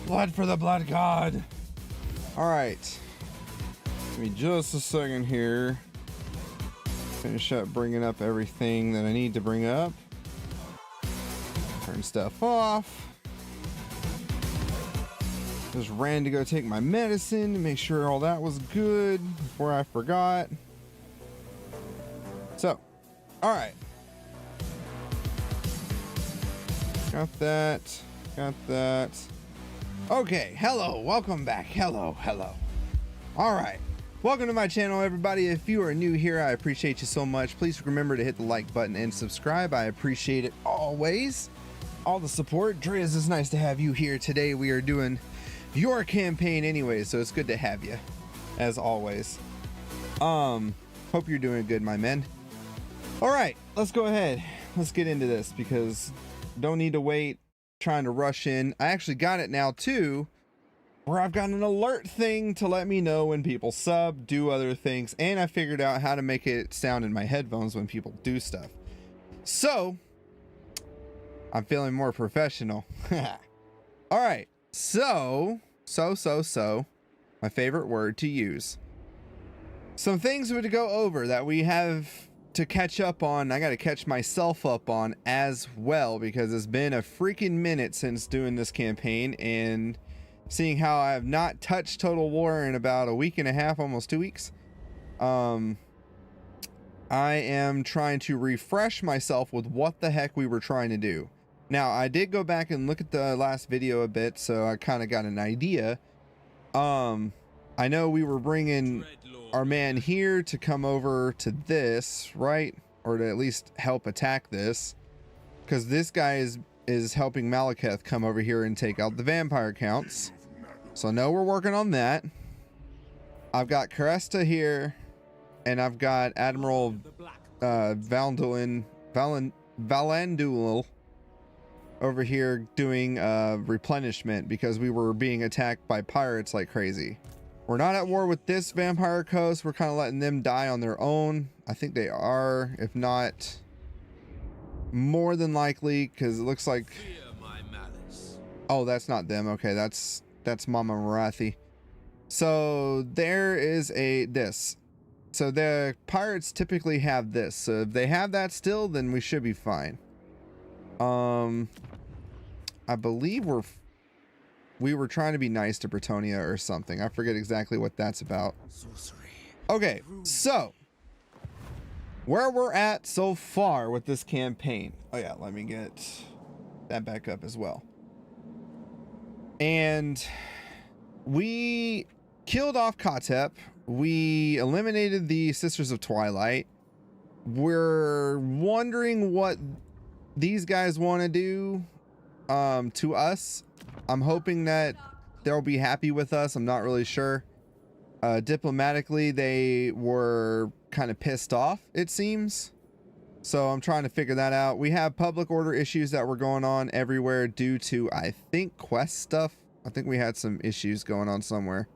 Blood for the blood god. All right. Give me just a second here. Finish up bringing up everything that I need to bring up. Turn stuff off. Just ran to go take my medicine to make sure all that was good before I forgot. So, all right. Got that. Got that. Okay. Hello. Welcome back. Hello. Hello. All right. Welcome to my channel, everybody. If you are new here, I appreciate you so much. Please remember to hit the like button and subscribe. I appreciate it always. All the support. Driz, it's nice to have you here today. We are doing your campaign anyway, so it's good to have you, as always. Hope you're doing good, my men. All right, let's go ahead. Let's get into this because don't need to wait trying to rush in. I actually got it now too, where I've got an alert thing to let me know when people sub, do other things, and I figured out how to make it sound in my headphones when people do stuff. So I'm feeling more professional. All right, so my favorite word to use. Some things to go over that we have to catch up on. I got to catch myself up on as well because it's been a freaking minute since doing this campaign, and seeing how I have not touched Total War in about a week and a half, almost 2 weeks. I am trying to refresh myself with what the heck we were trying to do. Now, I did go back and look at the last video a bit, so I kind of got an idea. I know we were bringing our man here to come over to this, right? Or to at least help attack this. Because this guy is helping Malekith come over here and take out the vampire counts. So I know we're working on that. I've got Cresta here, and I've got Admiral Valandul over here doing replenishment because we were being attacked by pirates like crazy. We're not at war with this vampire coast. We're kind of letting them die on their own. I think they are, if not more than likely, because it looks like, oh, that's not them. Okay, that's Mama Marathi. So there is this. So the pirates typically have this. So if they have that still, then we should be fine. I believe we were trying to be nice to Bretonia or something. I forget exactly what that's about. Okay, so where we're at so far with this campaign. Oh yeah, let me get that back up as well. And we killed off Khatep. We eliminated the Sisters of Twilight. We're wondering what these guys want to do to us. I'm hoping that they'll be happy with us. I'm not really sure. Diplomatically, they were kind of pissed off, it seems. So I'm trying to figure that out. We have public order issues that were going on everywhere due to, I think, quest stuff. I think we had some issues going on somewhere.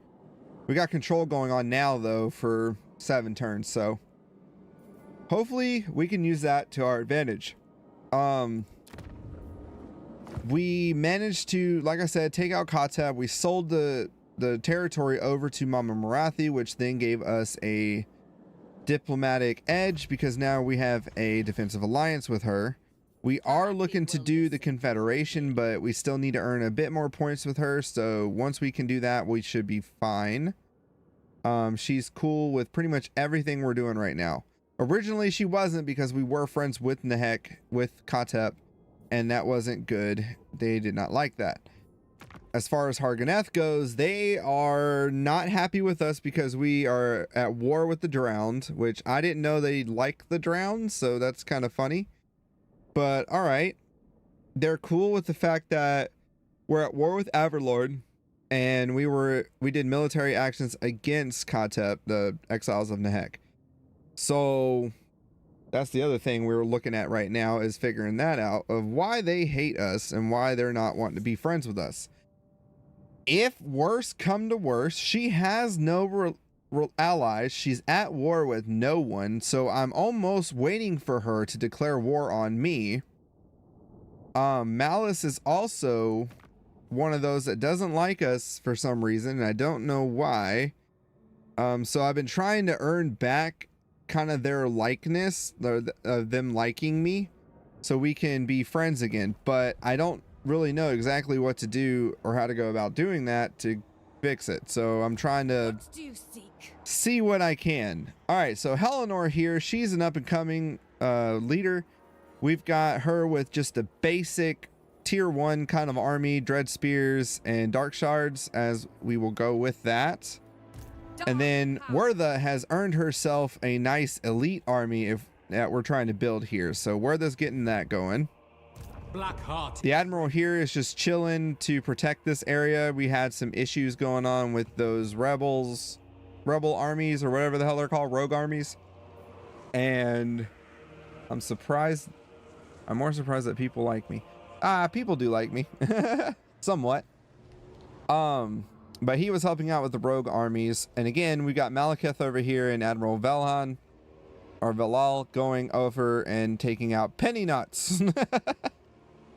We got control going on now, though, for 7 turns. So hopefully we can use that to our advantage. We managed to, like I said, take out Khatep. We sold the territory over to Mama Marathi, which then gave us a diplomatic edge because now we have a defensive alliance with her. We are looking to do the Confederation, but we still need to earn a bit more points with her. So once we can do that, we should be fine. She's cool with pretty much everything we're doing right now. Originally, she wasn't because we were friends with Khatep. And that wasn't good. They did not like that. As far as Harganeth goes, they are not happy with us because we are at war with the Drowned, which I didn't know they like the Drowned, so that's kind of funny. But all right. They're cool with the fact that we're at war with Averlord, and we did military actions against Khatep, the Exiles of Nehek. So that's the other thing we're looking at right now, is figuring that out, of why they hate us and why they're not wanting to be friends with us. If worse come to worse, she has no allies. She's at war with no one. So I'm almost waiting for her to declare war on me. Malice is also one of those that doesn't like us for some reason, and I don't know why. So I've been trying to earn back kind of their likeness, them liking me, so we can be friends again. But I don't really know exactly what to do or how to go about doing that to fix it. So I'm trying to see what I can. All right, so Helenor here, she's an up-and-coming leader. We've got her with just a basic tier 1 kind of army, dread spears and dark shards, as we will go with that. And then Wertha has earned herself a nice elite army that we're trying to build here. So Wertha's getting that going. The Admiral here is just chilling to protect this area. We had some issues going on with those rebel armies, or whatever the hell they're called, rogue armies. And I'm surprised. I'm more surprised that people like me. People do like me. Somewhat. But he was helping out with the rogue armies. And again, we got Malekith over here and Admiral Velhan, or Velal, going over and taking out Penny Nuts.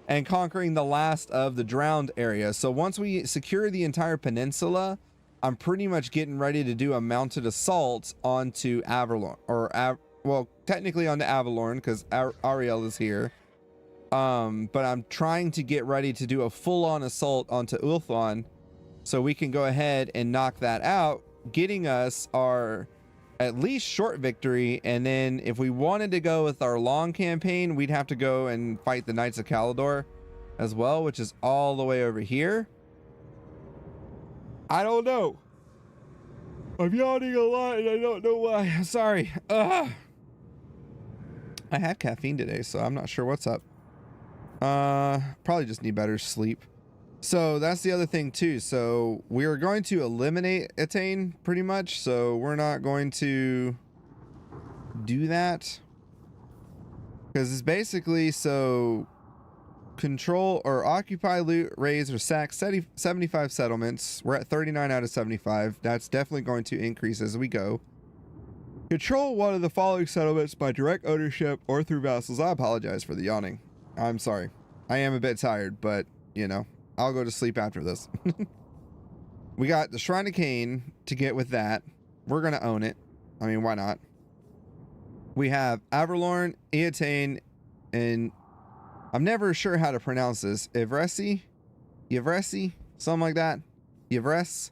And conquering the last of the drowned area. So once we secure the entire peninsula, I'm pretty much getting ready to do a mounted assault onto Avalorn, or well, technically onto Avalorn, because Ariel is here. But I'm trying to get ready to do a full-on assault onto Ulthuan, so we can go ahead and knock that out, getting us our at least short victory. And then if we wanted to go with our long campaign, we'd have to go and fight the Knights of Caledor as well, which is all the way over here. I don't know. I'm yawning a lot and I don't know why. I'm sorry. I had caffeine today, so I'm not sure what's up. Probably just need better sleep. So that's the other thing too. So we are going to eliminate Attain pretty much. So we're not going to do that, because it's basically, so control or occupy, loot, raise, or sack 75 settlements. We're at 39 out of 75. That's definitely going to increase as we go. Control one of the following settlements by direct ownership or through vassals. I apologize for the yawning. I'm sorry. I am a bit tired, but you know, I'll go to sleep after this. We got the Shrine of Khaine to get with that. We're going to own it. I mean, why not? We have Avalorn, Eataine, and I'm never sure how to pronounce this. Ivresi? Something like that. Ivres.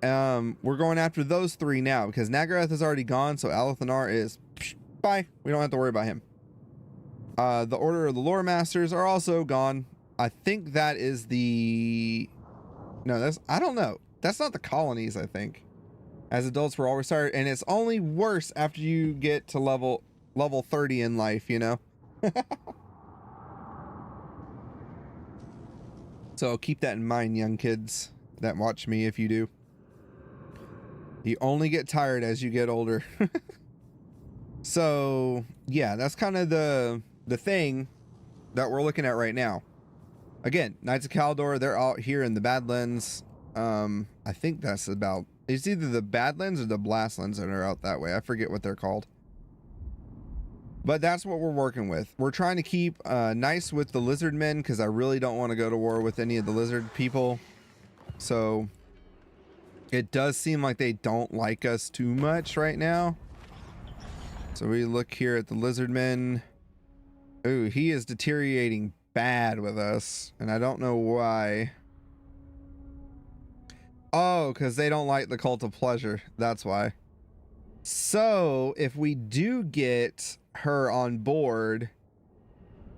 We're going after those three now, because Nagaroth is already gone, so Alathanar is bye. We don't have to worry about him. The Order of the Lore Masters are also gone. I think that is the... No, that's... I don't know. That's not the colonies, I think. As adults, we're all retired, and it's only worse after you get to level 30 in life, you know? So keep that in mind, young kids that watch me, if you do. You only get tired as you get older. So, yeah, that's kind of the thing that we're looking at right now. Again, Knights of Caledor, they're out here in the Badlands. I think that's about... It's either the Badlands or the Blastlands that are out that way. I forget what they're called. But that's what we're working with. We're trying to keep nice with the lizard men, because I really don't want to go to war with any of the lizard people. So it does seem like they don't like us too much right now. So we look here at the lizard men. Ooh, he is deteriorating bad with us, and I don't know why. Oh, because they don't like the Cult of Pleasure. That's why. So if we do get her on board,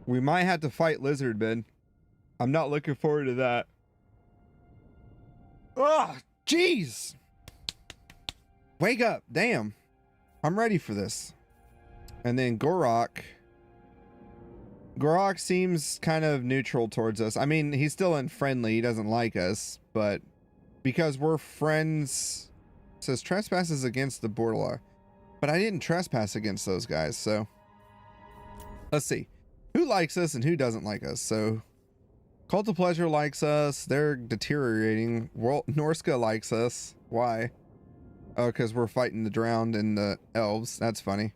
we might have to fight lizardmen. I'm not looking forward to that. Oh, jeez. Wake up. Damn. I'm ready for this. And then Gorok. Gorok seems kind of neutral towards us. I mean, he's still unfriendly. He doesn't like us, but because we're friends, it says trespasses against the border law. But I didn't trespass against those guys, so let's see. Who likes us and who doesn't like us? So Cult of Pleasure likes us. They're deteriorating. Norska likes us. Why? Oh, because we're fighting the drowned and the elves. That's funny.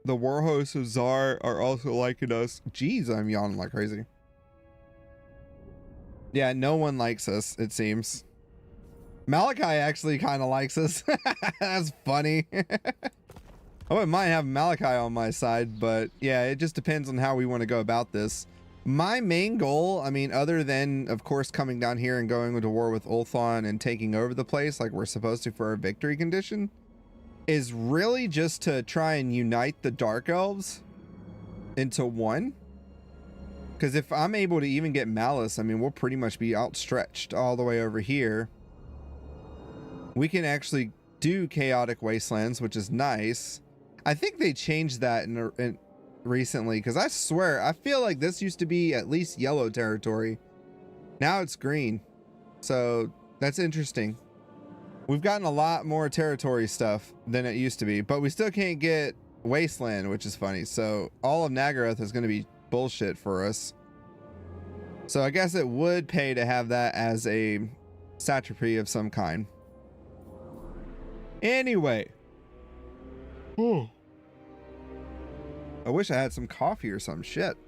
The war hosts of Zar are also liking us. Jeez, I'm yawning like crazy. Yeah, no one likes us, it seems. Malachi actually kind of likes us. That's funny. I wouldn't mind having Malachi on my side, but yeah, it just depends on how we want to go about this. My main goal, I mean, other than, of course, coming down here and going to war with Ulthuan and taking over the place like we're supposed to for our victory condition, is really just to try and unite the Dark Elves into one. Because if I'm able to even get Malice, I mean, we'll pretty much be outstretched all the way over here. We can actually do Chaotic Wastelands, which is nice. I think they changed that in recently, because I swear, I feel like this used to be at least yellow territory. Now it's green. So that's interesting. We've gotten a lot more territory stuff than it used to be, but we still can't get Wasteland, which is funny. So all of Nagaroth is going to be bullshit for us. So I guess it would pay to have that as a satrapy of some kind. Anyway. Oh. I wish I had some coffee or some shit.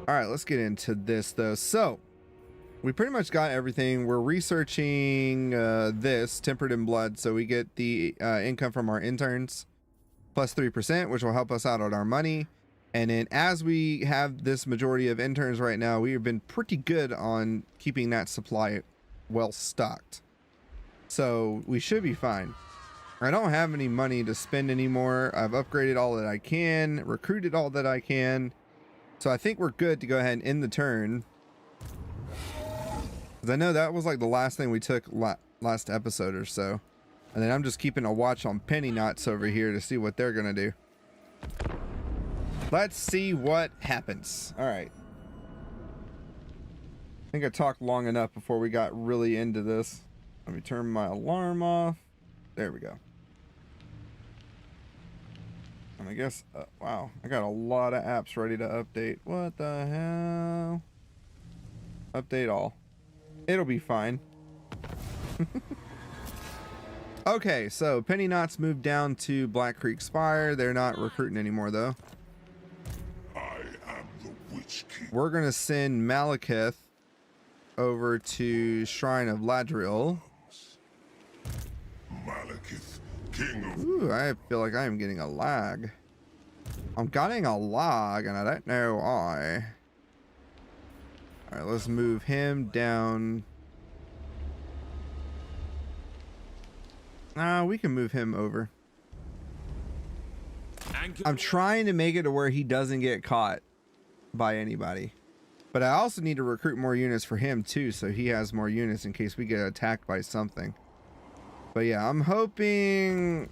All right, let's get into this though. So we pretty much got everything. We're researching this Tempered in Blood, so we get the income from our interns plus 3%, which will help us out on our money. And then as we have this majority of interns right now, we have been pretty good on keeping that supply well stocked. So we should be fine. I don't have any money to spend anymore. I've upgraded all that I can, recruited all that I can. So I think we're good to go ahead and end the turn. Because I know that was like the last thing we took last episode or so. And then I'm just keeping a watch on Penny Knots over here to see what they're going to do. Let's see what happens. All right. I think I talked long enough before we got really into this. Let me turn my alarm off. There we go. And I guess, wow, I got a lot of apps ready to update. What the hell? Update all. It'll be fine. Okay, so Penny Knots moved down to Black Creek Spire. They're not recruiting anymore, though. I am the Witch King. We're going to send Malekith over to Shrine of Ladriel. Malekith, King of... Ooh, I feel like I am getting a lag. I'm getting a lag, and I don't know why. All right, let's move him down. We can move him over. I'm trying to make it to where he doesn't get caught by anybody. But I also need to recruit more units for him too, so he has more units in case we get attacked by something. But yeah, I'm hoping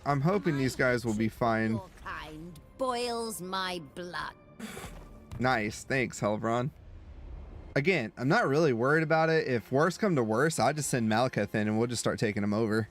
these guys will be fine. Your kind boils my blood. Nice, thanks, Helvron. Again, I'm not really worried about it. If worse come to worse, I'll just send Malekith in and we'll just start taking him over.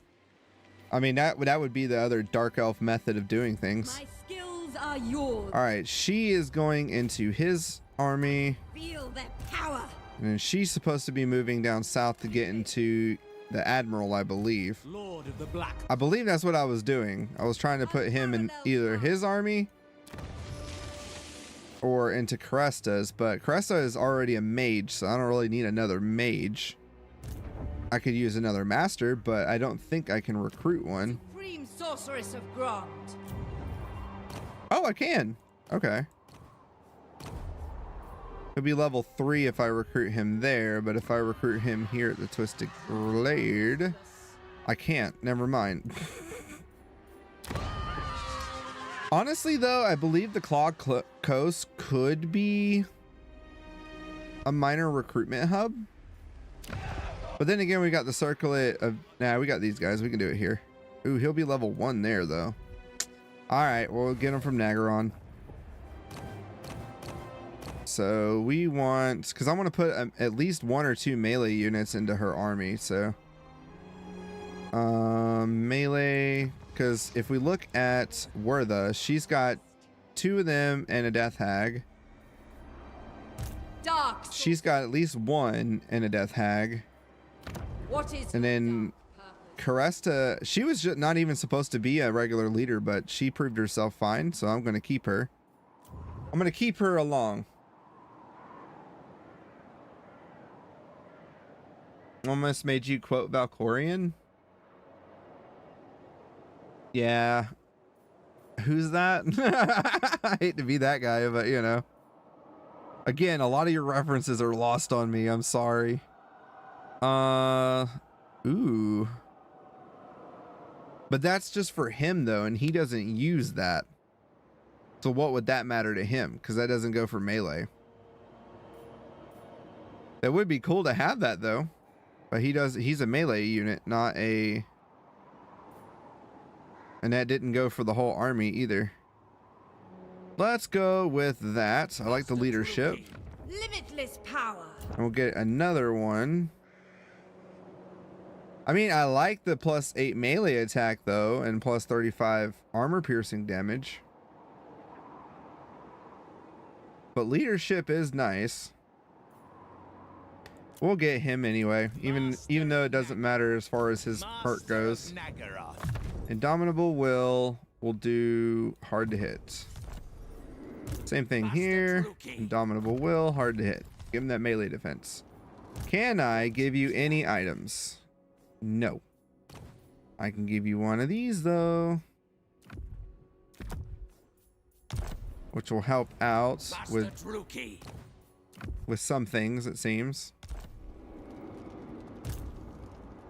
I mean, that would be the other Dark Elf method of doing things. My skills are yours. All right, she is going into his army. Feel their power. And then she's supposed to be moving down south to get into the Admiral, I believe. Lord of the Black. I believe that's what I was doing. I was trying to put him in either his army or into Cresta's, but Cresta is already a mage, so I don't really need another mage. I could use another master, but I don't think I can recruit one. Supreme sorceress of Grant. Oh, I can. Okay. He'll be level 3 if I recruit him there, but if I recruit him here at the Twisted Blade, I can't. Never mind. Honestly, though, I believe the Clog Coast could be a minor recruitment hub. But then again, we got the circlet of... Nah, we got these guys. We can do it here. Ooh, he'll be level 1 there, though. Alright, we'll get him from Nagaron. So we want... Because I want to put at least 1 or 2 melee units into her army, so... Melee... Because if we look at Wertha, she's got 2 of them and a Death Hag. She's got at least 1 and a Death Hag. What is And then Caresta, she was just not even supposed to be a regular leader, but she proved herself fine, so I'm going to keep her. I'm going to keep her along. Almost made you quote Valkorion. Yeah. Who's that? I hate to be that guy, but you know. Again, a lot of your references are lost on me. I'm sorry. Ooh. But that's just for him though, and he doesn't use that. So what would that matter to him? Because that doesn't go for melee. That would be cool to have that though. But he's a melee unit, not a... And that didn't go for the whole army either. Let's go with that. I like the leadership. Limitless power. And we'll get another one. I mean, I like the +8 melee attack though, and +35 armor piercing damage. But leadership is nice. We'll get him anyway, even though it doesn't matter as far as his perk goes. Indomitable will do hard to hit. Same thing here. Indomitable will, hard to hit. Give him that melee defense. Can I give you any items? No. I can give you one of these though, which will help out with some things, it seems.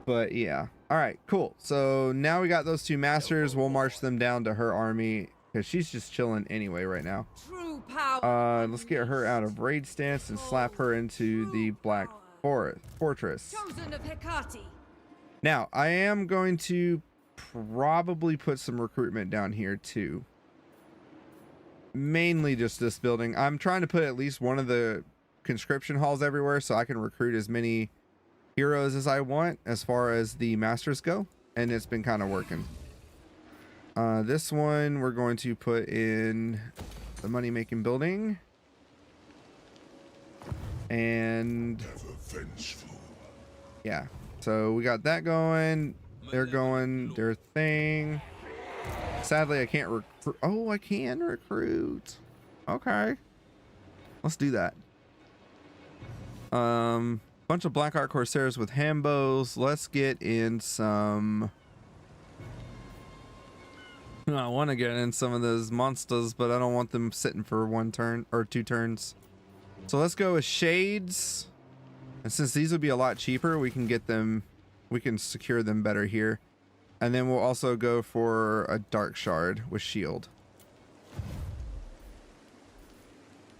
But yeah. All right, cool. So now we got those two masters. We'll march them down to her army because she's just chilling anyway right now. True power. Let's get her out of raid stance and slap her into the Black Fortress. Chosen of Hecate. Now, I am going to probably put some recruitment down here too. Mainly just this building. I'm trying to put at least one of the conscription halls everywhere so I can recruit as many heroes as I want as far as the masters go, and it's been kind of working. This one we're going to put in the money making building, and yeah, so we got that going. They're going their thing. Sadly I can't recruit. Oh, I can recruit. Okay, let's do that. Bunch of Black Art Corsairs with Hambos. Let's get in some... I want to get in some of those monsters, but I don't want them sitting for one turn or 2 turns. So let's go with Shades. And since these would be a lot cheaper, we can get them... We can secure them better here. And then we'll also go for a Dark Shard with Shield.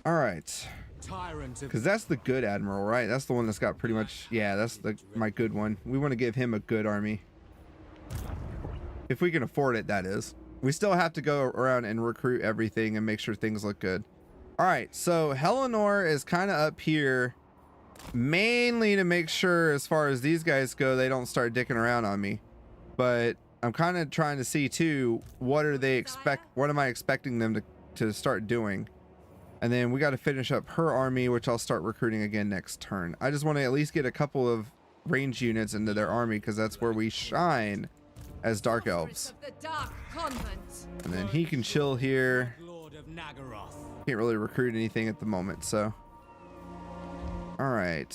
Alright. Because that's the good admiral, right? That's the one that's got pretty much... Yeah, that's my good one. We want to give him a good army. If we can afford it, that is. We still have to go around and recruit everything and make sure things look good. Alright, so Hellenor is kind of up here. Mainly to make sure, as far as these guys go, they don't start dicking around on me. But I'm kind of trying to see, too, what are they expect... What am I expecting them to start doing? And then we got to finish up her army, which I'll start recruiting again next turn. I just want to at least get a couple of range units into their army because that's where we shine as Dark Elves. And then he can chill here. Can't really recruit anything at the moment, so. All right.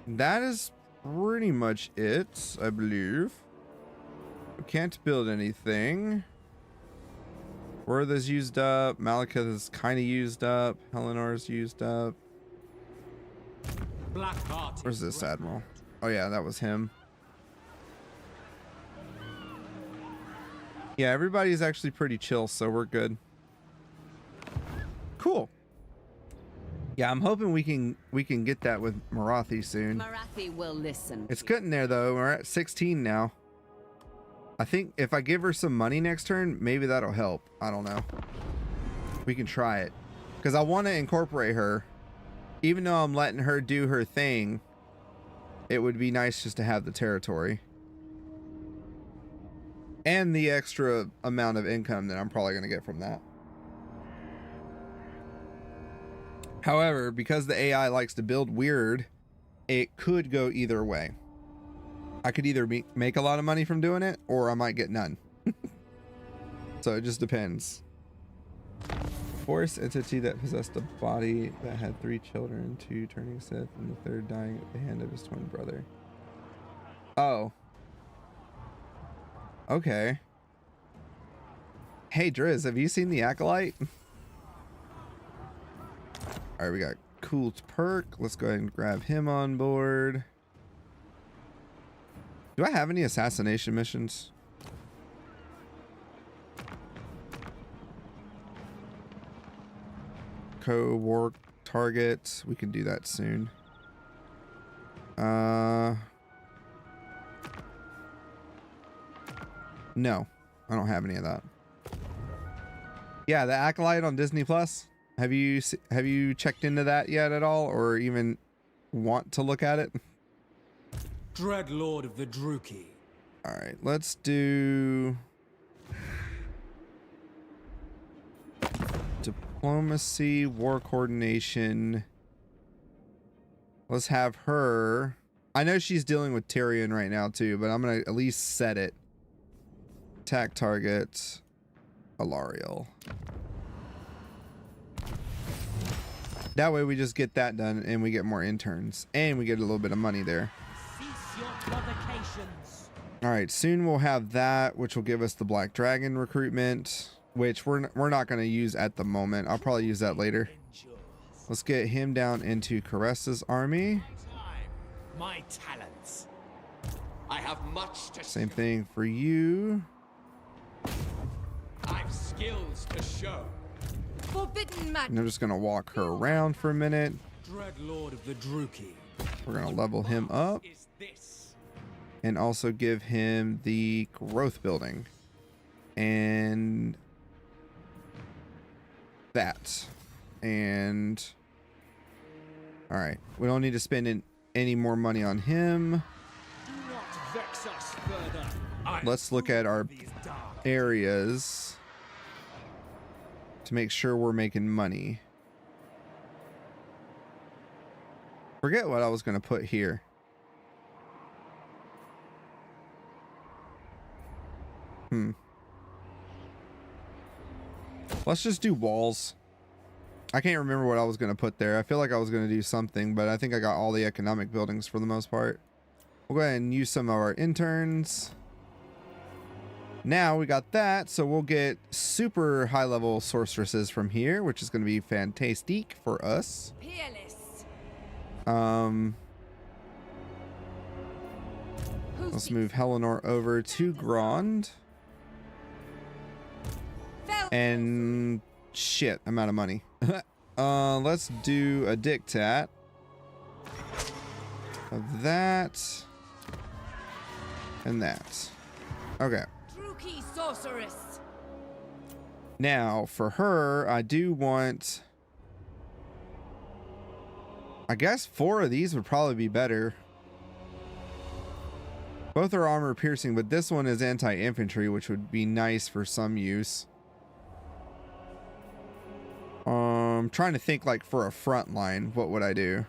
That is pretty much it, I believe. We can't build anything. Werther's used up. Malekith is kind of used up. Helenor's used up. Where's this admiral? Oh yeah, that was him. Yeah, everybody's actually pretty chill, so we're good. Cool. Yeah, I'm hoping we can get that with Marathi soon. Marathi will listen. It's getting there though. We're at 16 now. I think if I give her some money next turn, maybe that'll help. I don't know. We can try it. Because I want to incorporate her. Even though I'm letting her do her thing, it would be nice just to have the territory. And the extra amount of income that I'm probably going to get from that. However, because the AI likes to build weird, it could go either way. I could either make a lot of money from doing it, or I might get none. So it just depends. Force entity that possessed a body that had 3 children, 2 turning Sith, and the 3rd dying at the hand of his twin brother. Oh. Okay. Hey Driz, have you seen the Acolyte? Alright, we got Cool's perk. Let's go ahead and grab him on board. Do I have any assassination missions? Co-war target. We can do that soon. No, I don't have any of that. Yeah, the Acolyte on Disney Plus. Have you checked into that yet at all, or even want to look at it? Dread Lord of the Druki. All right, let's do diplomacy, war coordination. Let's have her. I know she's dealing with Tyrion right now too, but I'm gonna at least set it. Attack target, Alariel. That way we just get that done and we get more interns and we get a little bit of money there. Cease your provocations. All right, soon we'll have that, which will give us the Black Dragon recruitment, which we're not going to use at the moment. I'll probably use that later. Let's get him down into Caressa's army. My talents. I have much to Same thing for you. I've skills to show. Forbidden And magic. I'm just going to walk her around for a minute. Dread Lord of the Druki. We're going to level him up Is this? and also give him the growth building and that. And all right, we don't need to spend any more money on him. Do not vex us further. Let's look at our These dark areas to make sure we're making money. Forget what I was going to put here. Let's just do walls. I can't remember what I was going to put there. I feel like I was going to do something, but I think I got all the economic buildings for the most part. We'll go ahead and use some of our interns. Now we got that, so we'll get super high level sorceresses from here, which is going to be fantastic for us. Peerless. Let's move Helenor over to Grand. And shit, I'm out of money. Let's do a dictat of that and that. Okay. Druki sorceress. Now for her, I do want, I guess 4 of these would probably be better. Both are armor piercing, but this one is anti-infantry, which would be nice for some use. Trying to think like for a front line, what would I do?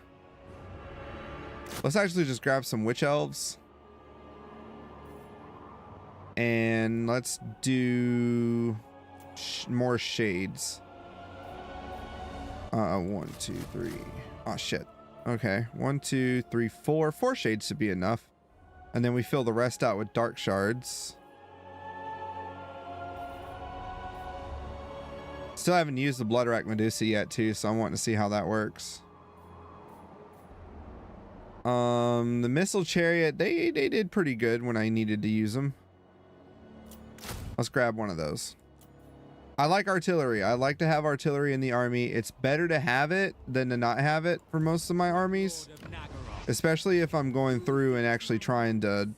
Let's actually just grab some witch elves. And let's do more shades. 1, 2, 3. Oh shit. Okay, 1, 2, 3, 4. 4 shades should be enough. And then we fill the rest out with dark shards. Still haven't used the Bloodwrack Medusa yet too, so I'm wanting to see how that works. The Missile Chariot, they did pretty good when I needed to use them. Let's grab one of those. I like artillery. I like to have artillery in the army. It's better to have it than to not have it for most of my armies. Especially if I'm going through and actually trying to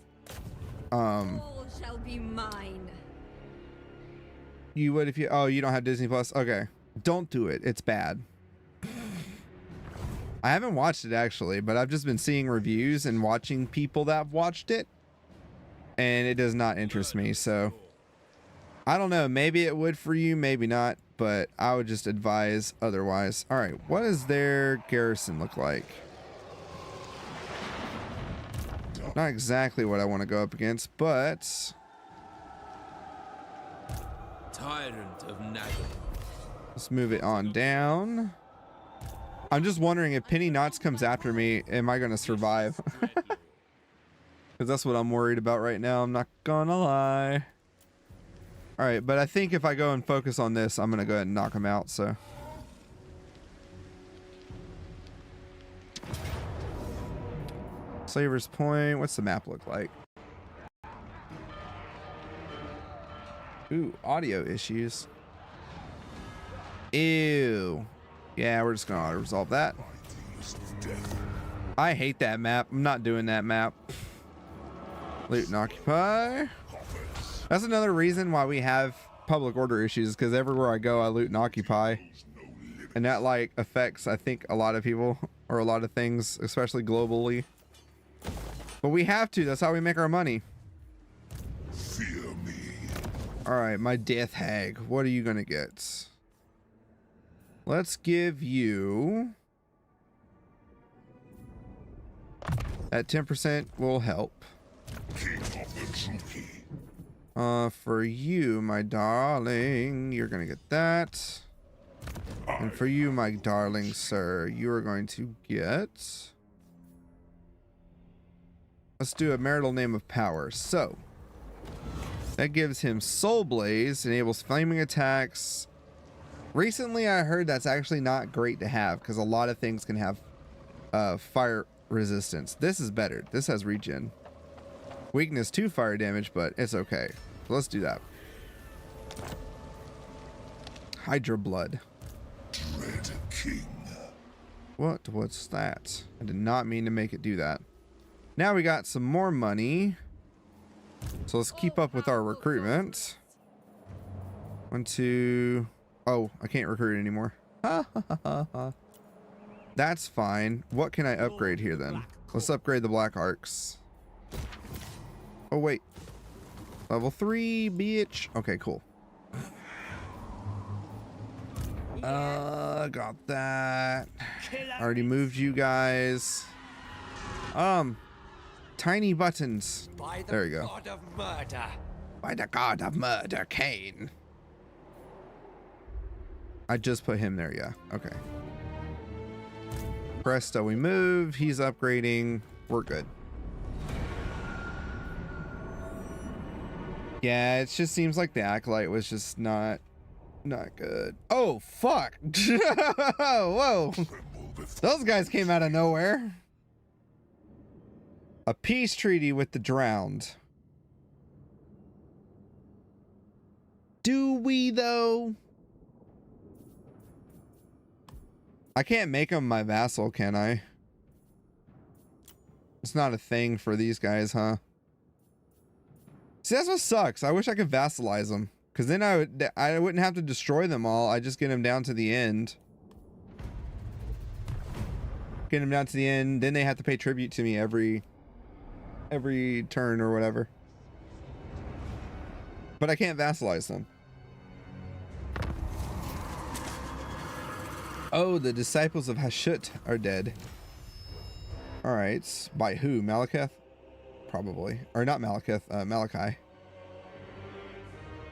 All shall be mine. You would if you, oh, you don't have Disney Plus? Okay. Don't do it. It's bad. I haven't watched it actually, but I've just been seeing reviews and watching people that have watched it. And it does not interest me, so I don't know. Maybe it would for you, maybe not, but I would just advise otherwise. All right. What does their garrison look like? Not exactly what I want to go up against, but Tyrant of Nagaroth. let's move it on down. I'm just wondering if Penny Knots comes after me, am I going to survive? Because that's what I'm worried about right now. I'm not gonna lie. All right, but I think if I go and focus on this, I'm gonna go ahead and knock him out. So Slaver's Point. What's the map look like? Ooh, audio issues. Ew. Yeah, we're just gonna auto resolve that. I hate that map. I'm not doing that map. Loot and occupy. That's another reason why we have public order issues, because everywhere I go I loot and occupy, and that like affects, I think, a lot of people or a lot of things, especially globally. But we have to. That's how we make our money. Fear me. All right, my death hag. What are you gonna get? Let's give you that 10% will help. King of the Druki. For you, my darling, you're gonna get that. And for you, my darling sir, you are going to get... Let's do a marital name of power. So, that gives him Soul Blaze, enables flaming attacks. Recently, I heard that's actually not great to have, because a lot of things can have fire resistance. This is better. This has regen. Weakness to fire damage, but it's okay. So let's do that. Hydra Blood. Dread King. What's that? I did not mean to make it do that. Now we got some more money. So let's keep up with our recruitment. 1, 2... Oh, I can't recruit anymore. That's fine. What can I upgrade here then? Let's upgrade the Black Arcs. Oh, wait. Level 3, bitch. Okay, cool. Got that. Already moved you guys. Tiny buttons. There you go. God of murder. By the god of murder, Khaine. I just put him there, yeah. Okay. Presto, we move. He's upgrading. We're good. Yeah, it just seems like the Acolyte was just not good. Oh, fuck. Whoa. Those guys came out of nowhere. A peace treaty with the drowned. Do we, though? I can't make him my vassal, can I? It's not a thing for these guys, huh? See, that's what sucks. I wish I could vassalize them, because then I wouldn't have to destroy them all. I just get them down to the end. Get them down to the end. Then they have to pay tribute to me every turn or whatever. But I can't vassalize them. Oh, the disciples of Hashut are dead. All right, by who? Malekith? Probably. Or not Malekith, Malachi.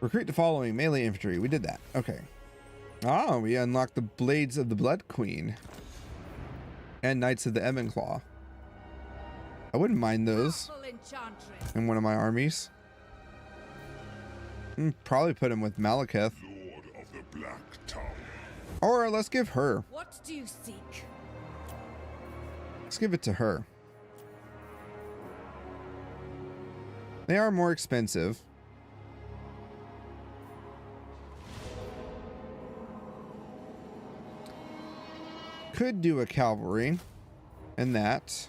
Recruit the following melee infantry. We did that. Okay. Oh, we unlocked the Blades of the Blood Queen. And Knights of the Ebon Claw. I wouldn't mind those in one of my armies. Probably put him with Malekith. Lord of the Black Tower. Or let's give her. What do you seek? Let's give it to her. They are more expensive. Could do a cavalry and that.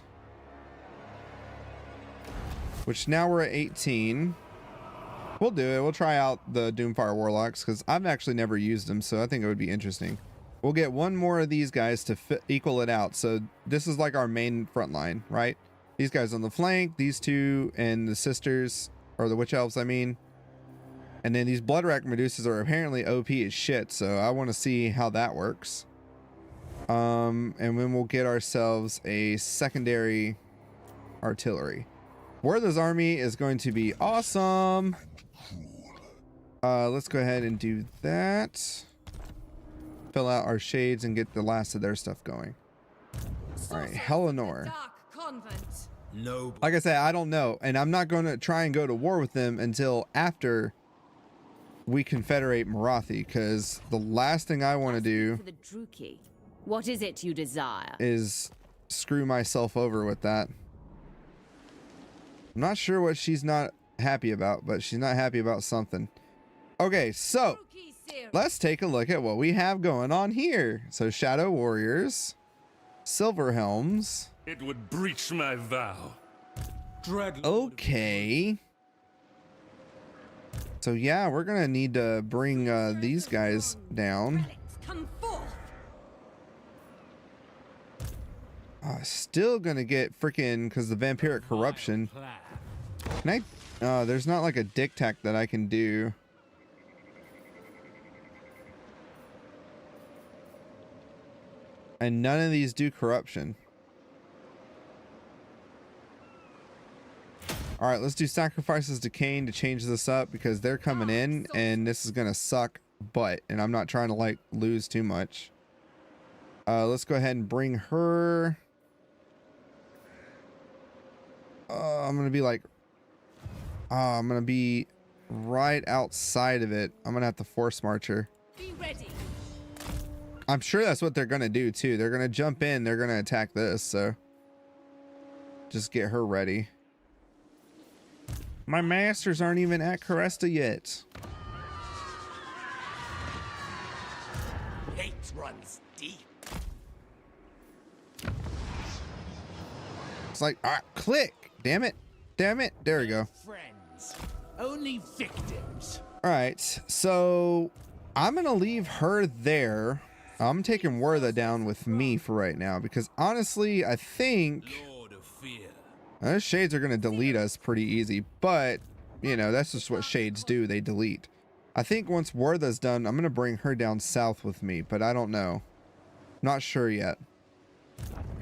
Which now we're at 18. We'll do it. We'll try out the Doomfire Warlocks because I've actually never used them, so I think it would be interesting. We'll get one more of these guys to equal it out. So this is like our main front line, right? These guys on the flank, these two, and the sisters, or the witch elves, I mean. And then these Bloodrack Medusas are apparently OP as shit, so I want to see how that works. And then we'll get ourselves a secondary artillery. Werther's army is going to be awesome. Let's go ahead and do that. Fill out our shades and get the last of their stuff going. All right, Hellenor. Dark convent. No. Like I said, I don't know, and I'm not going to try and go to war with them until after we confederate Marathi, because the last thing I want to do For the Druki, what is it you desire? is screw myself over with that. I'm not sure what she's not happy about, but she's not happy about something. Okay, so Druki seer. let's take a look at what we have going on here. So Shadow Warriors, Silver Helms. It would breach my vow. Dreadlord. Okay. So yeah, we're gonna need to bring these guys down. Relics, come forth. Still gonna get freaking, because the vampiric corruption. Can I? There's not like a dictac that I can do. And none of these do corruption. All right, let's do sacrifices to Khaine to change this up, because they're coming in and this is gonna suck butt, and I'm not trying to like lose too much. Let's go ahead and bring her. I'm gonna be like, I'm gonna be right outside of it. I'm gonna have to force march her. Be ready. I'm sure that's what they're gonna do too. They're gonna jump in, they're gonna attack this, so just get her ready. My masters aren't even at Cresta yet. Hate runs deep. It's like, all right, click. Damn it. Damn it. There we go. Friends. Only victims. All right. So I'm going to leave her there. I'm taking Werther down with me for right now, because honestly, I think Lord of fear. those shades are going to delete us pretty easy, but you know, that's just what shades do. They delete. I think once Werther's done, I'm going to bring her down south with me, but I don't know. Not sure yet.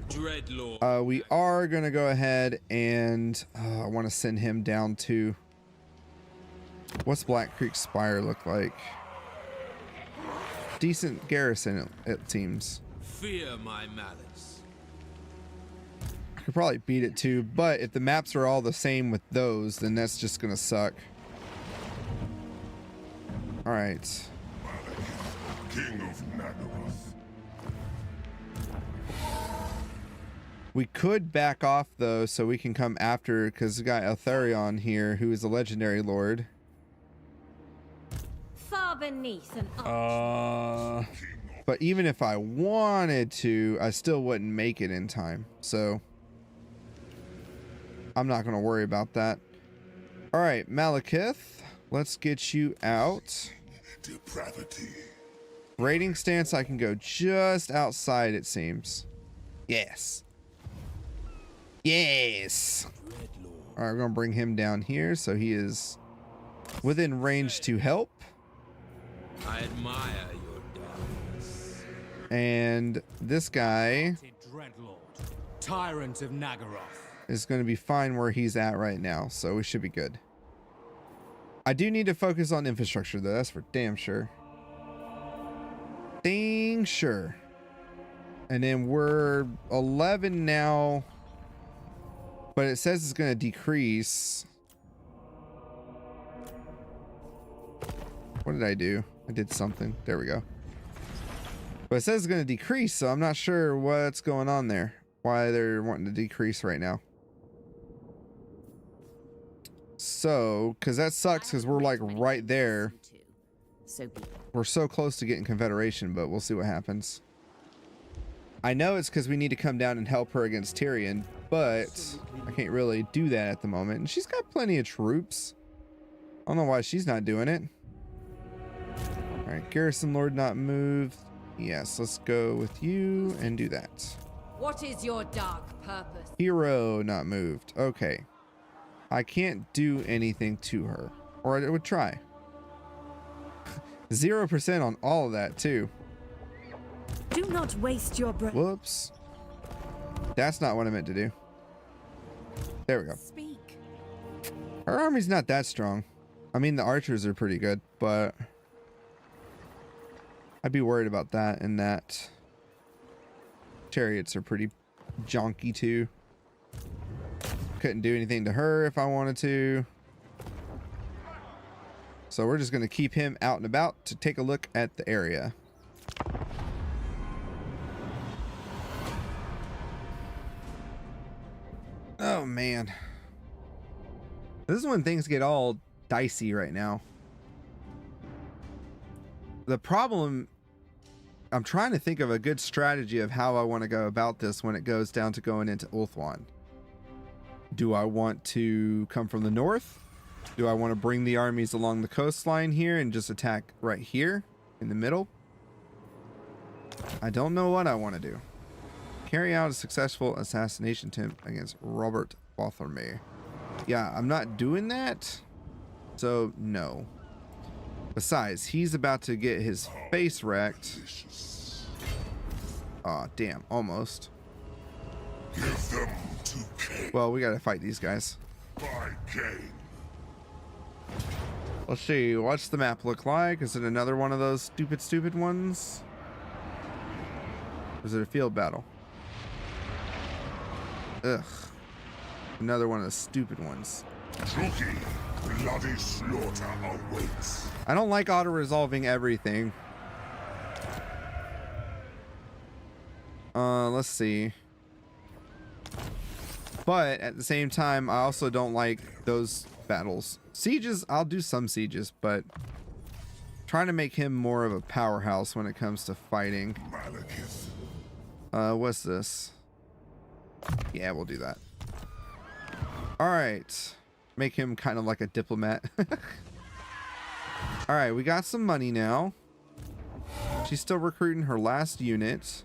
Dreadlord. We are going to go ahead and I want to send him down to, what's Black Creek Spire look like? Decent garrison, it seems. Fear my malice. I could probably beat it too, but if the maps are all the same with those, then that's just gonna suck. All right. King of Nagaroth. We could back off though, so we can come after, because we got Eltharion here, who is a legendary lord. Far beneath an arch. But even if I wanted to, I still wouldn't make it in time. So I'm not going to worry about that. All right, Malekith, let's get you out. Depravity. Raiding stance, I can go just outside, it seems. Yes. Yes. All right, we're going to bring him down here so he is within range to help. I admire your darkness. And this guy Dreadlord, tyrant of Nagaroth. is going to be fine where he's at right now, so we should be good. I do need to focus on infrastructure though, that's for damn sure. Dang sure. And then we're 11 now, but it says it's going to decrease. What did I do? I did something. There we go. But it says it's going to decrease, so I'm not sure what's going on there. Why they're wanting to decrease right now. So, because that sucks, because we're like right there. So be it. We're so close to getting Confederation, but we'll see what happens. I know it's because we need to come down and help her against Tyrion, but I can't really do that at the moment. And she's got plenty of troops. I don't know why she's not doing it. All right, Garrison Lord not moved. Yes, let's go with you and do that. What is your dark purpose? Hero not moved. Okay. I can't do anything to her. Or I would try. 0% on all of that too. Do not waste your breath. Whoops. That's not what I meant to do. There we go. Speak. Our army's not that strong. I mean, the archers are pretty good, but I'd be worried about that, and that chariots are pretty jonky too. Couldn't do anything to her if I wanted to. So we're just going to keep him out and about to take a look at the area. Oh man. This is when things get all dicey right now. The problem, I'm trying to think of a good strategy of how I want to go about this when it goes down to going into Ulthuan. Do I want to come from the north? Do I want to bring the armies along the coastline here and just attack right here in the middle? I don't know what I want to do. Carry out a successful assassination attempt against Robert Wahammer. Yeah, I'm not doing that. So, no. Besides, he's about to get his face wrecked. Aw, damn, almost. Give them to Khaine Well, we gotta fight these guys. by Khaine. Let's see, what's the map look like? Is it another one of those stupid ones? Is it a field battle? Ugh. Another one of the stupid ones. Druki, bloody slaughter awaits. I don't like auto-resolving everything. Let's see. But at the same time, I also don't like those battles. Sieges, I'll do some sieges, but trying to make him more of a powerhouse when it comes to fighting. Malekith. What's this? Yeah, we'll do that. All right. Make him kind of like a diplomat. All right, we got some money now. She's still recruiting her last unit.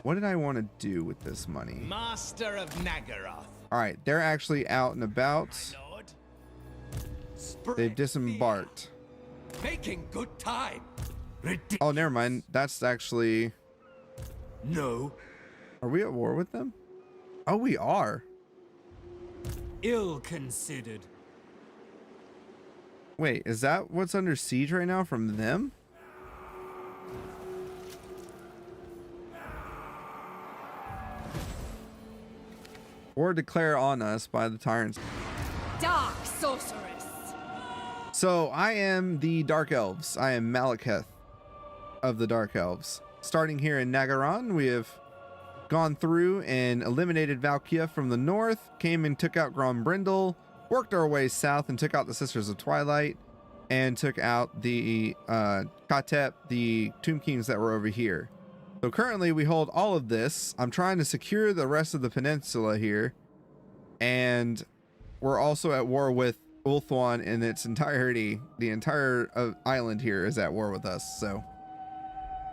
What did I want to do with this money? Master of Nagaroth. All right, they're actually out and about. Lord. They've disembarked. Making good time. Oh, never mind. That's actually... No. Are we at war with them? Oh, we are. Ill considered. Wait, is that what's under siege right now from them? Or declare on us by the tyrants. Dark sorceress. So I am the Dark Elves. I am Malekith of the Dark Elves. Starting here in Nagaron, we have gone through and eliminated Valkia from the north, came and took out Grombrindal, worked our way south and took out the Sisters of Twilight, and took out the Katep, the Tomb Kings that were over here. So currently we hold all of this. I'm trying to secure the rest of the peninsula here, and we're also at war with Ulthuan in its entirety. The entire island here is at war with us, so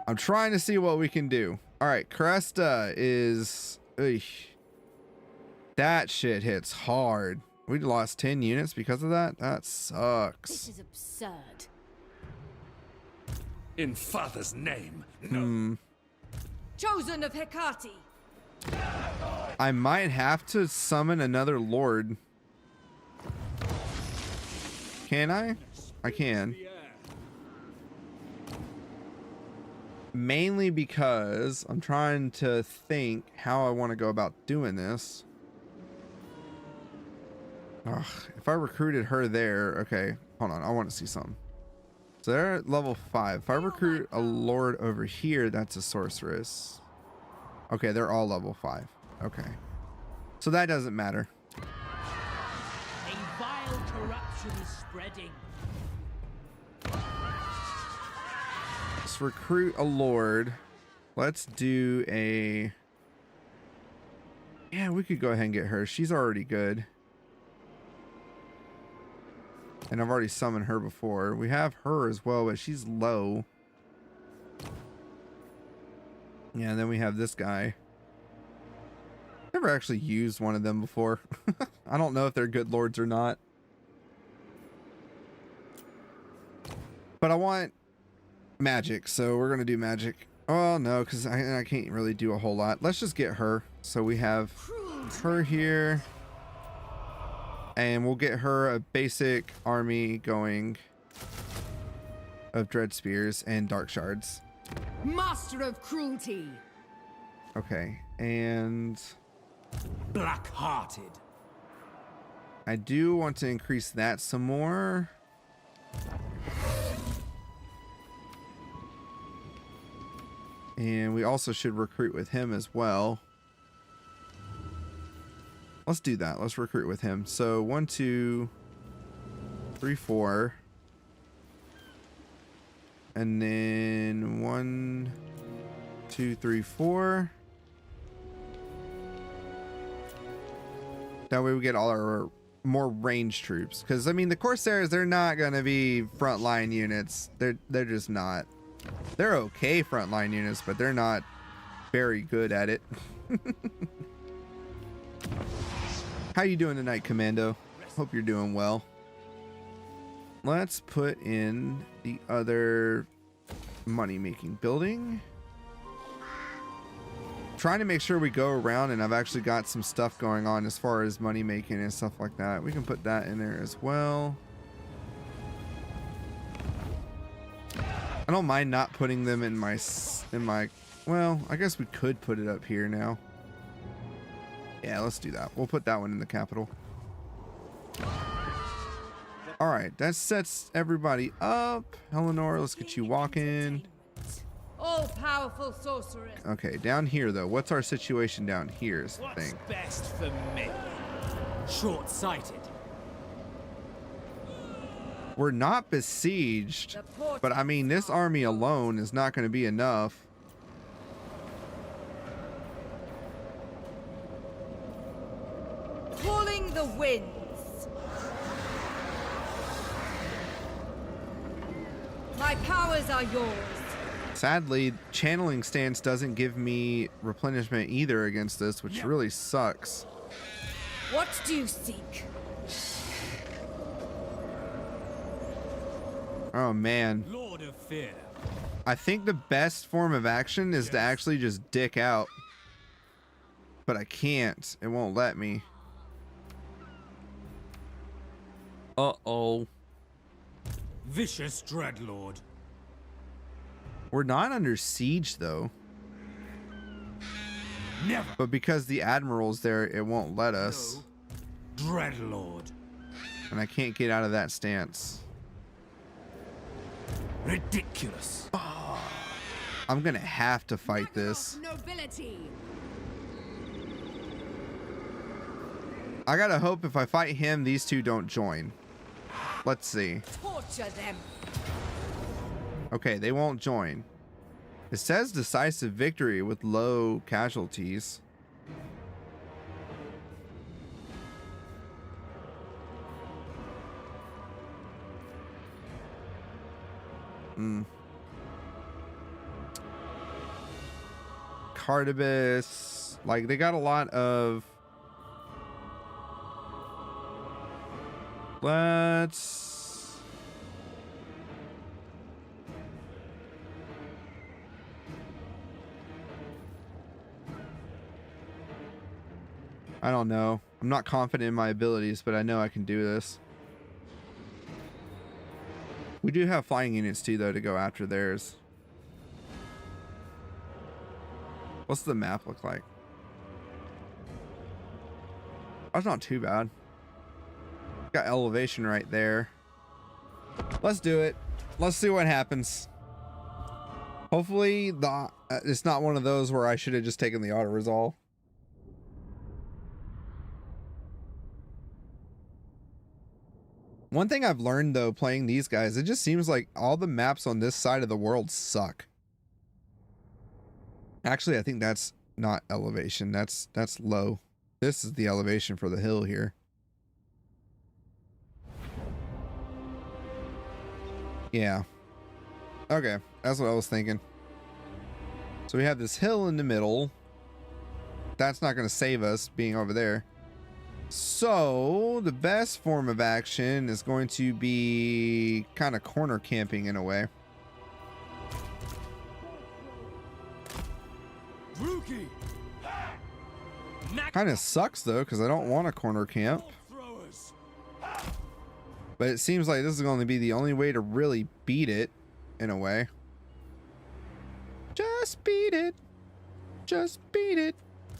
I'm trying to see what we can do. All right, Cresta is... That shit hits hard. We lost 10 units because of that? That sucks. This is absurd. In Father's name. No. Chosen of Hecate. I might have to summon another lord. Can I? I can. Mainly because I'm trying to think how I want to go about doing this. Ugh, if I recruited her there, okay, hold on, I want to see something. So they're at level 5. If I recruit a lord over here, that's a sorceress. Okay, they're all level 5. Okay. So that doesn't matter. A vile corruption is spreading. Let's recruit a lord. Let's do a... Yeah, we could go ahead and get her. She's already good. And I've already summoned her before. We have her as well, but she's low. Yeah, and then we have this guy. Never actually used one of them before. I don't know if they're good lords or not. But I want magic, so we're going to do magic. Oh, no, because I can't really do a whole lot. Let's just get her. So we have her here. And we'll get her a basic army going of dread spears and dark shards. Master of cruelty. Okay, and Black-hearted. I do want to increase that some more. And we also should recruit with him as well. Let's do that. Let's recruit with him. So 1, 2, 3, 4. And then 1, 2, 3, 4. That way we get all our more range troops. Because, I mean, the Corsairs, they're not going to be frontline units. They're just not. They're okay frontline units, but they're not very good at it. How you doing tonight, Commando? Hope you're doing well. Let's put in the other money-making building. Trying to make sure we go around and I've actually got some stuff going on as far as money-making and stuff like that. We can put that in there as well. I don't mind not putting them in my, well, I guess we could put it up here now. Yeah, let's do that. We'll put that one in the capital. All right, that sets everybody up. Eleanor, let's get you walking. All-powerful sorceress. Okay, down here though, what's our situation down here is the What's thing. best for me? Short-sighted. We're not besieged, but I mean, this army alone is not going to be enough. Calling the winds. My powers are yours. Sadly, channeling stance doesn't give me replenishment either against this, which really sucks. What do you seek? Oh man, Lord of Fear. I think the best form of action is to actually just dick out, but I can't. It won't let me. Uh-oh. Vicious Dreadlord. We're not under siege though. Never. But because the admiral's there, it won't let us. No. Dreadlord. And I can't get out of that stance. Ridiculous. I'm gonna have to fight this. Nobility. I gotta hope if I fight him, these two don't join. Let's see. Torture them. Okay, they won't join. It says decisive victory with low casualties. Cardibus, like they got a lot of. Let's. I don't know. I'm not confident in my abilities, but I know I can do this. We do have flying units too, though, to go after theirs. What's the map look like? That's not too bad. Got elevation right there. Let's do it. Let's see what happens. Hopefully it's not one of those where I should have just taken the auto resolve. One thing I've learned though playing these guys, it just seems like all the maps on this side of the world suck. Actually, I think that's not elevation. That's low. This is the elevation for the hill here. Yeah. Okay, that's what I was thinking. So we have this hill in the middle. That's not going to save us being over there. So the best form of action is going to be kind of corner camping in a way. Kind of sucks though, because I don't want a corner camp. But it seems like this is going to be the only way to really beat it, in a way. Just beat it. Just beat it.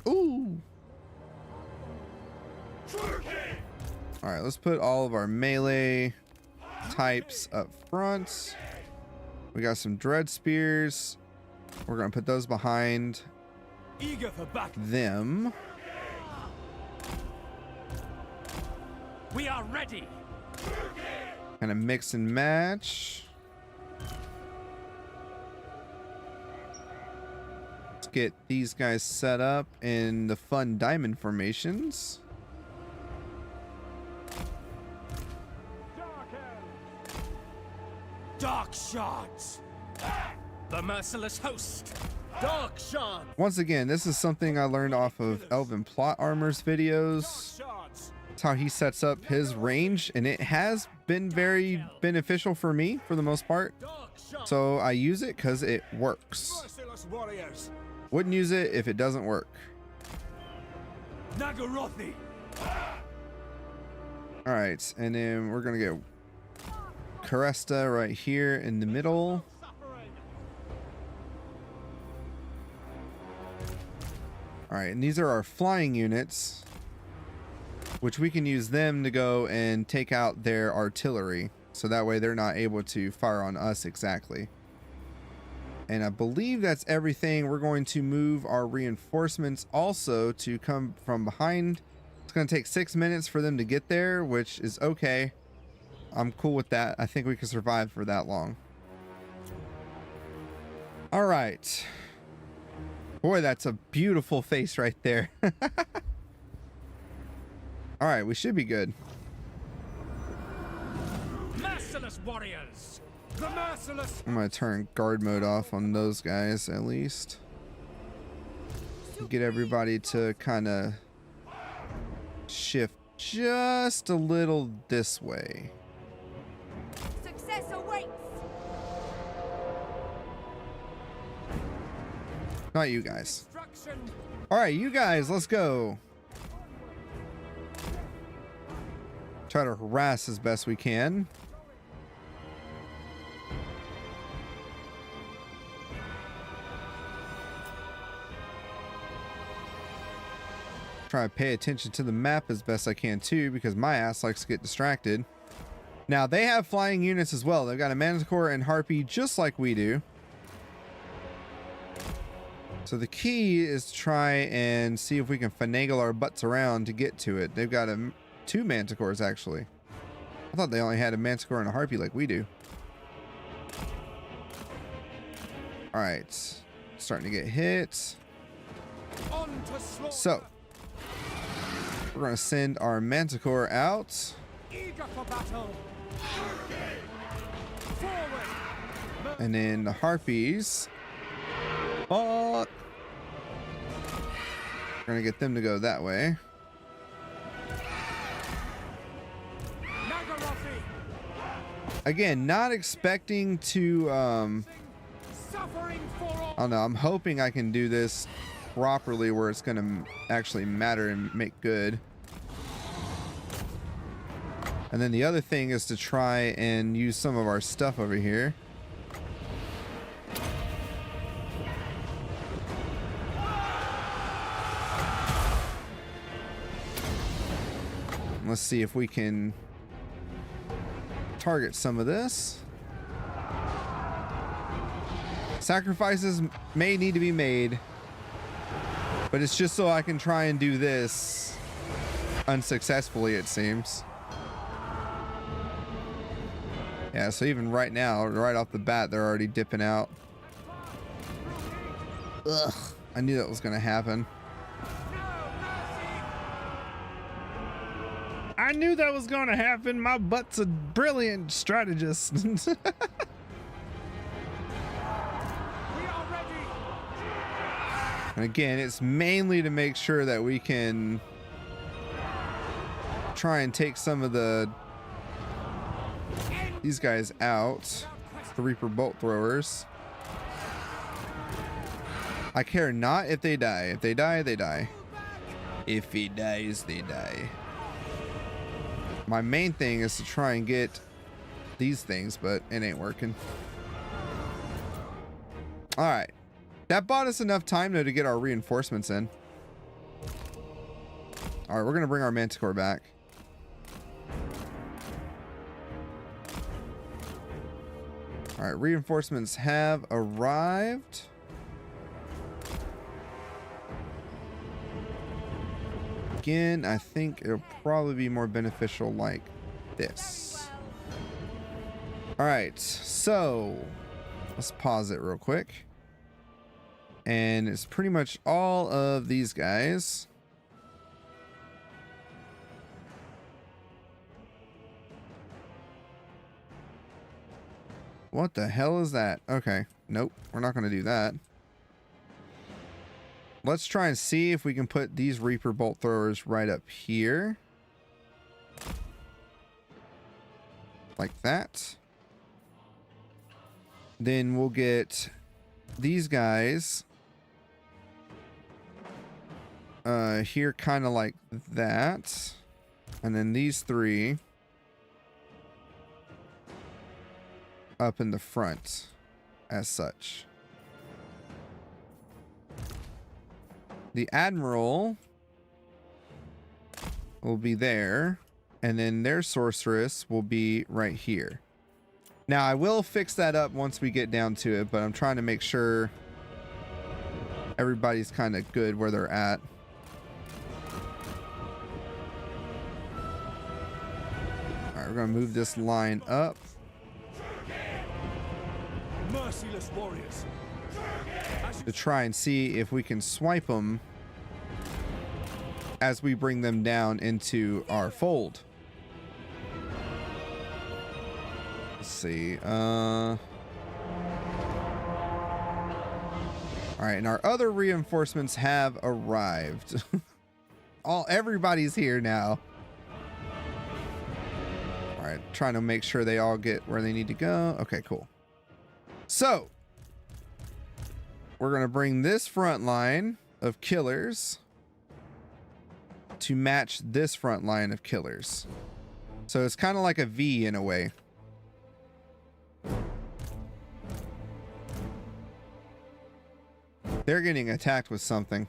Ooh. Alright, let's put all of our melee types up front. We got some dread spears. We're going to put those behind Eager for battle. them. We are ready. Kind of mix and match. Let's get these guys set up in the fun diamond formations. Dark shards. The merciless host. Dark shards. Once again, this is something I learned off of Elven Plot Armor's videos. Shards. That's how he sets up his range, and it has been very beneficial for me for the most part. Dark shards. So I use it because it works. Merciless warriors. Wouldn't use it if it doesn't work. Nagarothi. All right, and then we're gonna get Caresta right here in the middle. All right, and these are our flying units, which we can use them to go and take out their artillery. So that way they're not able to fire on us exactly. And I believe that's everything. We're going to move our reinforcements also to come from behind. It's going to take 6 minutes for them to get there, which is okay. I'm cool with that. I think we can survive for that long. All right. Boy, that's a beautiful face right there. All right, we should be good. Merciless warriors. The merciless. I'm going to turn guard mode off on those guys at least. Get everybody to kind of shift just a little this way. Success awaits. Not you guys. Destruction. All right, you guys, let's go. Try to harass as best we can. Try to pay attention to the map as best I can too, because my ass likes to get distracted. Now they have flying units as well. They've got a Manticore and Harpy just like we do. So the key is to try and see if we can finagle our butts around to get to it. They've got two Manticores actually. I thought they only had a Manticore and a Harpy like we do. All right, starting to get hit. On to slaughter. So we're going to send our Manticore out. Eager for battle. Forward. And then the Harpies. But we're going to get them to go that way. Nagarothi. Again, not expecting to, Suffering for all. I don't know, I'm hoping I can do this properly where it's going to actually matter and make good. And then the other thing is to try and use some of our stuff over here. Let's see if we can target some of this. Sacrifices may need to be made, but it's just so I can try and do this unsuccessfully, it seems. Yeah, so even right now, right off the bat, they're already dipping out. Ugh, I knew that was going to happen. I knew that was going to happen. My butt's a brilliant strategist. We are ready. And again, it's mainly to make sure that we can try and take some of these guys out. The Reaper bolt throwers. I care not if they die. If they die, they die. If he dies, they die. My main thing is to try and get these things, but it ain't working. All right. That bought us enough time though to get our reinforcements in. All right, we're going to bring our Manticore back. All right, reinforcements have arrived. Again, I think it'll probably be more beneficial like this. All right, so let's pause it real quick. And it's pretty much all of these guys. What the hell is that? Okay, nope, we're not going to do that. Let's try and see if we can put these Reaper bolt throwers right up here. Like that. Then we'll get these guys here kind of like that. And then these three up in the front as such. The Admiral will be there, and then their Sorceress will be right here. Now, I will fix that up once we get down to it, but I'm trying to make sure everybody's kind of good where they're at. All right, we're going to move this line up. Merciless warriors. To try and see if we can swipe them as we bring them down into our fold. Let's see. All right, and our other reinforcements have arrived. Everybody's here now. All right, trying to make sure they all get where they need to go. Okay, cool. So we're going to bring this front line of killers to match this front line of killers. So it's kind of like a V in a way. They're getting attacked with something.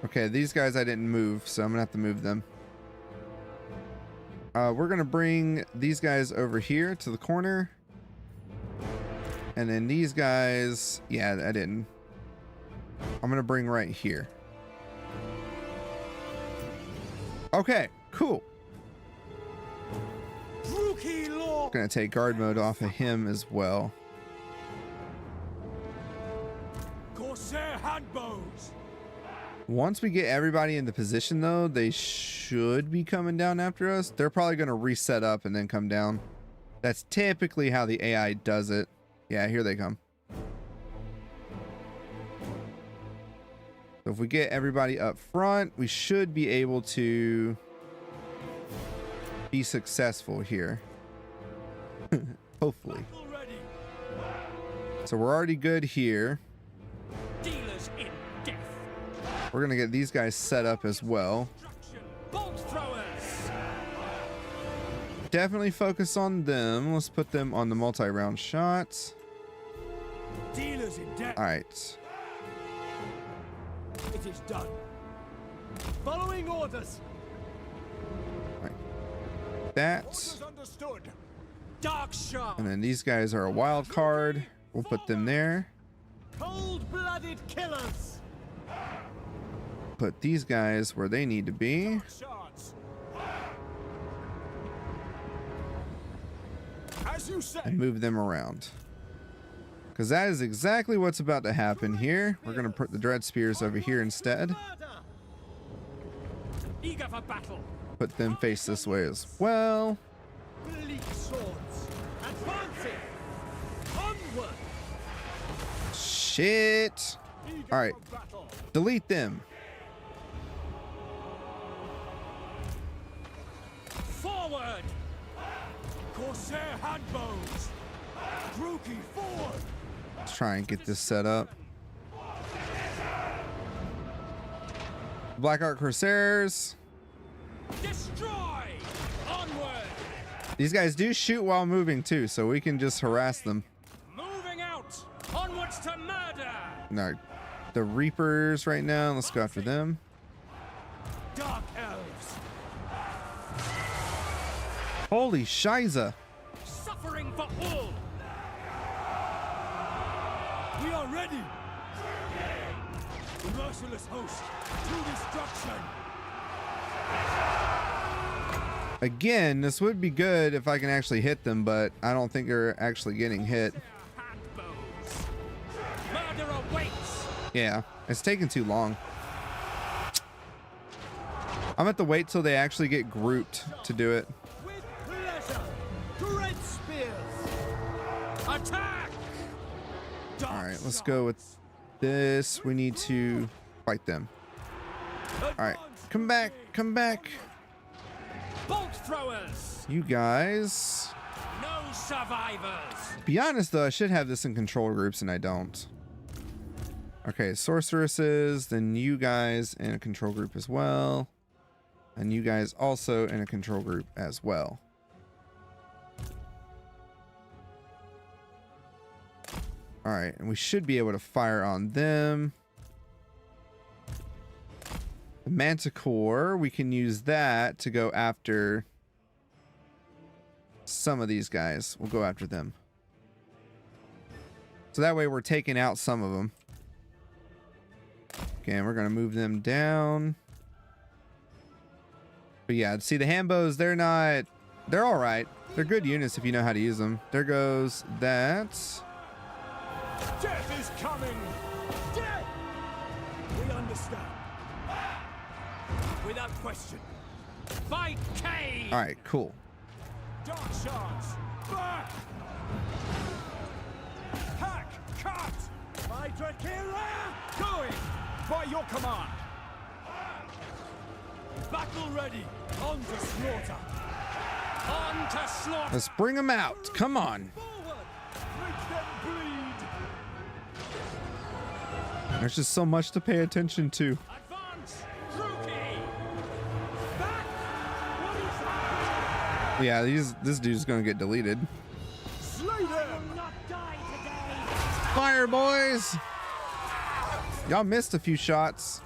Okay, these guys I didn't move, so I'm going to have to move them. We're going to bring these guys over here to the corner. And then these guys, yeah, I didn't. I'm going to bring right here. Okay, cool. Going to take guard mode off of him as well. Corsair handbows. Once we get everybody into position, though, they should be coming down after us. They're probably going to reset up and then come down. That's typically how the AI does it. Yeah, here they come. So if we get everybody up front, we should be able to be successful here. Hopefully. So we're already good here. Dealers in death. We're going to get these guys set up as well. Bolt throwers. Definitely focus on them. Let's put them on the multi-round shots. Dealers in death. All right. It is done. Following orders. All right. That. Orders understood. Dark shard. And then these guys are a wild card. We'll put them there. Cold-blooded killers. Put these guys where they need to be. Shards. As you say. And move them around. Because that is exactly what's about to happen here. We're going to put the Dread Spears over here instead. Eager for battle. Put them face this way as well. Bleak swords. Advancing. Onward. Shit. Eager All right. for battle. Delete them. Forward. Corsair handbows. Druki forward. Let's try and get this set up. Black Art Corsairs. Destroy! Onward! These guys do shoot while moving too, so we can just harass them. Moving out! Onwards to murder! No, the Reapers right now. Let's go after them. Dark elves. Holy shiza. Suffering for all! We are ready. The merciless host to destruction. Again, this would be good if I can actually hit them, but I don't think they're actually getting hit. Handbows. Murder awaits! Yeah, it's taking too long. I'm gonna have to wait till they actually get grouped to do it. With pleasure. Dread spears. Attack! All right, let's go with this. We need to fight them. All right, come back, come back. Bolt throwers! You guys. No survivors! Be honest though, I should have this in control groups and I don't. Okay, sorceresses, then you guys in a control group as well. And you guys also in a control group as well. All right, and we should be able to fire on them. The Manticore, we can use that to go after some of these guys. We'll go after them. So that way we're taking out some of them. Okay, and we're going to move them down. But yeah, see the Hambos, they're all right. They're good units if you know how to use them. There goes that. Death is coming. Death. We understand. Without question. By Khaine! All right, cool. Dark shards. Back. Hack. Cut. My Drakira. Going. By your command. Battle ready. On to slaughter. On to slaughter! Let's bring them out. Come on. Forward. Make them bleed. There's just so much to pay attention to. Advance! Druki! Back. What is that? Yeah, this dude's gonna get deleted. Slay them. Not die today! Fire, boys! Y'all missed a few shots.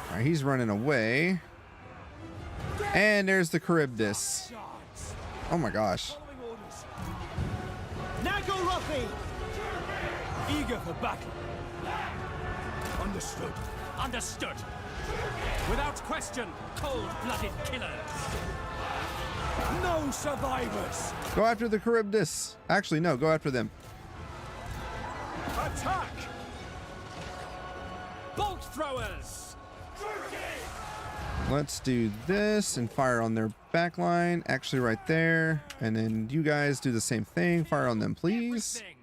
All right, he's running away. And there's the Charybdis. Shards. Oh my gosh. Following orders. Nagorothi! Eager for battle. Understood. Understood! Without question, cold-blooded killers! No survivors. Go after the Charybdis. Actually, no, go after them. Attack! Bolt throwers! Let's do this and fire on their back line. Actually, right there. And then you guys do the same thing. Fire on them, please. Everything.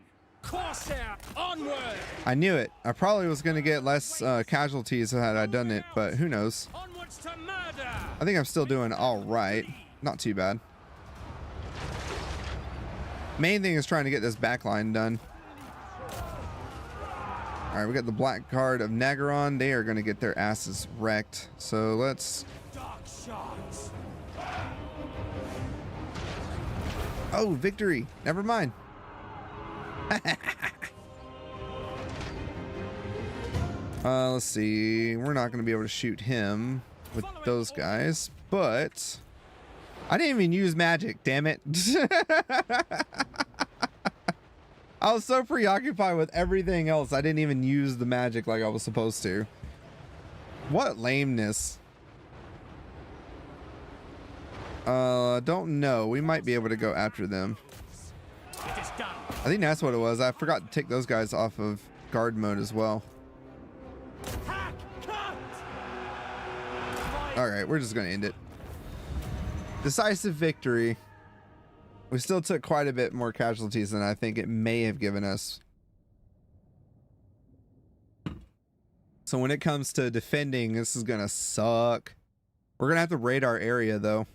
Corsair, onward! I knew it. I probably was going to get less casualties had I done it, but who knows. Onwards to murder! I think I'm still doing all right. Not too bad. Main thing is trying to get this back line done. All right, we got the Black Guard of Nagaron. They are going to get their asses wrecked. So let's... Dark shards. Oh, victory. Never mind. Let's see. We're not going to be able to shoot him with those guys, but I didn't even use magic, damn it. I was so preoccupied with everything else. I didn't even use the magic like I was supposed to. What lameness. Don't know. We might be able to go after them. It is done. I think that's what it was. I forgot to take those guys off of guard mode as well. Hack! Cut! All right, we're just going to end it. Decisive victory. We still took quite a bit more casualties than I think it may have given us. So when it comes to defending, this is going to suck. We're going to have to raid our area, though.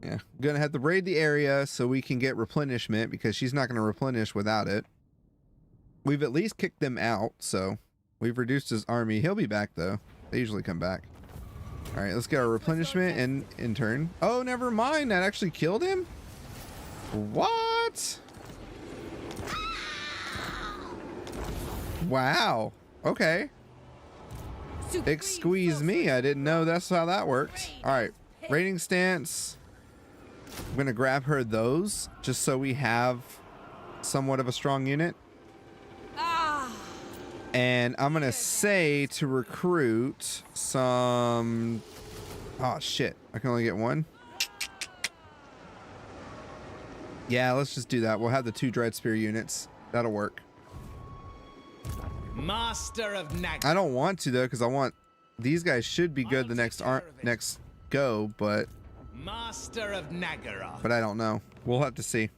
Yeah, gonna have to raid the area so we can get replenishment because she's not gonna replenish without it. We've at least kicked them out, so we've reduced his army. He'll be back though. They usually come back. All right, let's get our replenishment and in turn. Oh, never mind. That actually killed him. What? Wow. Okay. Big squeeze me. I didn't know that's how that worked. All right, raiding stance. I'm gonna grab her those just so we have somewhat of a strong unit. And I'm gonna say to recruit some. Oh shit! I can only get one. Yeah, let's just do that. We'll have the 2 Dread Spear units. That'll work. Master of Nag. I don't want to though, because I want these guys should be good the next go, but Master of Nagaroth. I don't know. We'll have to see.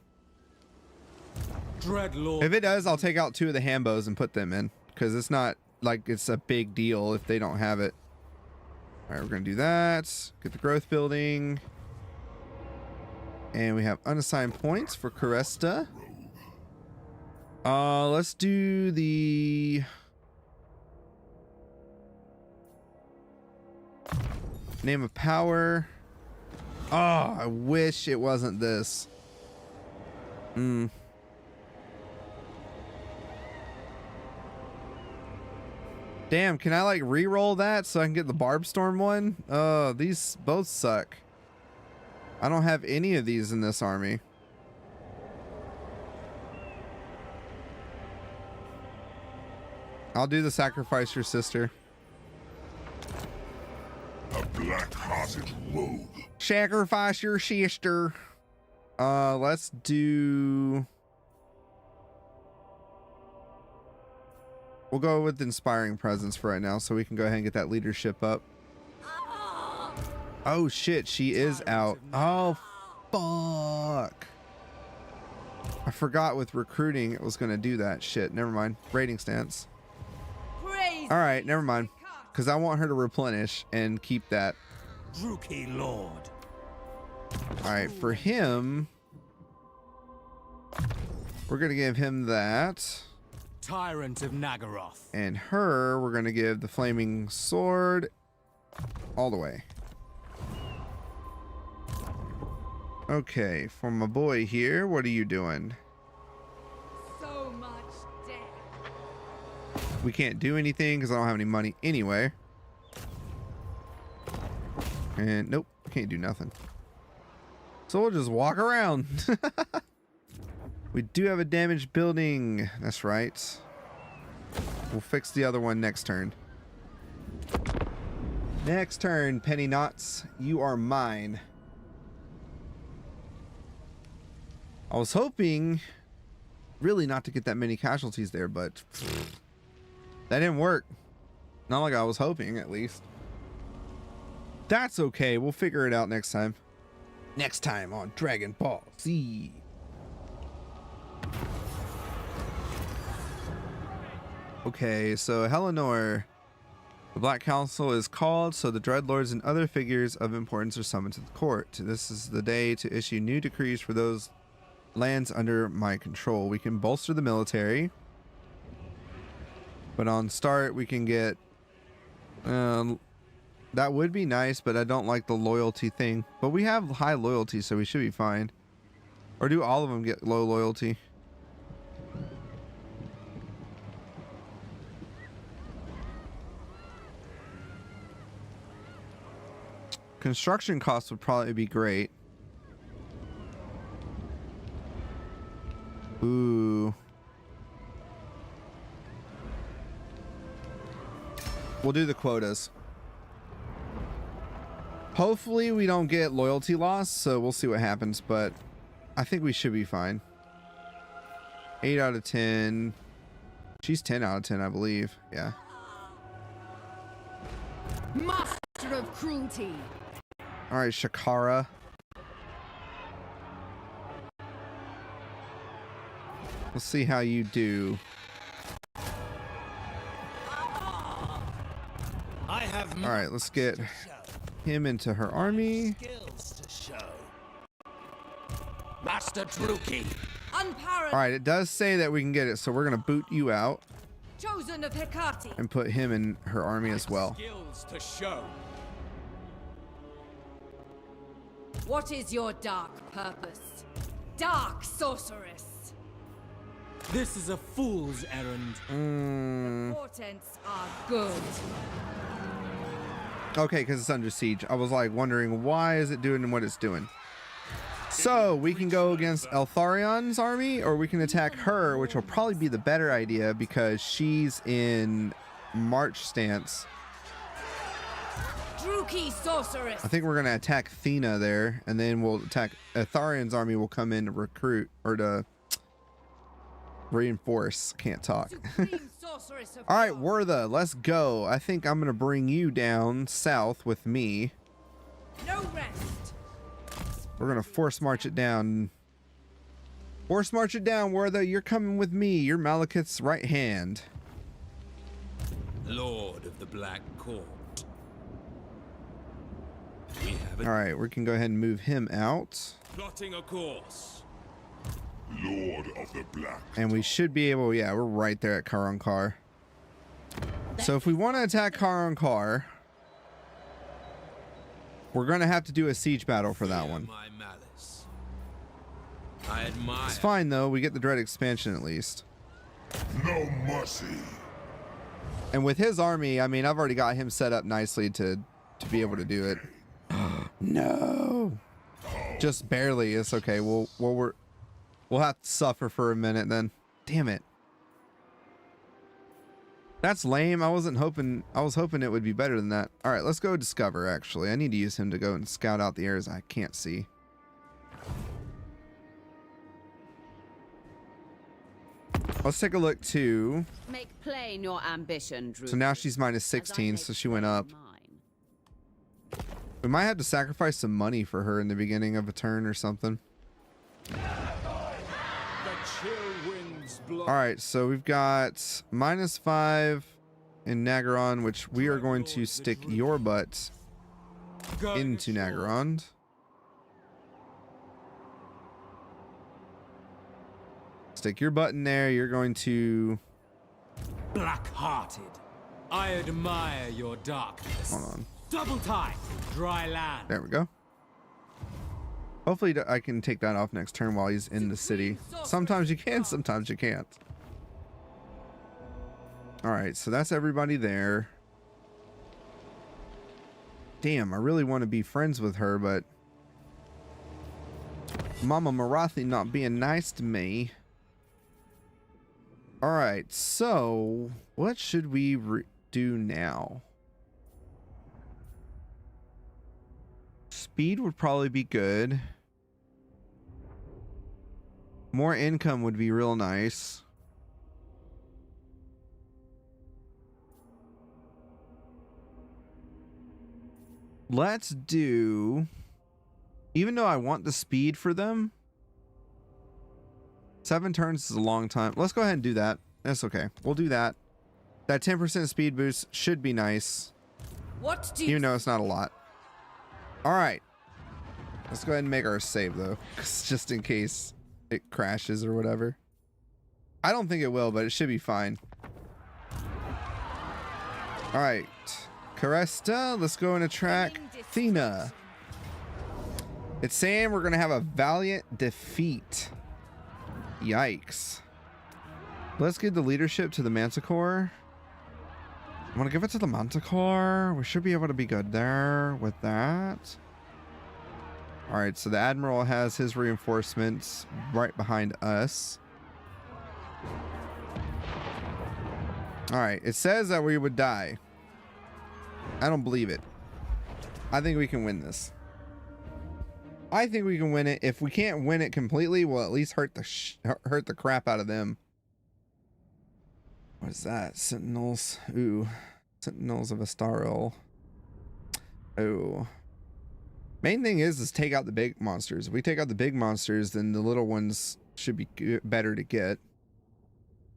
Dreadlord. If it does, I'll take out 2 of the Hambos and put them in, because it's not like it's a big deal if they don't have it. All right, we're gonna do that. Get the growth building, and we have unassigned points for Caresta. Let's do the name of power. Oh, I wish it wasn't this. Damn, can I like re-roll that so I can get the Barbstorm one? Oh, these both suck. I don't have any of these in this army. I'll do the sacrifice your sister. A black-hearted rogue. Sacrifice your sister. Let's do. We'll go with inspiring presence for right now, so we can go ahead and get that leadership up. Oh shit, she is out. Oh fuck. I forgot with recruiting it was gonna do that shit. Never mind. Raiding stance. All right, never mind. Because I want her to replenish and keep that. Druchii Lord. All right, for him, we're gonna give him that. Tyrant of Nagaroth. And her, we're gonna give the flaming sword all the way. Okay, for my boy here, what are you doing? So much death. We can't do anything because I don't have any money anyway. And nope, can't do nothing. So we'll just walk around. We do have a damaged building. That's right. We'll fix the other one next turn. Next turn, Penny Knots. You are mine. I was hoping really not to get that many casualties there, but that didn't work. Not like I was hoping, at least. That's okay. We'll figure it out next time. Next time on Dragon Ball Z. Okay, so Helenor. The Black Council is called, so the Dreadlords and other figures of importance are summoned to the court. This is the day to issue new decrees for those lands under my control. We can bolster the military. But on start, we can get... that would be nice, but I don't like the loyalty thing. But we have high loyalty, so we should be fine. Or do all of them get low loyalty? Construction costs would probably be great. Ooh. We'll do the quotas. Hopefully we don't get loyalty loss, so we'll see what happens, but I think we should be fine. 8 out of 10. She's 10 out of 10, I believe. Yeah. Master of cruelty. All right, Shakara. Let's see how you do. I have All right, let's get him into her army. skills to show. Master Druki. Unparalleled. All right, it does say that we can get it, so we're gonna boot you out Chosen of Hecate. and put him in her army as well. Skills to show. What is your dark purpose? Dark sorceress. This is a fool's errand. The portents are good. Okay, because it's under siege. I was like wondering why is it doing what it's doing. So we can go against Eltharion's army, or we can attack her, which will probably be the better idea because she's in march stance. Druki sorceress. I think we're gonna attack Khaine there, and then we'll attack Eltharion's army. Will come in to recruit or to reinforce. Can't talk. Supreme sorceress of All right, God. Wertha, let's go. I think I'm gonna bring you down south with me. No rest. We're gonna force march it down. Force march it down, Wertha. You're coming with me. You're Malekith's right hand. Lord of the Black Court. We have All right, we can go ahead and move him out, plotting a course. Lord of the Black. and we should be able. Yeah, we're right there at Karankar. So if we want to attack Karankar, we're gonna have to do a siege battle for that Fear one. My malice. I admire. It's fine though. We get the Dread expansion at least. No mercy. And with his army, I mean, I've already got him set up nicely to be able to do it. No, just barely. It's okay. We'll have to suffer for a minute then. Damn it. That's lame. I was hoping it would be better than that. All right, let's go discover. Actually, I need to use him to go and scout out the areas I can't see. Let's take a look too. Make plain your ambition, Drew. So now she's minus 16, so she went up. We might have to sacrifice some money for her in the beginning of a turn or something. The chill winds blow. All right, so we've got -5 in Nagaron, which we are going to stick your butt into Nagaron. Stick your butt in there. You're going to... Black-hearted. I admire your darkness. Hold on. Double time. Dry land. There we go. Hopefully I can take that off next turn while he's in the city. Sometimes you can, sometimes you can't. All right, so that's everybody there. Damn, I really want to be friends with her, but Mama Marathi not being nice to me. All right, so what should we do now? Speed would probably be good. More income would be real nice. Let's do, even though I want the speed for them, 7 turns is a long time. Let's go ahead and do that. That's okay. We'll do that. That 10% speed boost should be nice. What do you Even though it's not a lot. All right. Let's go ahead and make our save though, just in case it crashes or whatever. I don't think it will, but it should be fine. All right. Caresta, let's go and attract Khaine. It's saying we're going to have a valiant defeat. Yikes. Let's give the leadership to the Manticore. I'm going to give it to the Manticore. We should be able to be good there with that. All right, so the Admiral has his reinforcements right behind us. All right, it says that we would die. I don't believe it. I think we can win this. I think we can win it. If we can't win it completely, we'll at least hurt the crap out of them. What is that? Sentinels. Ooh. Sentinels of Astaril. Oh. Main thing is take out the big monsters. If we take out the big monsters, then the little ones should be better to get.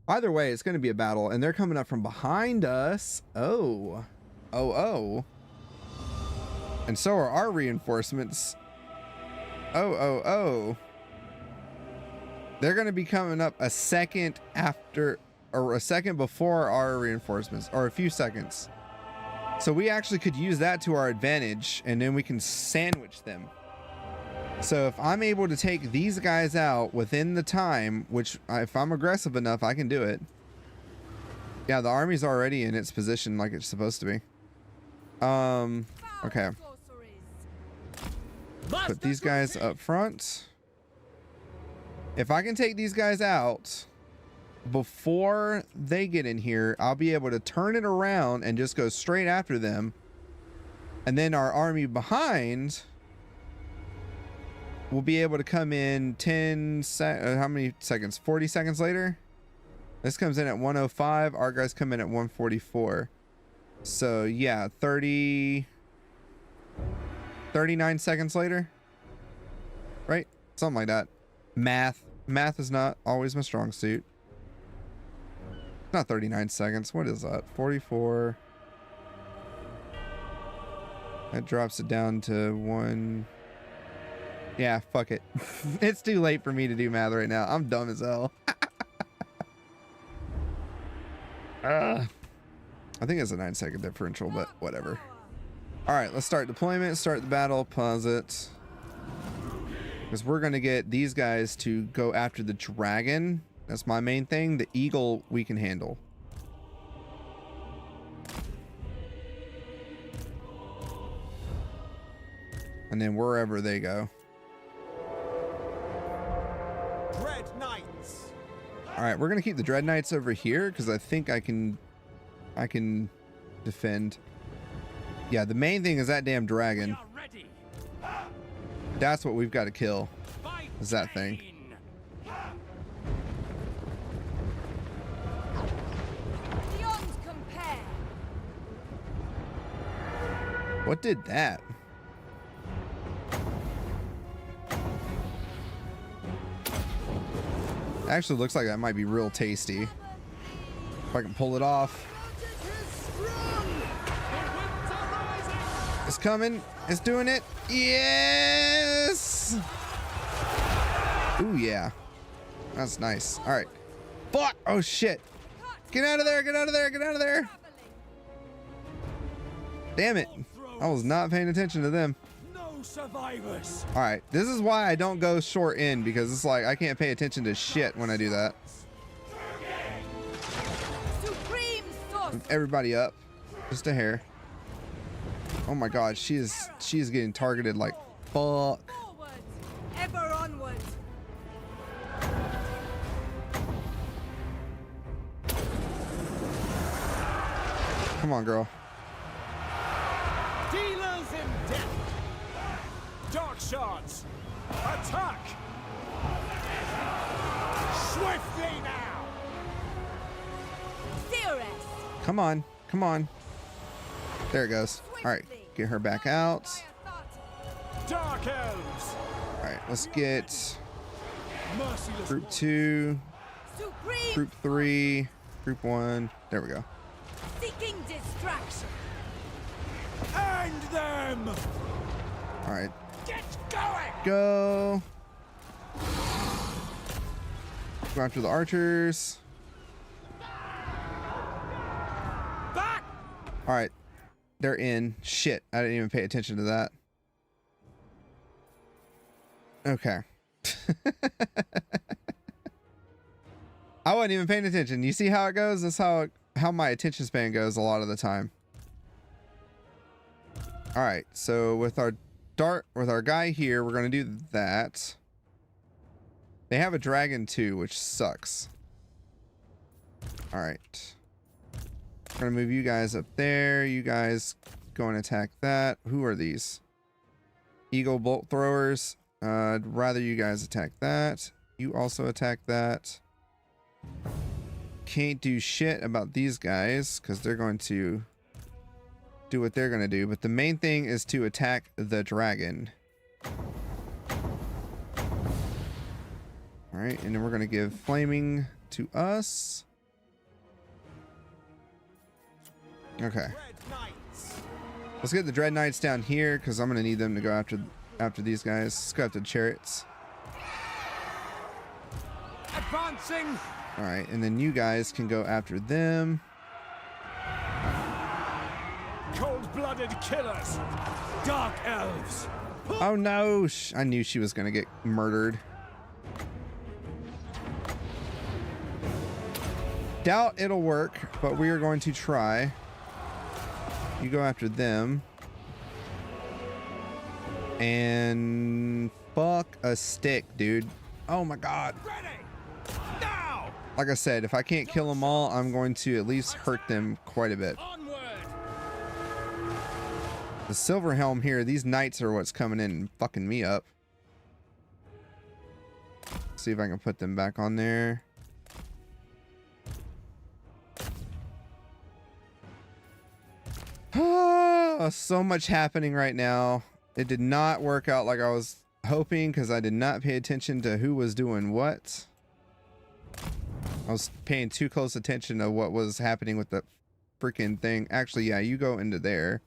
Either way, it's going to be a battle, and they're coming up from behind us. Oh. Oh. And so are our reinforcements. Oh. They're going to be coming up a second after, or a second before our reinforcements, or a few seconds. So we actually could use that to our advantage, and then we can sandwich them. So if I'm able to take these guys out within the time, which if I'm aggressive enough, I can do it. Yeah, the army's already in its position like it's supposed to be. Okay. Put these guys up front. If I can take these guys out before they get in here, I'll be able to turn it around and just go straight after them. And then our army behind will be able to come in how many seconds? 40 seconds later? This comes in at 105. Our guys come in at 144. So yeah, 39 seconds later, right? Something like that. Math is not always my strong suit. Not 39 seconds. What is that? 44. That drops it down to 1. Yeah, fuck it. It's too late for me to do math right now. I'm dumb as hell. I think it's a 9-second differential, but whatever. All right, let's start deployment, start the battle, pause it. Because we're going to get these guys to go after the dragon. That's my main thing. The eagle we can handle. And then wherever they go. Dread Knights. All right, we're going to keep the Dread Knights over here because I think I can defend. Yeah, the main thing is that damn dragon. That's what we've got to kill. Is that thing. Beyond compare. What did that? Actually looks like that might be real tasty. If I can pull it off. It's coming. It's doing it. Yes. Ooh, yeah. That's nice. All right. Fuck. Oh, shit. Get out of there. Get out of there. Get out of there. Damn it. I was not paying attention to them. No survivors. All right. This is why I don't go short in, because it's like I can't pay attention to shit when I do that. Supreme source. Move everybody up. Just a hair. Oh my god, she is getting targeted like fuck. Forward. Ever onward. Come on, girl. Dealers in death. Dark shards. Attack. Swiftly now. Cirrus. Come on. Come on. There it goes. All right, get her back out. Dark elves. All right, let's get Merciless. group 2, Supreme. group 3, group 1. There we go. Seeking distraction. End them. All right, Get going. go. Go after the archers. Back. All right, they're in. Shit, I didn't even pay attention to that. Okay. I wasn't even paying attention. You see how it goes? That's how my attention span goes a lot of the time. All right, so with our guy here, we're gonna do that. They have a dragon too, which sucks. All right. We're gonna move you guys up there. You guys go and attack that. Who are these? Eagle bolt throwers. I'd rather you guys attack that. You also attack that. Can't do shit about these guys because they're going to do what they're going to do. But the main thing is to attack the dragon. All right, and then we're going to give flaming to us. Okay. Let's get the Dread Knights down here because I'm going to need them to go after these guys. Let's go after the chariots. Advancing. All right, and then you guys can go after them. Cold-blooded killers. Dark elves. Oh no, I knew she was gonna get murdered. Doubt it'll work, but we are going to try. You go after them. And fuck a stick, dude. Oh my god. Ready. Now. Like I said, if I can't kill them all, I'm going to at least hurt them quite a bit. Onward. The silver helm here, these knights are what's coming in and fucking me up. See if I can put them back on there. So much happening right now. It did not work out like I was hoping because I did not pay attention to who was doing what. I was paying too close attention to what was happening with the freaking thing. Actually, yeah, you go into there.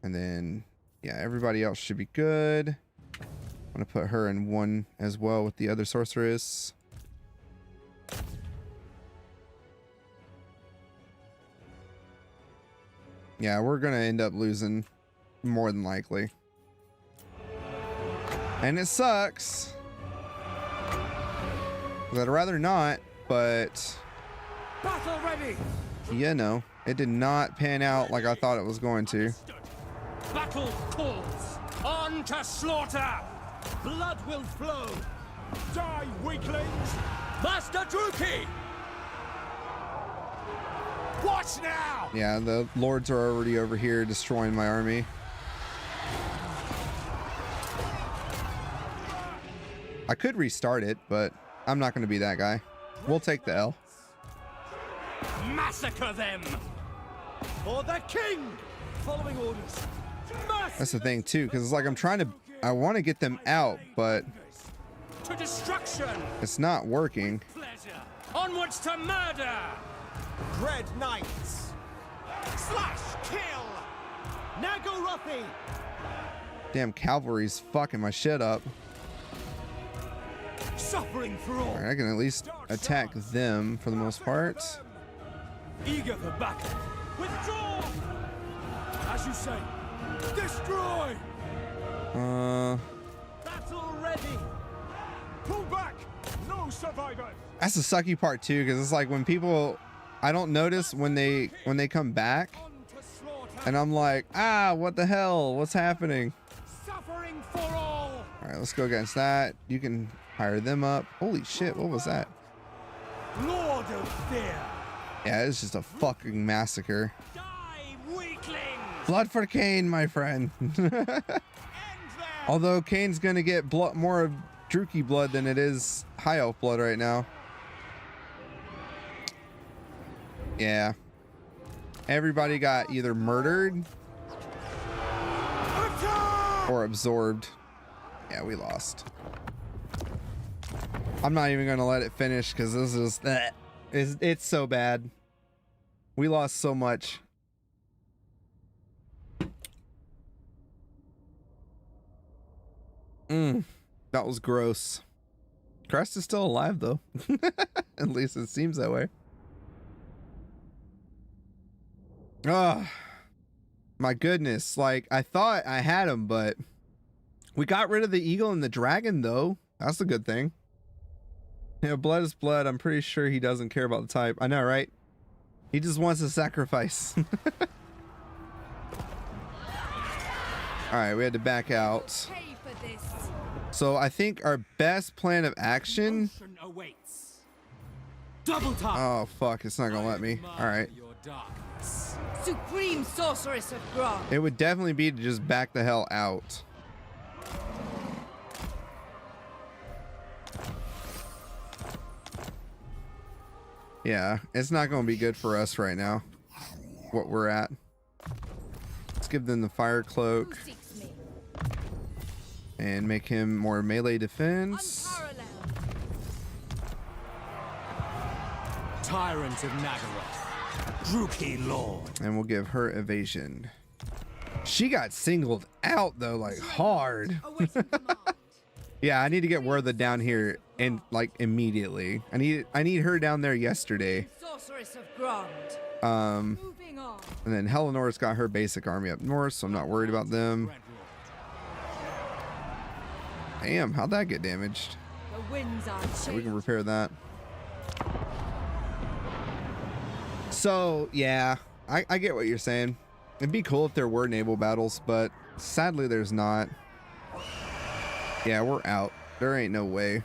And then, yeah, everybody else should be good. I'm going to put her in one as well with the other sorceress. Yeah, we're going to end up losing more than likely. And it sucks. 'Cause I'd rather not, but Battle ready. you know, it did not pan out like I thought it was going to. Battle calls. On to slaughter. Blood will flow. Die, weaklings. Master Druki. Watch now. Yeah, the lords are already over here destroying my army. I could restart it, but I'm not going to be that guy. We'll take the L. Massacre them. For the king. Following orders. That's the thing too, because it's like I want to get them out, but To destruction. it's not working. Pleasure. Onwards to murder. Dread knights. Slash kill. Nagorothi. Damn cavalry's fucking my shit up. Suffering for all. All right, I can at least attack them for the most part. Eager for battle. Withdraw. As you say. Destroy. Battle ready. Pull back. No survivors. That's the sucky part too, because it's like when people, I don't notice when they come back, On to slaughter. and I'm like, ah, what the hell? What's happening? Suffering for all. All right, let's go against that. You can hire them up. Holy shit, what was that? Lord of fear. Yeah, it's just a fucking massacre. Die, weaklings. Blood for Khaine, my friend. End them. Although Khaine's gonna get more of Druki blood than it is High Elf blood right now. Yeah. Everybody got either murdered Attack! or absorbed. Yeah, we lost. I'm not even gonna let it finish because this is it's so bad. We lost so much. That was gross. Crest is still alive though. At least it seems that way. Oh my goodness. Like I thought I had him, but we got rid of the eagle and the dragon though. That's a good thing. You know, blood is blood. I'm pretty sure he doesn't care about the type. I know, right? He just wants to sacrifice. All right, we had to back out. Pay for this. So I think our best plan of action. Motion awaits. Double time. Oh fuck! It's not gonna let me. All right. Your darkness. Supreme sorceress of Grog. It would definitely be to just back the hell out. Yeah, it's not going to be good for us right now. What we're at. Let's give them the fire cloak Who seeks me? and make him more melee defense. Unparalleled. Tyrant of Nagoroth. Druki Lord. And we'll give her evasion. She got singled out though, like hard. Awaiting command. Yeah, I need to get Wertha down here and like immediately. I need her down there yesterday. Sorceress of Grond. Moving on. And then Helenor's got her basic army up north, so I'm not worried about them. Damn, how'd that get damaged? The winds are So we changing. can repair that. So yeah, I get what you're saying. It'd be cool if there were naval battles, but sadly there's not. Yeah, we're out. There ain't no way.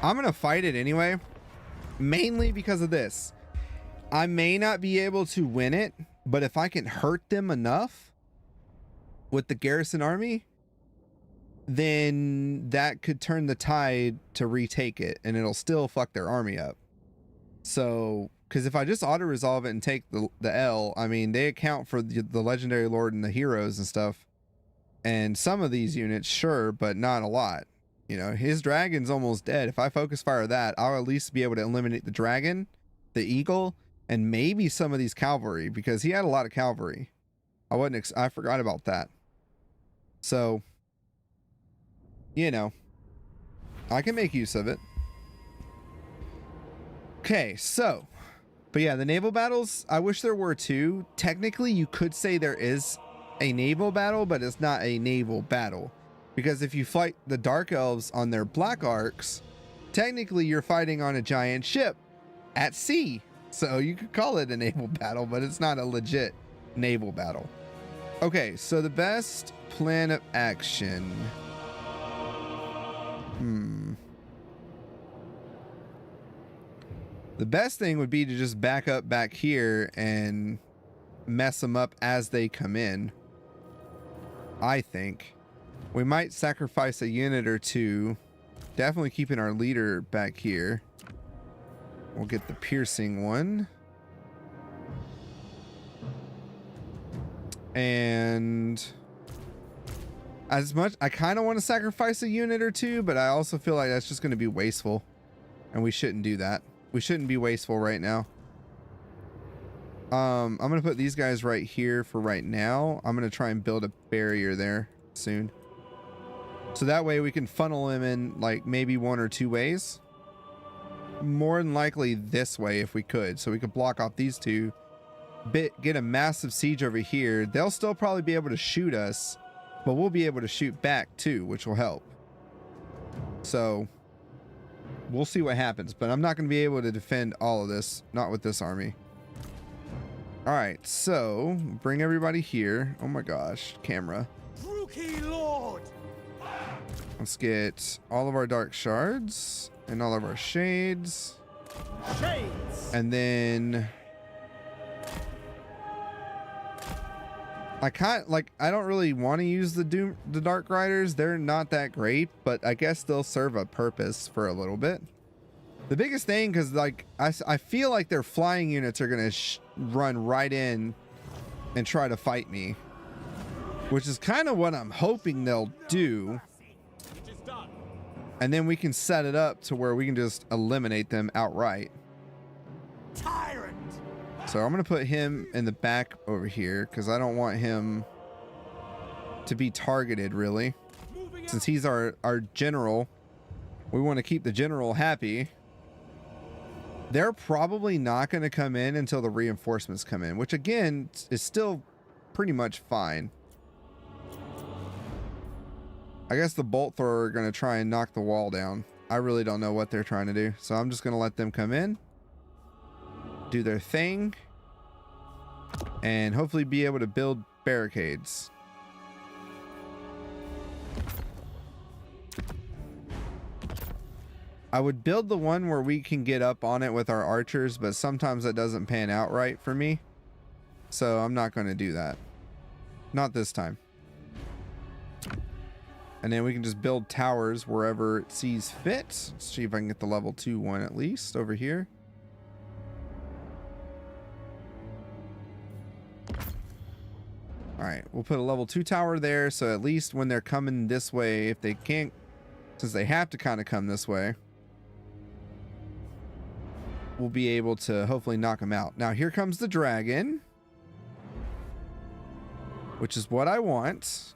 I'm gonna fight it anyway, mainly because of this. I may not be able to win it, but if I can hurt them enough with the garrison army, then that could turn the tide to retake it, and it'll still fuck their army up. So, because if I just auto-resolve it and take the L, I mean, they account for the legendary lord and the heroes and stuff. And some of these units, sure, but not a lot. You know, his dragon's almost dead. If I focus fire that, I'll at least be able to eliminate the dragon, the eagle, and maybe some of these cavalry, because he had a lot of cavalry. I forgot about that. So, you know, I can make use of it. Okay, so, but yeah, the naval battles, I wish there were two. Technically, you could say there is a naval battle, but it's not a naval battle. Because if you fight the Dark Elves on their Black Arcs, technically you're fighting on a giant ship at sea. So you could call it a naval battle, but it's not a legit naval battle. Okay, so the best plan of action. The best thing would be to just back up back here and mess them up as they come in. I think. We might sacrifice a unit or two. Definitely keeping our leader back here. We'll get the piercing one. And as much, I kind of want to sacrifice a unit or two, but I also feel like that's just going to be wasteful. And we shouldn't do that. We shouldn't be wasteful right now. I'm going to put these guys right here for right now. I'm going to try and build a barrier there soon. So that way we can funnel him in like maybe one or two ways. More than likely this way if we could. So we could block off these two. Get a massive siege over here. They'll still probably be able to shoot us, but we'll be able to shoot back too, which will help. So we'll see what happens, but I'm not going to be able to defend all of this. Not with this army. All right, so bring everybody here. Oh my gosh, camera. Rookie Lord! Let's get all of our dark shards and all of our shades. Shades! And then I don't really want to use the Dark Riders. They're not that great, but I guess they'll serve a purpose for a little bit. The biggest thing, because like I feel like their flying units are gonna run right in and try to fight me, which is kind of what I'm hoping they'll do. And then we can set it up to where we can just eliminate them outright. Tyrant! So I'm going to put him in the back over here because I don't want him to be targeted, really. Since he's our general, we want to keep the general happy. They're probably not going to come in until the reinforcements come in, which again is still pretty much fine. I guess the bolt thrower are going to try and knock the wall down. I really don't know what they're trying to do. So I'm just going to let them come in, do their thing, and hopefully be able to build barricades. I would build the one where we can get up on it with our archers, but sometimes that doesn't pan out right for me. So I'm not going to do that. Not this time. And then we can just build towers wherever it sees fit. Let's see if I can get the level 2 one at least over here. All right, we'll put a level 2 tower there. So at least when they're coming this way, if they can't, since they have to kind of come this way, we'll be able to hopefully knock them out. Now here comes the dragon, which is what I want.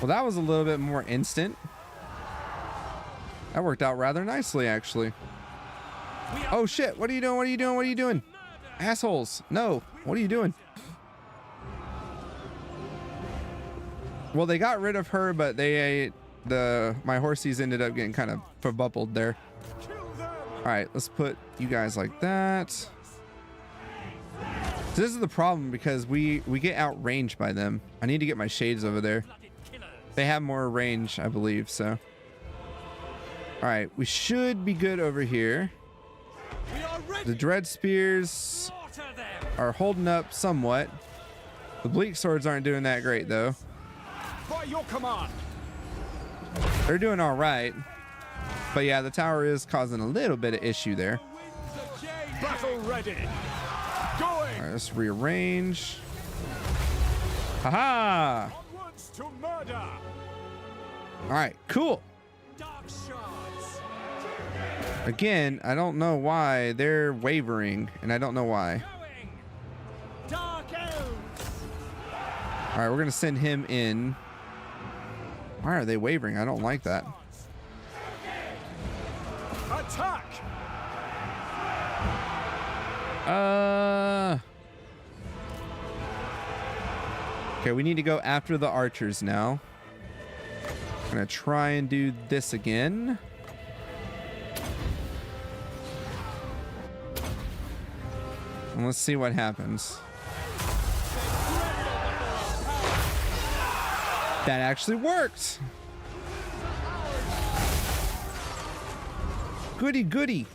Well, that was a little bit more instant. That worked out rather nicely, actually. Oh shit, what are you doing? What are you doing? What are you doing? Assholes. No, what are you doing? Well, they got rid of her, but my horsies ended up getting kind of fabubbled there. All right, let's put you guys like that. So this is the problem because we get outranged by them. I need to get my shades over there. They have more range, I believe, so. All right, we should be good over here. The dread spears are holding up somewhat. The bleak swords aren't doing that great though. By your command. They're doing all right, but yeah, the tower is causing a little bit of issue there. Battle ready. Going. All right, let's rearrange. Haha! Onwards to murder. All right, cool. Dark shards. Again, I don't know why they're wavering, and I don't know why. Going. Dark elves. All right, we're gonna send him in. Why are they wavering? I don't like that. Attack. Okay, we need to go after the archers now. I'm gonna try and do this again. And let's see what happens. That actually worked. Goody goody.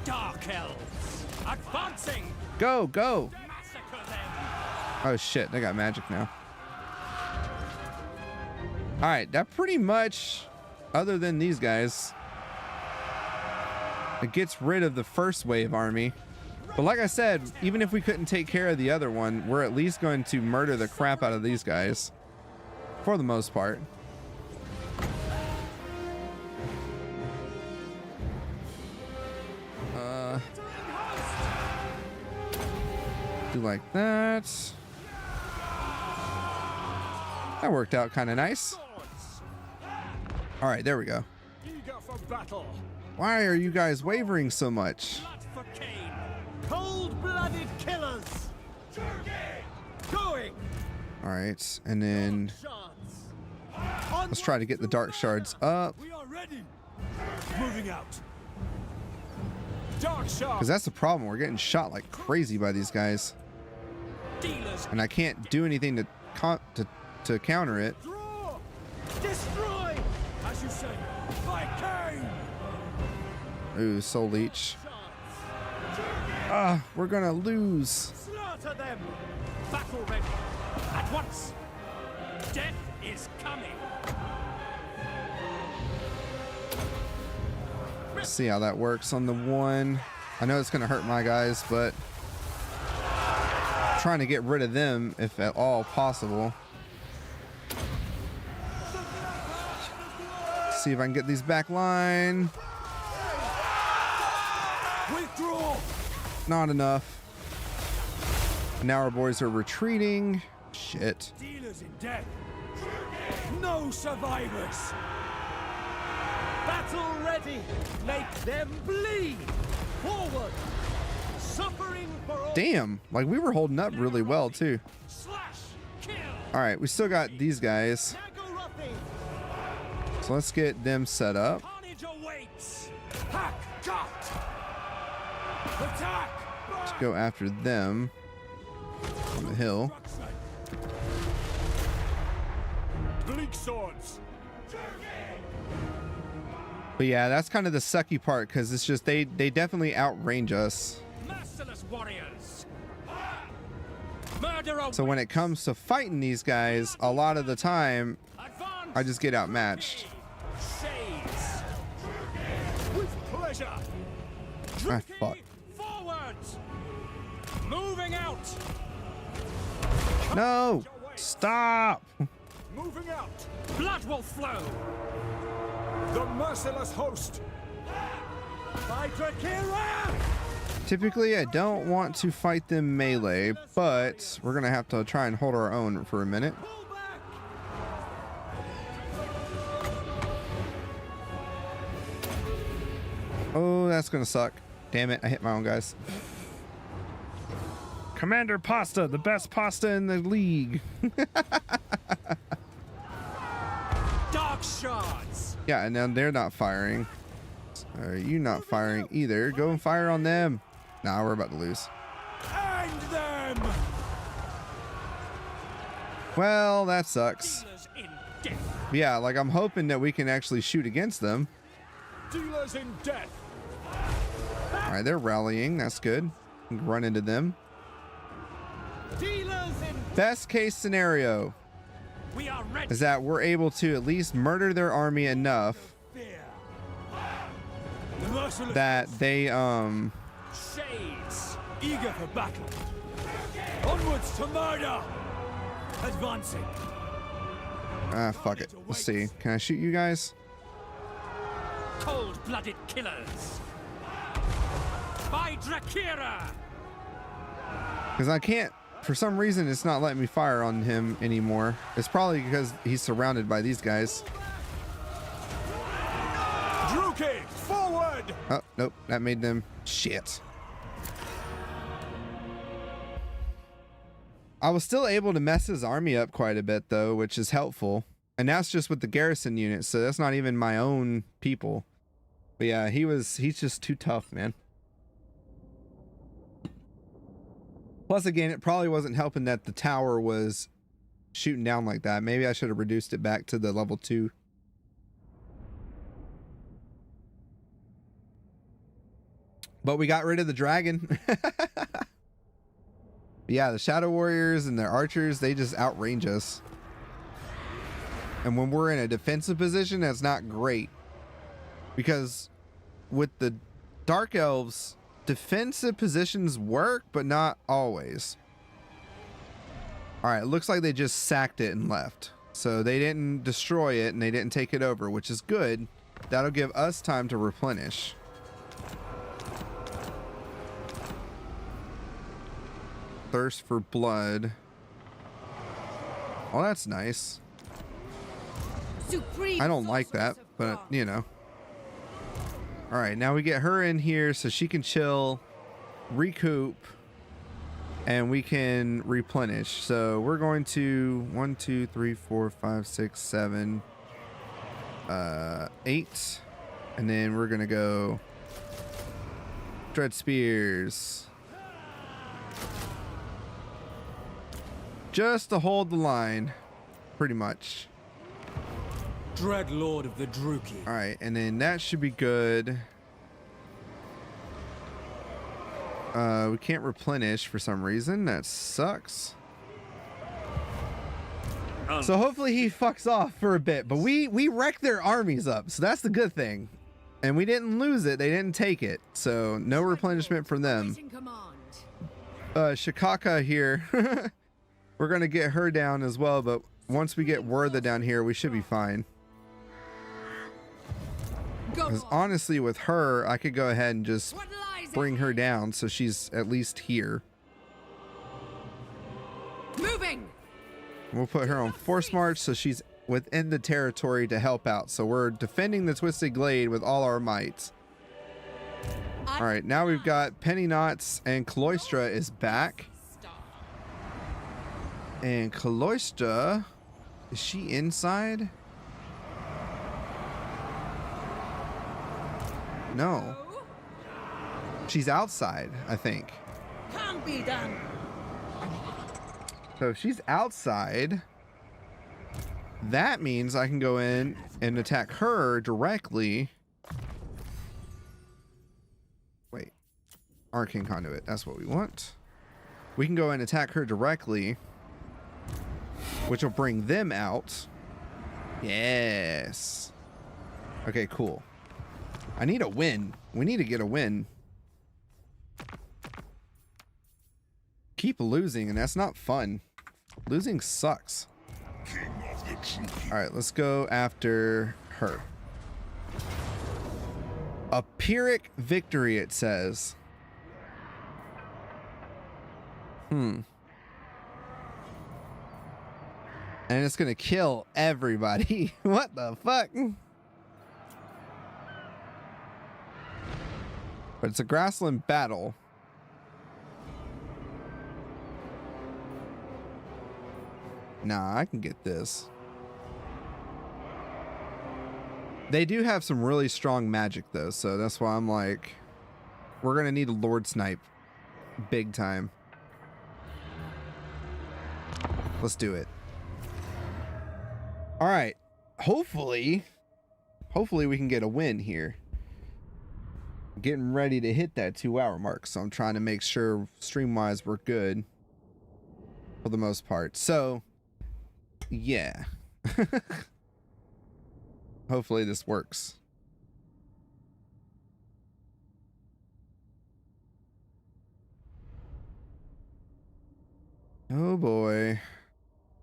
Dark elves. Advancing. Go, go. Massacre them. Oh shit, they got magic now. All right, that pretty much, other than these guys, it gets rid of the first wave army. But like I said, even if we couldn't take care of the other one, we're at least going to murder the crap out of these guys. For the most part. Do like that. That worked out kind of nice. All right, there we go. Eager for battle. Why are you guys wavering so much? Blood for Khaine. Cold-blooded killers. Going. All right, and then Shards. let's try to get the dark shards up. We are ready. Moving out. Dark Because shards. that's the problem. We're getting shot like crazy by these guys. Dealers. And I can't do anything to counter it. Draw. Destroy. As you say. By Khaine. Ooh, soul leech. We're gonna lose. Slaughter them. Battle ready. At once. Death is coming. Let's see how that works on the one. I know it's gonna hurt my guys, but I'm trying to get rid of them if at all possible. See if I can get these back line. Withdraw. Not enough. Now our boys are retreating. Shit. Dealers in death. No survivors. Battle ready. Make them bleed. Forward. Suffering for all. Damn, like we were holding up really well too. Slash. Kill. All right, we still got these guys. So let's get them set up. Carnage awaits. Hack. Cut. Attack. Let's go after them on the hill. Bleak swords. But yeah, that's kind of the sucky part because it's just they definitely outrange us. Merciless warriors. Murder awaits. So when it comes to fighting these guys, a lot of the time Advance. I just get outmatched. Shades. With pleasure. Ah, fuck. Forwards. Moving out. No! Stop! Moving out. Blood will flow. The merciless host. By Drakira. Typically, I don't want to fight them melee, but we're gonna have to try and hold our own for a minute. Pull back. Oh, that's gonna suck. Damn it, I hit my own guys. Commander Pasta, the best pasta in the league. Dark shards. Yeah, and now they're not firing. Are you not firing either? Go and fire on them. Nah, we're about to lose. End them. Well, that sucks. Dealers in death. Yeah, like I'm hoping that we can actually shoot against them. Dealers in death. All right, they're rallying. That's good. Run into them. Dealers in. Best case scenario We are ready. is that we're able to at least murder their army enough Fear. The merciless that they shades eager for battle. Onwards to murder. Advancing. fuck it. Let's see. Can I shoot you guys? Cold-blooded killers. By Drakira. Because I can't, for some reason, it's not letting me fire on him anymore. It's probably because he's surrounded by these guys. Druki, forward. Oh, nope. That made them shit. I was still able to mess his army up quite a bit, though, which is helpful. And that's just with the garrison unit, so that's not even my own people. But yeah, he's just too tough, man. Plus, again, it probably wasn't helping that the tower was shooting down like that. Maybe I should have reduced it back to the level 2. But we got rid of the dragon. Yeah, the Shadow Warriors and their archers, they just outrange us. And when we're in a defensive position, that's not great. Because with the Dark Elves, defensive positions work, but not always. Alright, it looks like they just sacked it and left. So they didn't destroy it and they didn't take it over, which is good. That'll give us time to replenish. Thirst for blood. Oh, that's nice. Supreme I don't like that, sorceress of but Grant. you know. All right, now we get her in here so she can chill, recoup, and we can replenish. So we're going to 1, 2, 3, 4, 5, 6, 7, 8, and then we're gonna go Dread Spears. Just to hold the line, pretty much. Dread Lord of the Druki. All right, and then that should be good. We can't replenish for some reason. That sucks. So hopefully he fucks off for a bit, but we wrecked their armies up, so that's the good thing. And we didn't lose it. They didn't take it. So no replenishment from them. Waiting command. Shikaka here. We're going to get her down as well, but once we get Wertha down here, we should be fine. Go Because on. honestly, with her, I could go ahead and just What lies bring her ahead? down so she's at least here. Moving. We'll put her on force march so she's within the territory to help out. So we're defending the Twisted Glade with all our might. All right, now we've got Penny Knots and Cloystra is back. And Cloystra, is she inside? No. She's outside, I think. Can't be done. So if she's outside, that means I can go in and attack her directly. Wait. Arcane Conduit, that's what we want. We can go and attack her directly, which will bring them out. Yes. Okay, cool. I need a win. We need to get a win. Keep losing, and that's not fun. Losing sucks. King of the Druki. All right, let's go after her. A Pyrrhic victory, it says. And it's gonna kill everybody. What the fuck? But it's a grassland battle. Nah, I can get this. They do have some really strong magic though, so that's why I'm like, we're gonna need a Lord Snipe. Big time. Let's do it. Alright. Hopefully we can get a win here. Getting ready to hit that 2-hour mark, so I'm trying to make sure stream-wise we're good for the most part. So, yeah. Hopefully this works. Oh boy.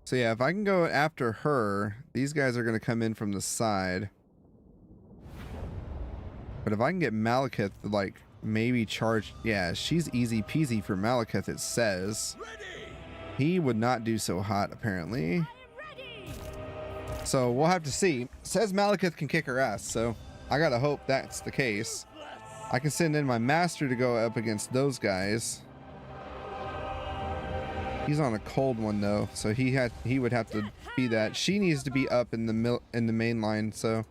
So yeah, if I can go after her, these guys are going to come in from the side. But if I can get Malekith to like maybe charge, yeah, she's easy peasy for Malekith, it says. He would not do so hot apparently. So we'll have to see. It says Malekith can kick her ass, so I gotta hope that's the case. I can send in my master to go up against those guys. He's on a cold one though, so he would have to be that. She needs to be up in the main line, so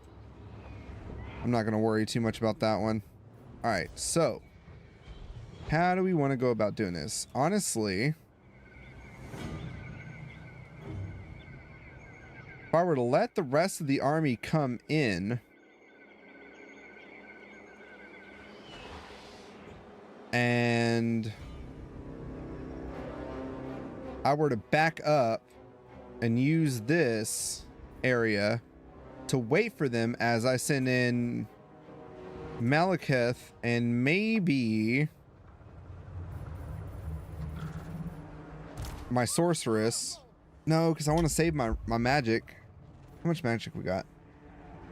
I'm not gonna worry too much about that one. All right, so how do we want to go about doing this? Honestly, if I were to let the rest of the army come in and I were to back up and use this area to wait for them as I send in Malekith and maybe my sorceress. No, because I want to save my magic. How much magic we got?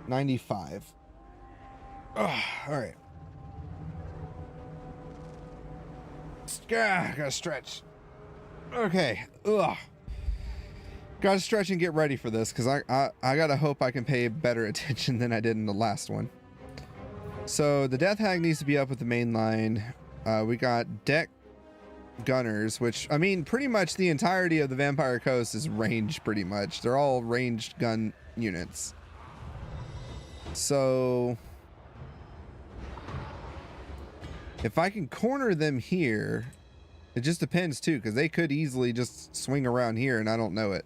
95. Oh, all right. Gotta stretch. Okay. Ugh. Gotta stretch and get ready for this because I gotta hope I can pay better attention than I did in the last one. So the Death Hag needs to be up with the main line. We got deck gunners, which I mean pretty much the entirety of the Vampire Coast is ranged pretty much. They're all ranged gun units. So if I can corner them here, it just depends too, because they could easily just swing around here and I don't know it.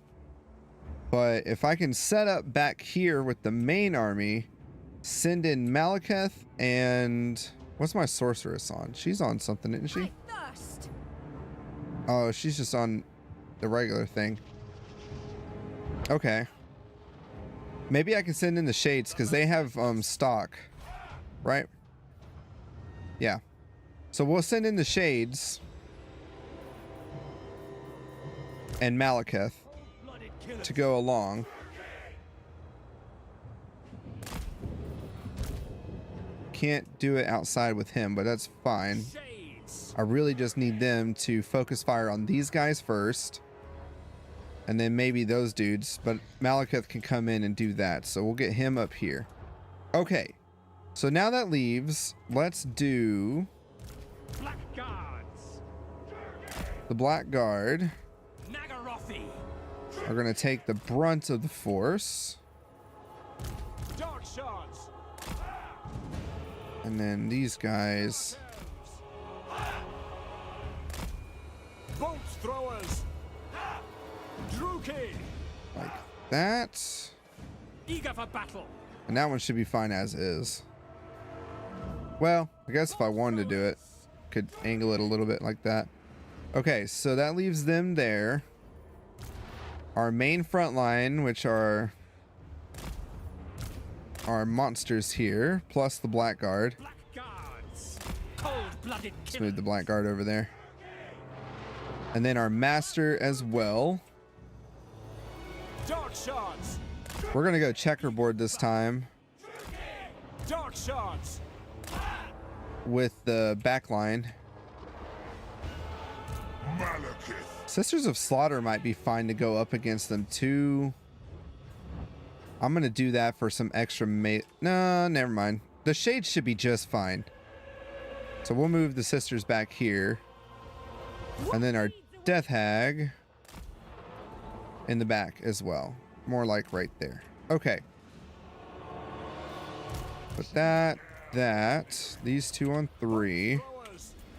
But if I can set up back here with the main army, send in Malekith and what's my sorceress on? She's on something, isn't she? Oh, she's just on the regular thing. Okay. Maybe I can send in the shades because they have stock, right? Yeah. So we'll send in the shades and Malekith to go along. Can't do it outside with him, but that's fine. I really just need them to focus fire on these guys first. And then maybe those dudes. But Malekith can come in and do that. So we'll get him up here. Okay. So now that leaves, let's do Black Guards. the Black Guard. Nagarothi. Are going to take the brunt of the force. Dark Shards. And then these guys. Bolt throwers. Druki. Like that. Eager for battle. And that one should be fine as is. Well, I guess if I wanted to do it, could angle it a little bit like that. Okay, so that leaves them there. Our main front line, which are our monsters here, plus the Black Guard. Black Guards. Cold-blooded Let's move the Black Guard over there. And then our master as well. Dark Shards. We're going to go checkerboard this time Dark Shards. with the back line. Malekith. Sisters of Slaughter might be fine to go up against them too. I'm going to do that for some extra no, never mind. The shades should be just fine. So we'll move the sisters back here. And then our death hag in the back as well. More like right there. Okay. Put that, these two on 3.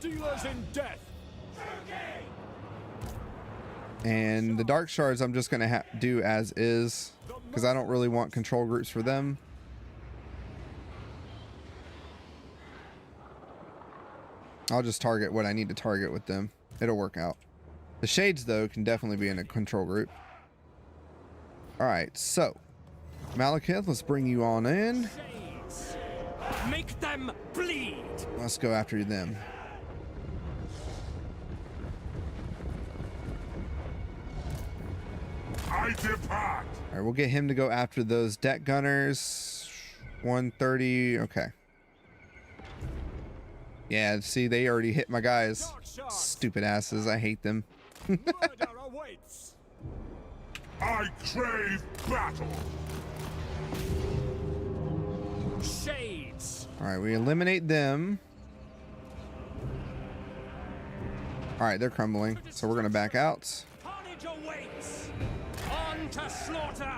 Dealers in death. And the dark shards I'm just gonna do as is, because I don't really want control groups for them. I'll just target what I need to target with them. It'll work out. The shades though can definitely be in a control group. All right, so Malekith, let's bring you on in. Make them bleed. Let's go after them. I depart. All right, we'll get him to go after those deck gunners. 130. Okay. Yeah, see, they already hit my guys. Stupid asses. I hate them. Murder awaits. I crave battle. Shades. All right, we eliminate them. All right, they're crumbling, so we're going to back out. Carnage awaits. On to slaughter.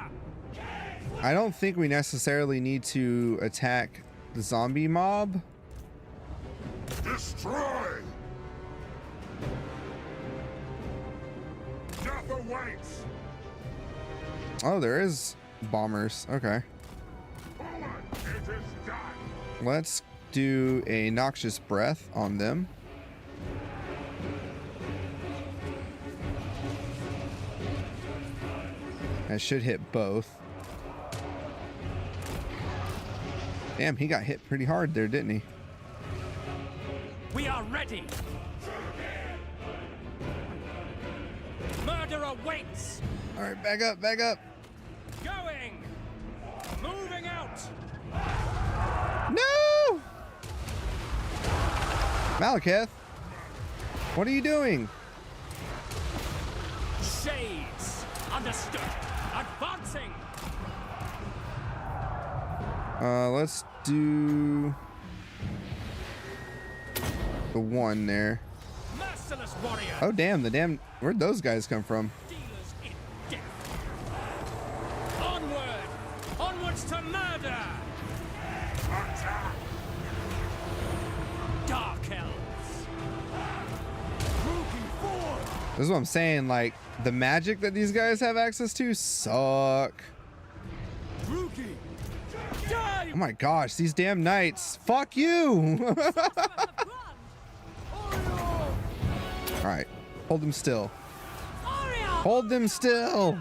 I don't think we necessarily need to attack the zombie mob. Destroy. Death awaits. Oh, there is bombers. Okay. Forward. It is done. Let's do a noxious breath on them. That should hit both. Damn, he got hit pretty hard there, didn't he? We are ready. Murder awaits. All right, back up, back up. Going. Moving out. No! Malekith, what are you doing? Shades. Understood. Advancing. Let's do the one there. Merciless warrior. Oh, damn, where'd those guys come from? Dealers in death. Onward. Onwards to murder. Attack. Dark elves. Moving forward. This is what I'm saying, like, the magic that these guys have access to suck. Rookie. Die. Oh my gosh, these damn knights. Fuck you! Alright, hold them still. Hold them still!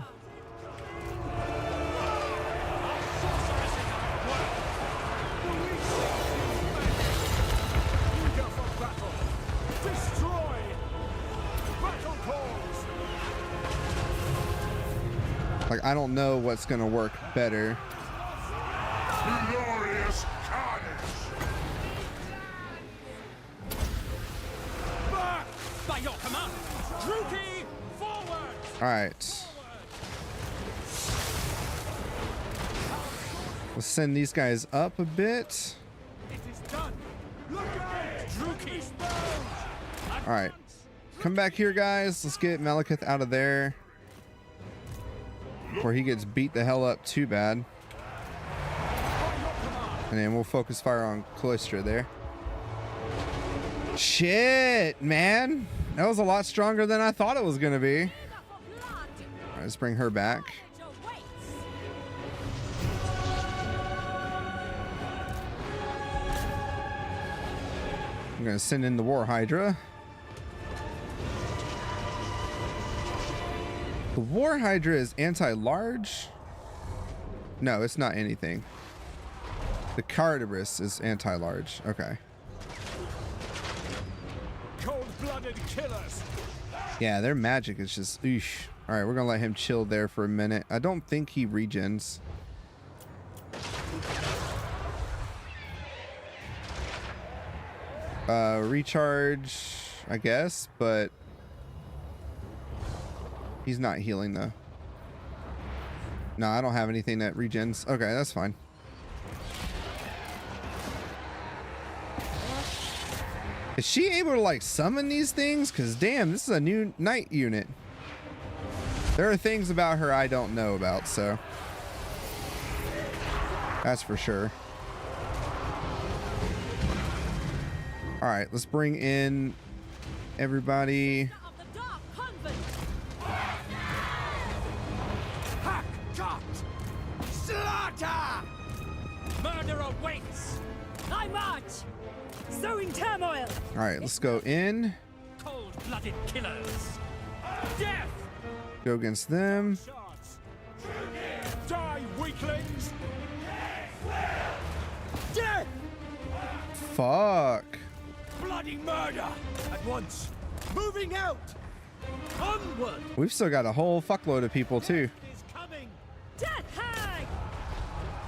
Eager for battle. Destroy. Battle calls. Like, I don't know what's gonna work better. Glorious carnage. Back by your command. Rookie, forward. Alright. Let's send these guys up a bit. It is done. Look out. Rookie. Alright. Come back here, guys. Let's get Malekith out of there before he gets beat the hell up too bad. And then we'll focus fire on Cloister there. Shit, man. That was a lot stronger than I thought it was going to be. All right, let's bring her back. I'm going to send in the War Hydra. The War Hydra is anti-large? No, it's not anything. The Carnivorous is anti-large. Okay. Cold-blooded killers. Yeah, their magic is just oosh. All right, we're gonna let him chill there for a minute. I don't think he regens. Recharge, I guess, but he's not healing though. No, I don't have anything that regens. Okay, that's fine. Is she able to like summon these things? Because damn, this is a new knight unit. There are things about her I don't know about, so that's for sure. All right, let's bring in everybody. Of the Dark Convent. Hack, cut, slaughter! Murder awaits! I march. Sowing turmoil. All right, let's go in. Cold-blooded killers! Death! Go against them. Shots! Die, weaklings! Death! Fuck. Bloody murder! At once! Moving out! Onward! We've still got a whole fuckload of people too. Is coming! Death hag.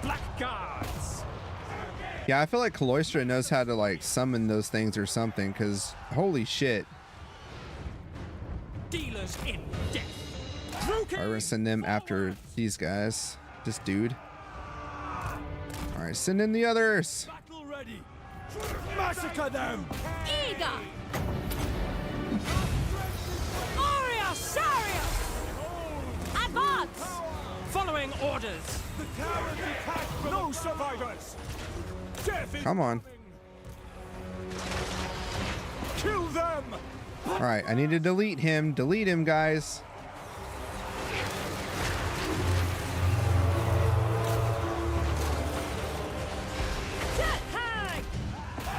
Blackguards! Yeah, I feel like Caloistra knows how to like summon those things or something, because holy shit. Dealers in death! All right, we're gonna send them after these guys. This dude. All right, send in the others. Battle ready! Massacre them! Eager. Aurea Sarius. Advance. Following orders! The tower detached! No survivors! Death is Come on. coming. Kill them! All right, I need to delete him. Delete him, guys. Death hag.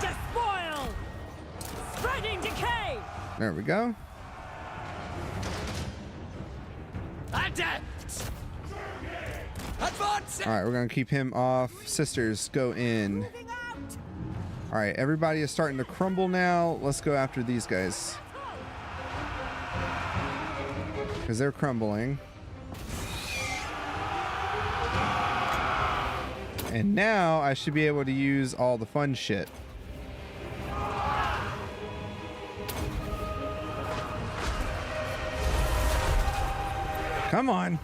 Despoil. Spreading decay. There we go. Adept! Advance! All right, we're gonna keep him off. Sisters, go in. Moving out. All right, everybody is starting to crumble now. Let's go after these guys, because they're crumbling. And now I should be able to use all the fun shit. Come on.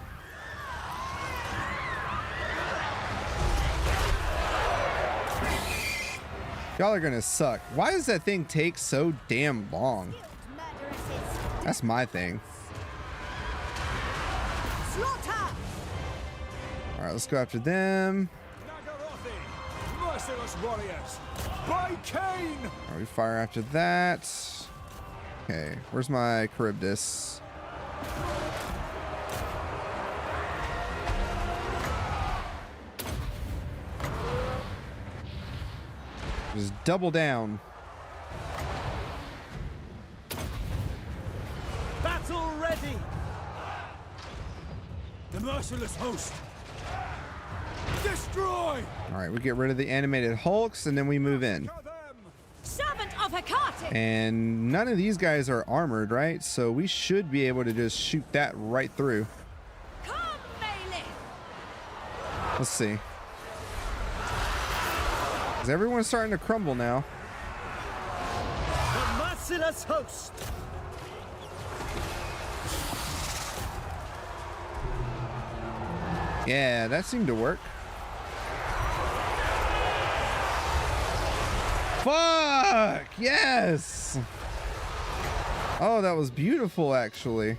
Y'all are gonna suck. Why does that thing take so damn long? That's my thing. Slaughter. All right, let's go after them. Nagarothi! Merciless warriors! By Khaine! All right, we fire after that. Okay, where's my Charybdis? Just double down. Battle ready! The merciless host! Destroy! All right, we get rid of the animated Hulks and then we move in. Kill them! Servant of Hecate. And none of these guys are armored, right? So we should be able to just shoot that right through. Come, Malekith. Let's see. Is everyone starting to crumble now? The merciless host! Yeah, that seemed to work. Fuck! Yes! Oh, that was beautiful, actually.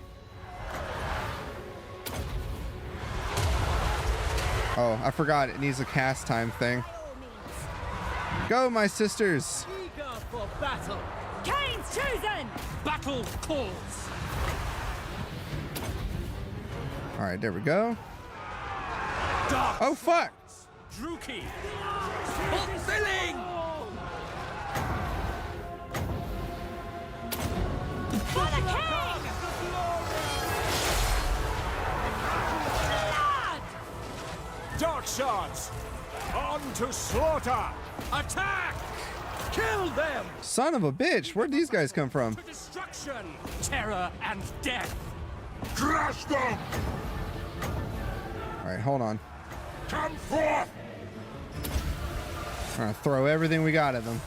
Oh, I forgot it needs a cast time thing. Go, my sisters! Eager for battle! Khaine's chosen. Battle calls! All right, there we go. Dark Oh, fuck! Druki! Fulfilling! For the king. Blood. Dark shards! On to slaughter! Attack! Kill them! Son of a bitch, where'd these guys come from? To destruction! Terror and death! Crush them! All right, hold on. Come forth! I'm gonna throw everything we got at them.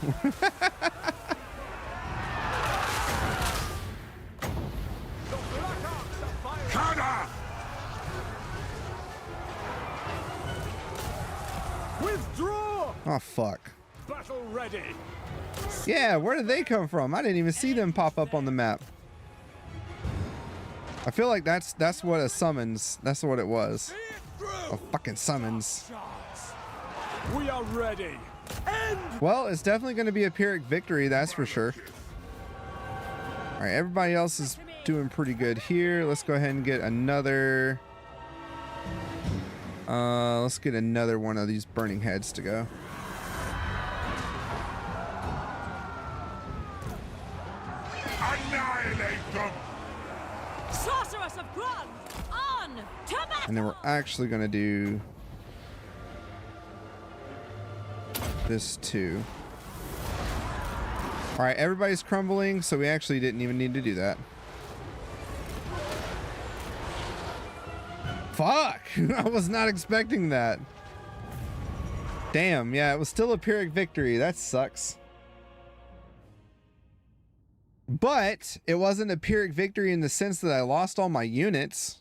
Kada! Withdraw! Oh, fuck. Battle ready! Yeah, where did they come from? I didn't even see them pop up on the map. I feel like that's what a summons. That's what it was. A fucking summons. We are ready. Well, it's definitely going to be a Pyrrhic victory, that's for sure. All right, everybody else is doing pretty good here. Let's go ahead and get another. Let's get another one of these burning heads to go. Annihilate them! Sorceress of Grun! On to battle! And then we're actually going to do this too. All right, everybody's crumbling, so we actually didn't even need to do that. Fuck! I was not expecting that. Damn, yeah, it was still a Pyrrhic victory. That sucks. But it wasn't a Pyrrhic victory in the sense that I lost all my units.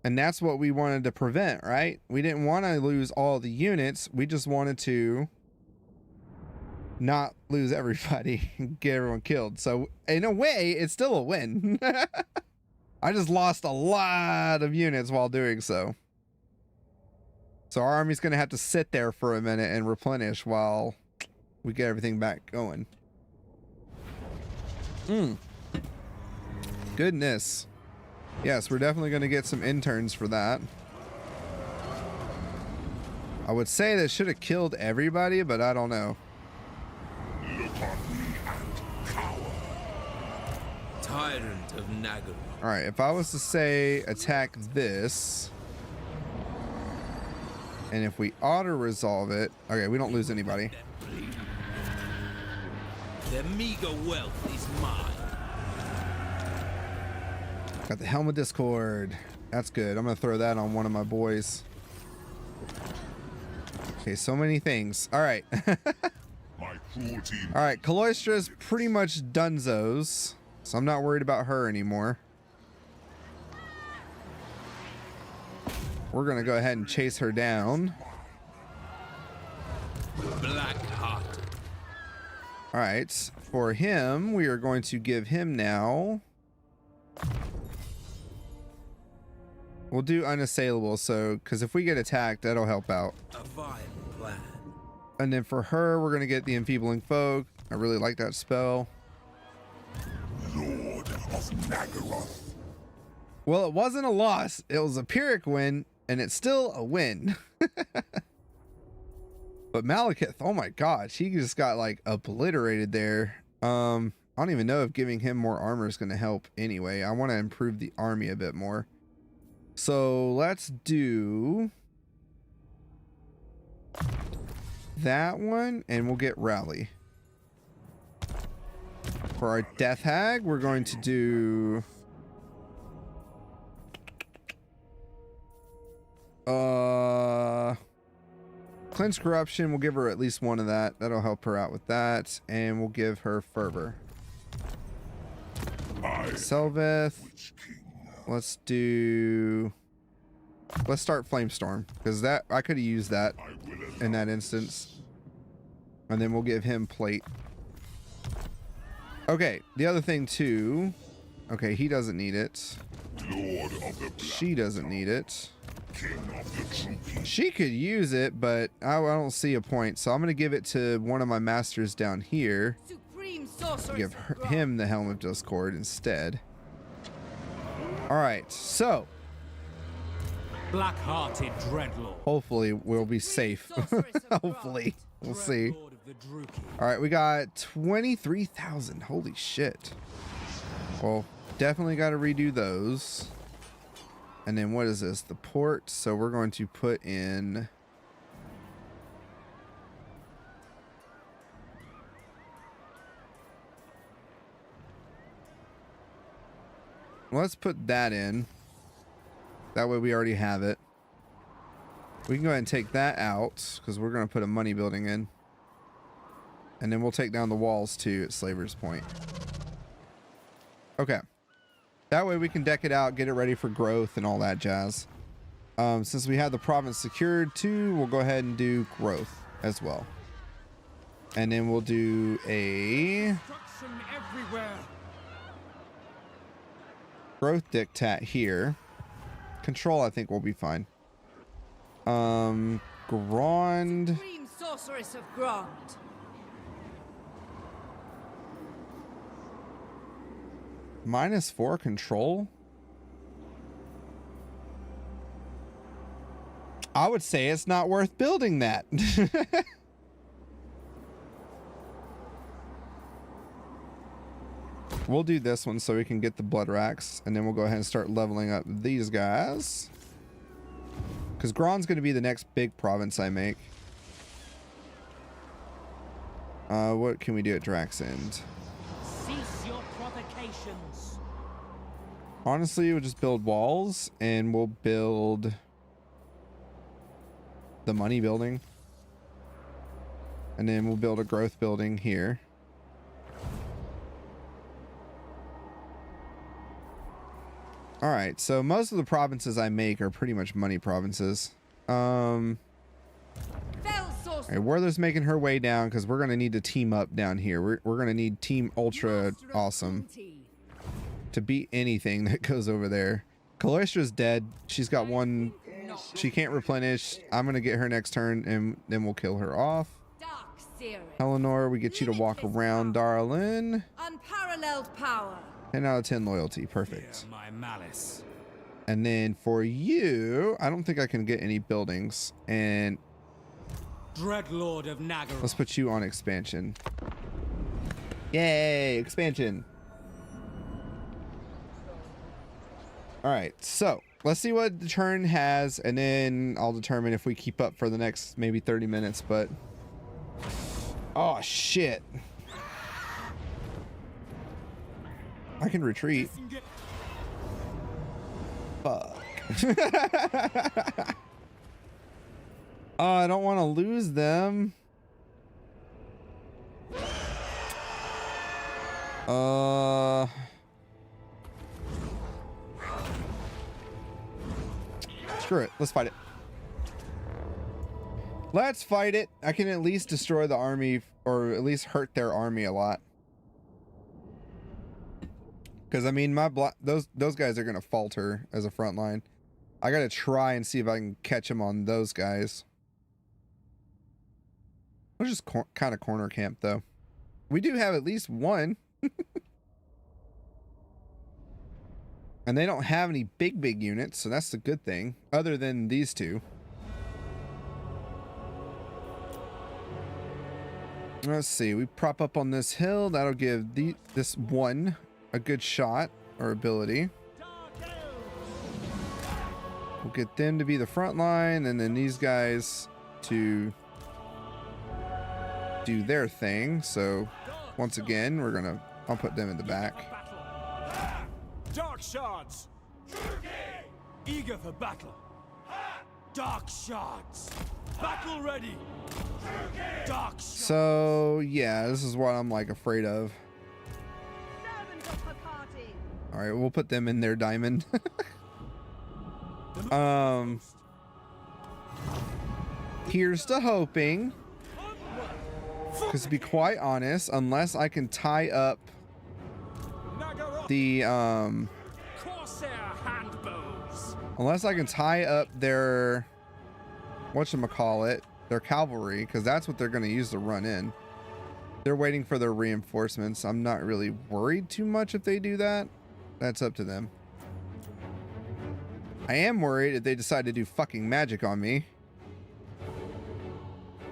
And that's what we wanted to prevent, right? We didn't want to lose all the units. We just wanted to not lose everybody and get everyone killed. So in a way, it's still a win. I just lost a lot of units while doing so. So our army's going to have to sit there for a minute and replenish while we get everything back going. Goodness. Yes, we're definitely going to get some interns for that. I would say that should have killed everybody, but I don't know. Look on me and cower. Tyrant of Nagaroth. All right, if I was to say attack this, and if we auto-resolve it, okay, we don't lose anybody. Their meager wealth is mine. Got the Helm of Discord. That's good. I'm gonna throw that on one of my boys. Okay, so many things. All right. My cruelty. All right, Caloistra's pretty much dunzos, so I'm not worried about her anymore. We're gonna go ahead and chase her down. Black-hearted. All right, for him, we are going to give him now. We'll do unassailable, so because if we get attacked, that'll help out. A vile plan. And then for her, we're gonna get the enfeebling folk. I really like that spell. Lord of Nagaroth. Well, it wasn't a loss. It was a Pyrrhic win, and it's still a win. But Malekith, oh my god, she just got like obliterated there. I don't even know if giving him more armor is gonna help anyway. I want to improve the army a bit more. So let's do that one, and we'll get Rally. For our Death Hag, we're going to do Cleanse Corruption. We'll give her at least one of that. That'll help her out with that. And we'll give her Fervor. Selveth. Let's start Flamestorm, because that I could have used that in that instance. And then we'll give him Plate. Okay, the other thing too. Okay, he doesn't need it. Lord of the Black. She doesn't need it. King of the Druki. She could use it, but I don't see a point. So I'm going to give it to one of my masters down here. Supreme sorceress Give of Grun. him the Helm of Discord instead. All right, so Black-hearted Dreadlord. hopefully we'll be safe. Sorceress of Hopefully, we'll see. Dreadlord of the Druki. All right, we got 23,000. Holy shit. Well, definitely got to redo those. And then what is this? The port. So we're going to put in let's put that in. That way we already have it. We can go ahead and take that out because we're going to put a money building in. And then we'll take down the walls too at Slaver's Point. Okay. That way we can deck it out, get it ready for growth and all that jazz. Since we have the province secured too, we'll go ahead and do growth as well. And then we'll do a Destruction everywhere. growth dictat here. Control, I think, will be fine. Grand. Supreme sorceress of Grond. -4 control. I would say it's not worth building that. We'll do this one so we can get the blood racks, and then we'll go ahead and start leveling up these guys. Because Grond's going to be the next big province I make. What can we do at Draxend? Cease your provocations. Honestly, we'll just build walls, and we'll build the money building. And then we'll build a growth building here. All right, so most of the provinces I make are pretty much money provinces. Fell All sorcerer. right, Werther's making her way down because we're gonna need to team up down here. We're gonna need Team Ultra Master of Awesome Cruelty. to beat anything that goes over there. Callistra's dead. She's got one. She can't replenish. I'm gonna get her next turn, and then we'll kill her off. Dark Seer. Eleanor, we get you to walk around, darling. Unparalleled power. 10 out of 10 loyalty. Perfect. Fear my malice. And then for you, I don't think I can get any buildings. And Dreadlord of Nagaroth. let's put you on expansion. Yay, expansion. All right, so let's see what the turn has, and then I'll determine if we keep up for the next maybe 30 minutes, but... Oh, shit. I can retreat. Fuck. Oh, I don't want to lose them. Screw it. Let's fight it. Let's fight it. I can at least destroy the army, or at least hurt their army a lot. Because I mean, those guys are gonna falter as a front line. I gotta try and see if I can catch them on those guys. We'll just kind of corner camp though. We do have at least one. And they don't have any big units, so that's the good thing. Other than these two. Let's see. We prop up on this hill. That'll give this one a good shot or ability. We'll get them to be the front line, and then these guys to do their thing. So once again, I'll put them in the back. Dark shards. Eager for battle. Dark shards. Battle ready. Dark shards. So yeah, this is what I'm like afraid of. Servant of Hecate. All right, we'll put them in their diamond. Here's to hoping. Because to be quite honest, unless I can tie up the Corsair handbows. unless I can tie up their whatchamacallit, their cavalry, because that's what they're going to use to run in. They're waiting for their reinforcements. I'm not really worried too much if they do that. That's up to them. I am worried if they decide to do fucking magic on me.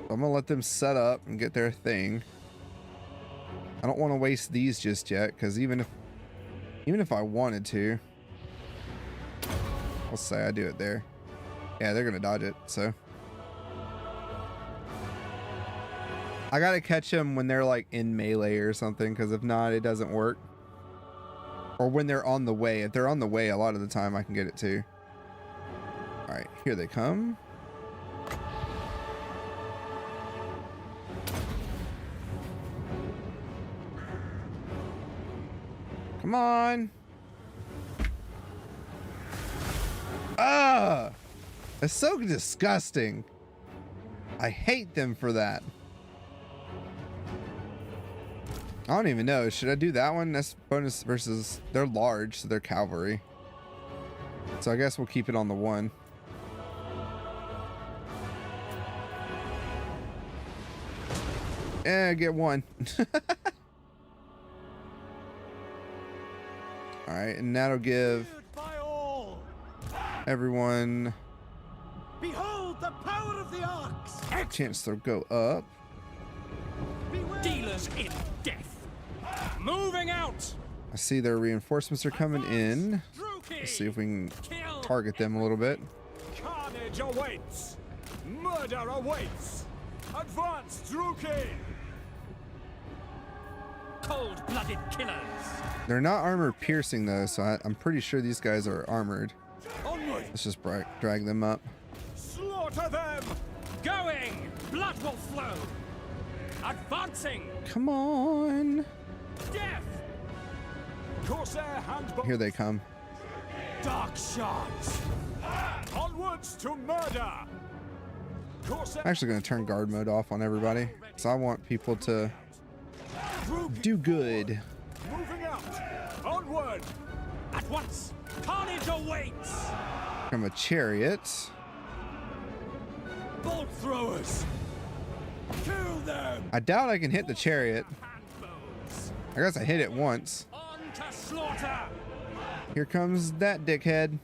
I'm gonna let them set up and get their thing. I don't want to waste these just yet, because even if I wanted to, let's say I do it there. Yeah, they're gonna dodge it, so I gotta catch them when they're like in melee or something, because if not, it doesn't work. Or when they're on the way. If they're on the way, a lot of the time I can get it too. All right, here they come. Come on. Ah, it's so disgusting. I hate them for that. I don't even know. Should I do that one? That's bonus versus, they're large, so they're cavalry. So I guess we'll keep it on the one. Yeah, get one. All right, and that'll give everyone Behold the power of the ox. a chance to go up. Dealers in death. Moving out. I see their reinforcements are coming in. Druki. Let's see if we can Kill. target them a little bit. Carnage awaits. Murder awaits. Advance, Druki. Cold-blooded killers. They're not armor piercing though, so I'm pretty sure these guys are armored. Onward. Let's just drag them up. Slaughter them. Going. Blood will flow. Advancing. Come on. Death. Corsair handbook. Here they come. Dark shards. Onwards to murder. Corsair. I'm actually going to turn guard mode off on everybody because I want people to do good. Moving out. Onward. At once. Carnage awaits. From a chariot. Bolt throwers. Kill them. I doubt I can hit the chariot. Handbows. I guess I hit it once. On to slaughter. Here comes that dickhead.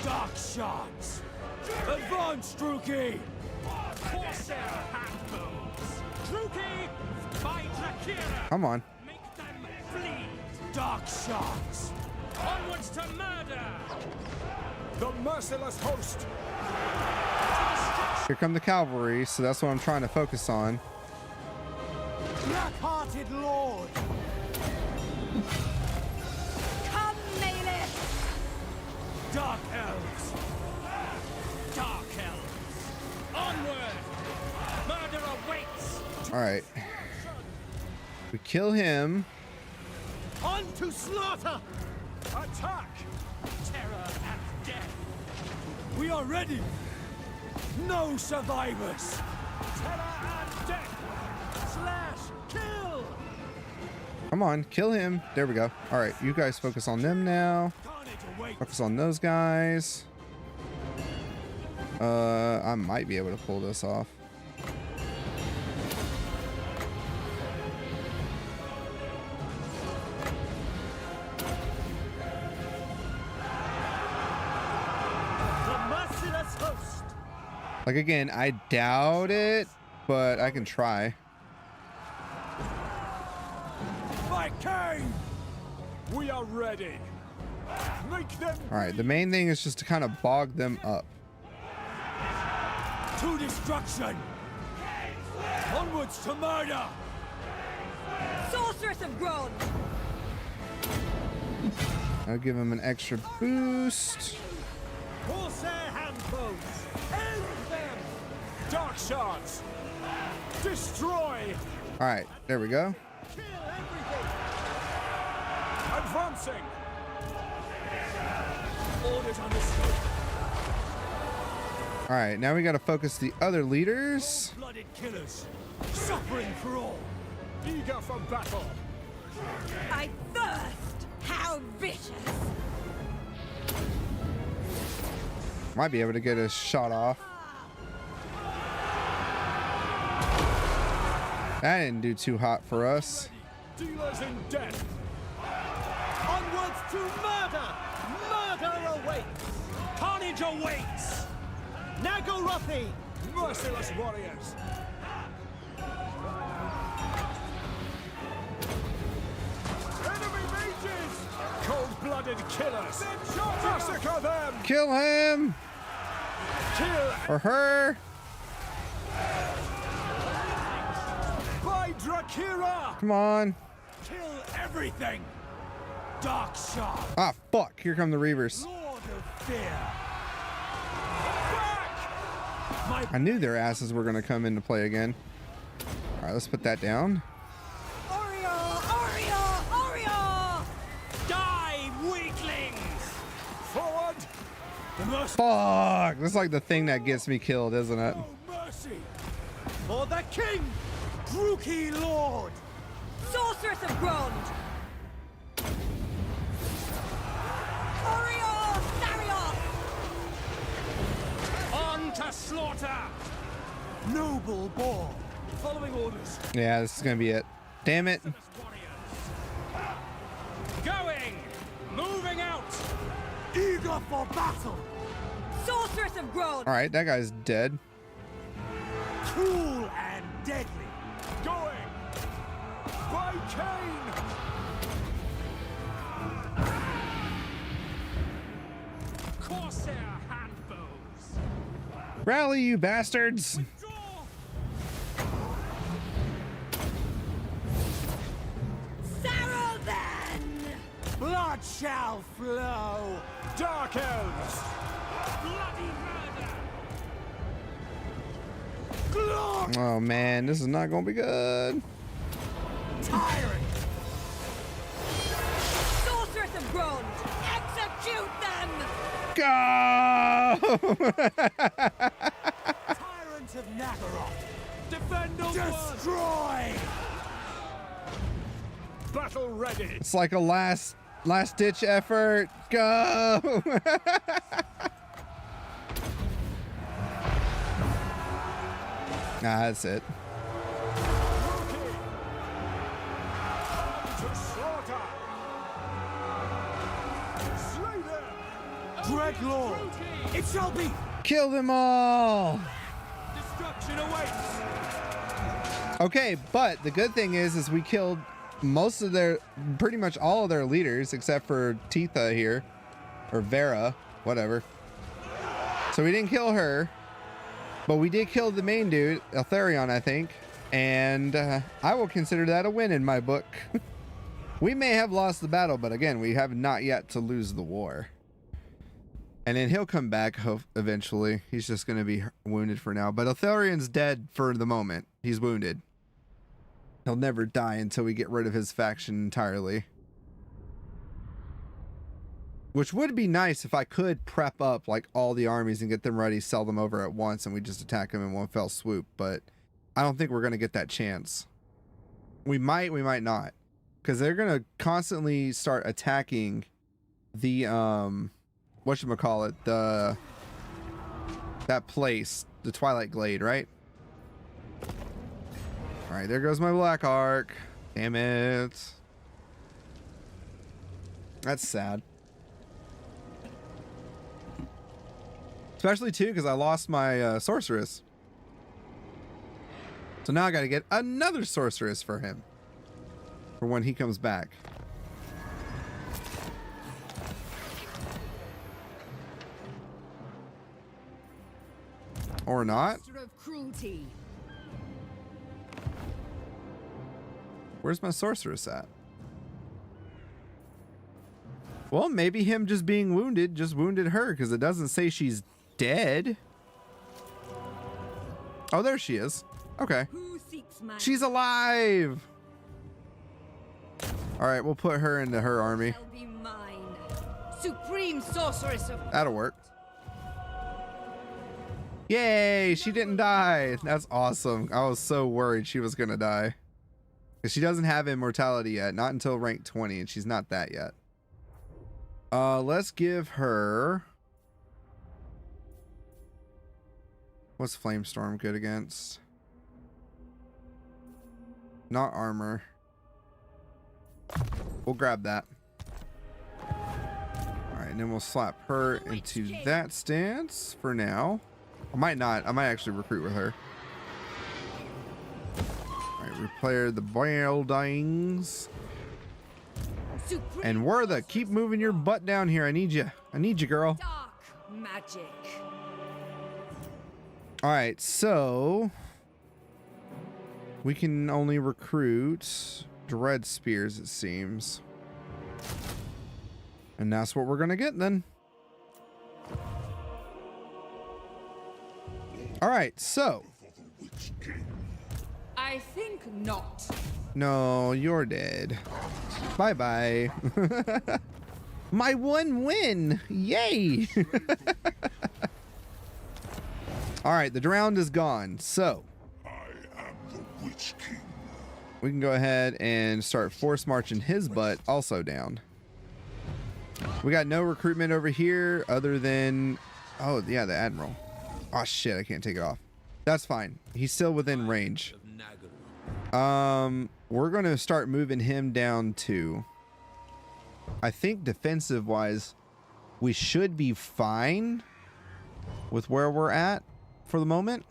Dark shards. Advance, Druki. Corsair handbows. Druki by Drakira. Come on. Make them bleed. Dark shards. Onwards to murder. The merciless host. Here come the cavalry, so that's what I'm trying to focus on. Black-hearted lord. Come, Malekith! Dark elves. Dark elves. Onward. Murder awaits. All right. We kill him. On to slaughter. Attack. Terror and death. We are ready. No survivors. Terror and death. Slash. Kill. Come on, kill him. There we go. All right, you guys focus on them now. Carnage awaits. Focus on those guys. I might be able to pull this off. The merciless host. Like again, I doubt it, but I can try. By Khaine. We are ready. Make them All right, the main thing is just to kind of bog them up. to destruction. Onwards to murder. Sorceress of Gron! I'll give them an extra boost. Corsair handbows. End them. Dark shards. Destroy. All right, there we go. Kill everything. Advancing. Orders understood. All right, now we got to focus the other leaders. Blooded killers. Suffering for all. Eager for battle. I thirst! How vicious! Might be able to get a shot off. That didn't do too hot for us. Dealers in death. Onwards to murder. Murder awaits. Carnage awaits. Nagorothi. Merciless warriors. Enemy mages. Cold-blooded killers. Massacre them. Kill him Kill or her. by Drakira. Come on. Kill everything. Dark shard. Ah, fuck. Here come the Reavers. Lord of fear. Back. My I knew their asses were going to come into play again. All right, let's put that down. Oriole! Oriole! Oriole! die, weaklings. Forward. The mercy. Fuck. That's like the thing that gets me killed, isn't it? No mercy. For the king. Druki Lord. Sorceress of Grond! Orior Tharios! On to slaughter! Noble boar! Following orders. Yeah, this is gonna be it. Damn it. Going! Moving out! Eager for battle! Sorceress of Grond! All right, that guy's dead. Cool and deadly! Going! By Khaine! Corsair handbows! Rally, you bastards. Withdraw! Sarrow then! Blood shall flow! Dark elves! Bloody murder! Glory! Oh man, this is not gonna be good. Tyrant! Sorceress of Grond! Execute them! Go! Tyrant of Naggaroth! Defend us! Destroy! Battle ready! It's like a last ditch effort. Go! Nah, that's it. To slaughter! Slay them! Dreadlord! It shall be! Kill them all. Destruction awaits! Okay, but the good thing is we killed most of their, pretty much all of their leaders except for Titha here, or Vera, whatever. So we didn't kill her, but we did kill the main dude, Eltharion, I think, and I will consider that a win in my book. We may have lost the battle, but again, we have not yet to lose the war. And then he'll come back eventually. He's just going to be wounded for now, but Eltharion's dead for the moment. He's wounded. He'll never die until we get rid of his faction entirely. Which would be nice if I could prep up like all the armies and get them ready, sell them over at once, and we just attack them in one fell swoop. But I don't think we're going to get that chance. We might not. Because they're going to constantly start attacking the, whatchamacallit, that place, the Twilight Glade, right? All right, there goes my Black Ark. Damn it. That's sad. Especially too, because I lost my sorceress. So now I got to get another sorceress for him. For when he comes back. Or not. Of cruelty. Where's my sorceress at? Well, maybe him just being wounded just wounded her, because it doesn't say she's dead. Oh, there she is. Okay. Who seeks my She's alive. All right, we'll put her into her army. shall be mine. Supreme sorceress of That'll work. Yay, she didn't die. That's awesome. I was so worried she was gonna die. Because she doesn't have immortality yet. Not until rank 20, and she's not that yet. Let's give her... What's Flamestorm good against? Not armor. We'll grab that. Alright, and then we'll slap her into that stance for now. I might not. I might actually recruit with her. Alright, repair the buildings. supreme And Wertha, keep moving your butt down here. I need you. I need you, girl. dark magic. Alright, so... we can only recruit Dread Spears, it seems. And that's what we're gonna get then. Alright, so... I think not. no, you're dead. Bye-bye. My one win! Yay! Alright, the drowned is gone, so... I am the Witch King. we can go ahead and start force marching his butt also down. We got no recruitment over here other than, oh yeah, the admiral. Oh shit, I can't take it off. That's fine. He's still within range. Of Nagaru. We're going to start moving him down to, I think defensive wise, we should be fine with where we're at for the moment.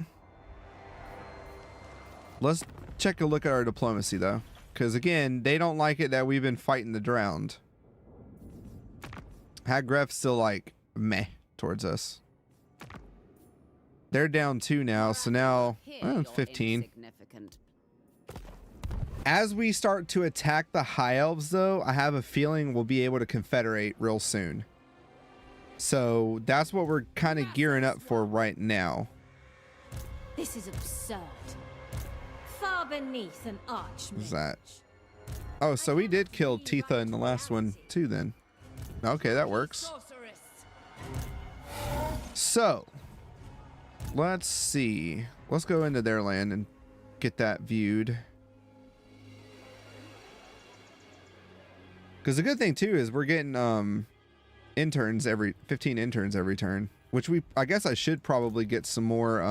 Let's check a look at our diplomacy though, because again, they don't like it that we've been fighting the drowned. Hagref's still like meh towards us. They're down 2 now, so now it's 15. As we start to attack the High Elves though, I have a feeling we'll be able to confederate real soon. So that's what we're kind of gearing up for right now. This is absurd. Far beneath an archmage. What's that? Oh, so we did kill Titha in the last one too then. Okay, that works. So, let's see. Let's go into their land and get that viewed. Because the good thing too is we're getting interns 15 interns every turn, which I guess I should probably get some more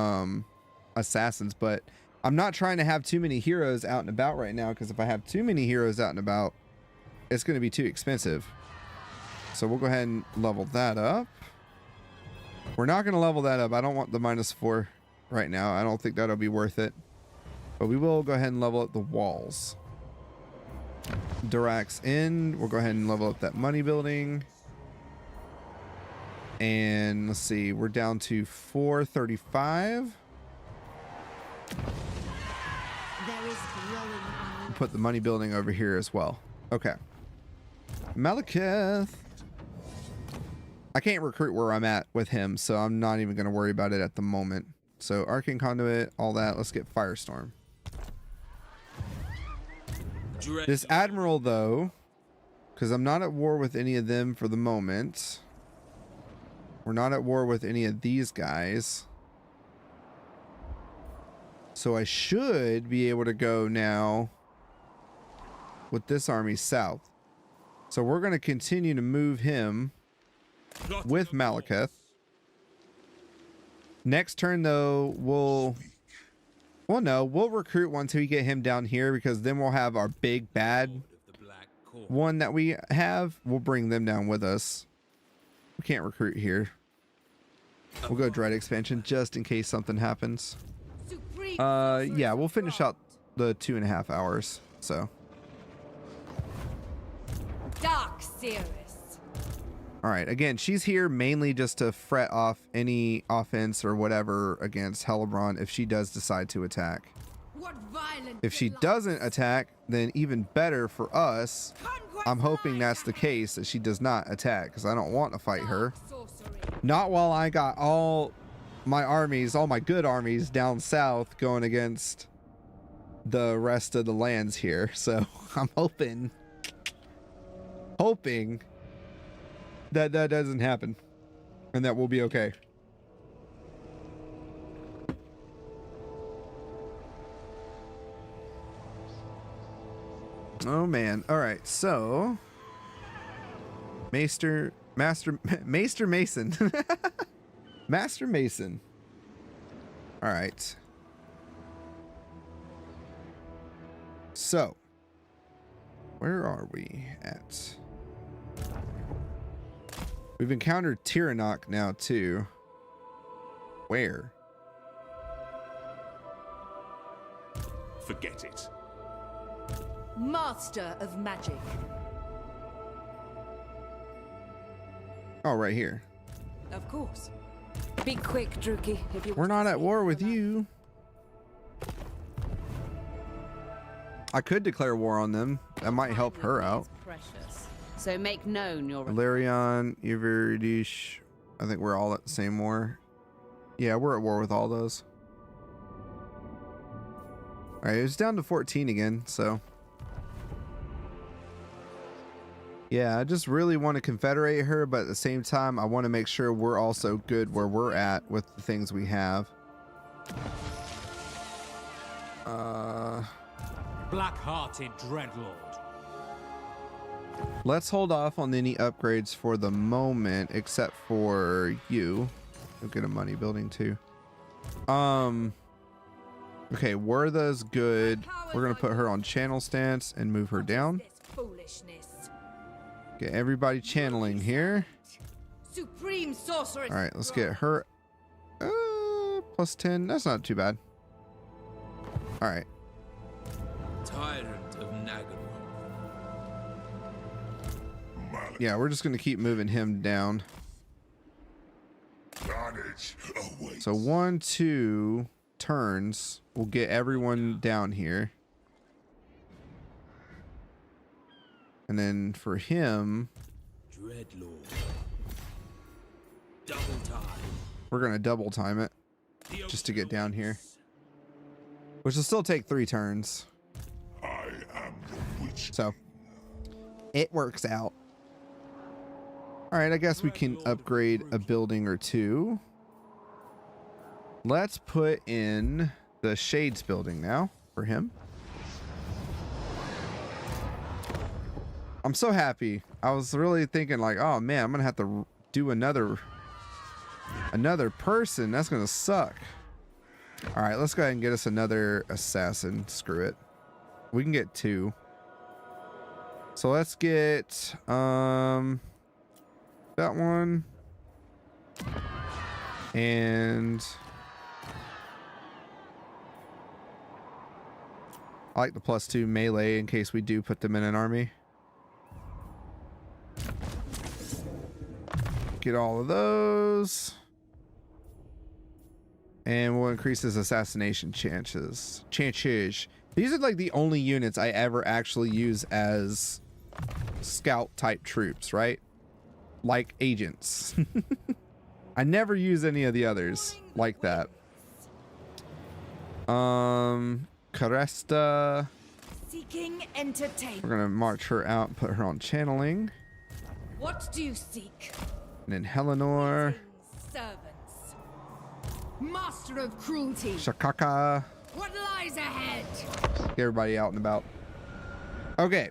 assassins, but I'm not trying to have too many heroes out and about right now, because if I have too many heroes out and about, it's going to be too expensive. So we'll go ahead and level that up. We're not going to level that up. I don't want the -4 right now. I don't think that'll be worth it. But we will go ahead and level up the walls. Durax in. We'll go ahead and level up that money building. And let's see. We're down to 435. Put the money building over here as well. Okay. Malekith. I can't recruit where I'm at with him, so I'm not even going to worry about it at the moment. So Arcane Conduit, all that. Let's get Firestorm. This Admiral, though, because I'm not at war with any of them for the moment. We're not at war with any of these guys. So I should be able to go now with this army south. So we're going to continue to move him with Malekith. Next turn, though, we'll recruit once we get him down here, because then we'll have our big bad one that we have. We'll bring them down with us. We can't recruit here. We'll go Dread expansion just in case something happens. Yeah, we'll finish out the 2.5 hours. So. Dark Cirrus. All right. Again, she's here mainly just to fret off any offense or whatever against Hellebron if she does decide to attack. If she doesn't attack, then even better for us. I'm hoping that's the case, that she does not attack, because I don't want to fight her. Not while I got all my armies, all my good armies down south going against the rest of the lands here. So I'm hoping that that doesn't happen and that we'll be okay. Oh man. All right. So Maester Mason. Master Mason. All right. So where are we at? We've encountered Tyrannok now too. Where? Forget it. Master of magic. Oh, right here. Of course. Be quick, Druki, if you We're not at war with you. I could declare war on them. That might help her out. Precious. So make known your Valerian, Iveridish. I think we're all at the same war. Yeah, we're at war with all those. All right, it was down to 14 again, so. Yeah, I just really want to confederate her, but at the same time, I want to make sure we're also good where we're at with the things we have. Black-hearted dreadlord. Let's hold off on any upgrades for the moment, except for you. You'll get a money building too. Okay, Wertha's good. We're gonna put her on channel stance and move her down. Get everybody channeling here. Supreme sorceress. All right, let's get her plus 10. That's not too bad. All right. Tyrant of Nagaroth. Yeah, we're just gonna keep moving him down. Carnage awaits. So 1, 2 turns. We'll get everyone down here. And then for him, Dreadlord. Double time. we're gonna double time it just to get down here, which will still take 3 turns. I am the witch. So it works out. All right, I guess we can upgrade a building or two. Let's put in the Shades building now for him. I'm so happy. I was really thinking like, oh man, I'm gonna have to do another person. That's gonna suck. All right, let's go ahead and get us another assassin. Screw it. We can get 2. So let's get that one and I like the +2 melee in case we do put them in an army. Get all of those. And we'll increase his assassination chances. These are like the only units I ever actually use as scout type troops, right? Like agents. I never use any of the others like that. Caresta. Seeking entertainment. We're gonna march her out and put her on channeling. What do you seek? And then Helenor. Servants. Master of cruelty. Shakaka. What lies ahead? Get everybody out and about. Okay.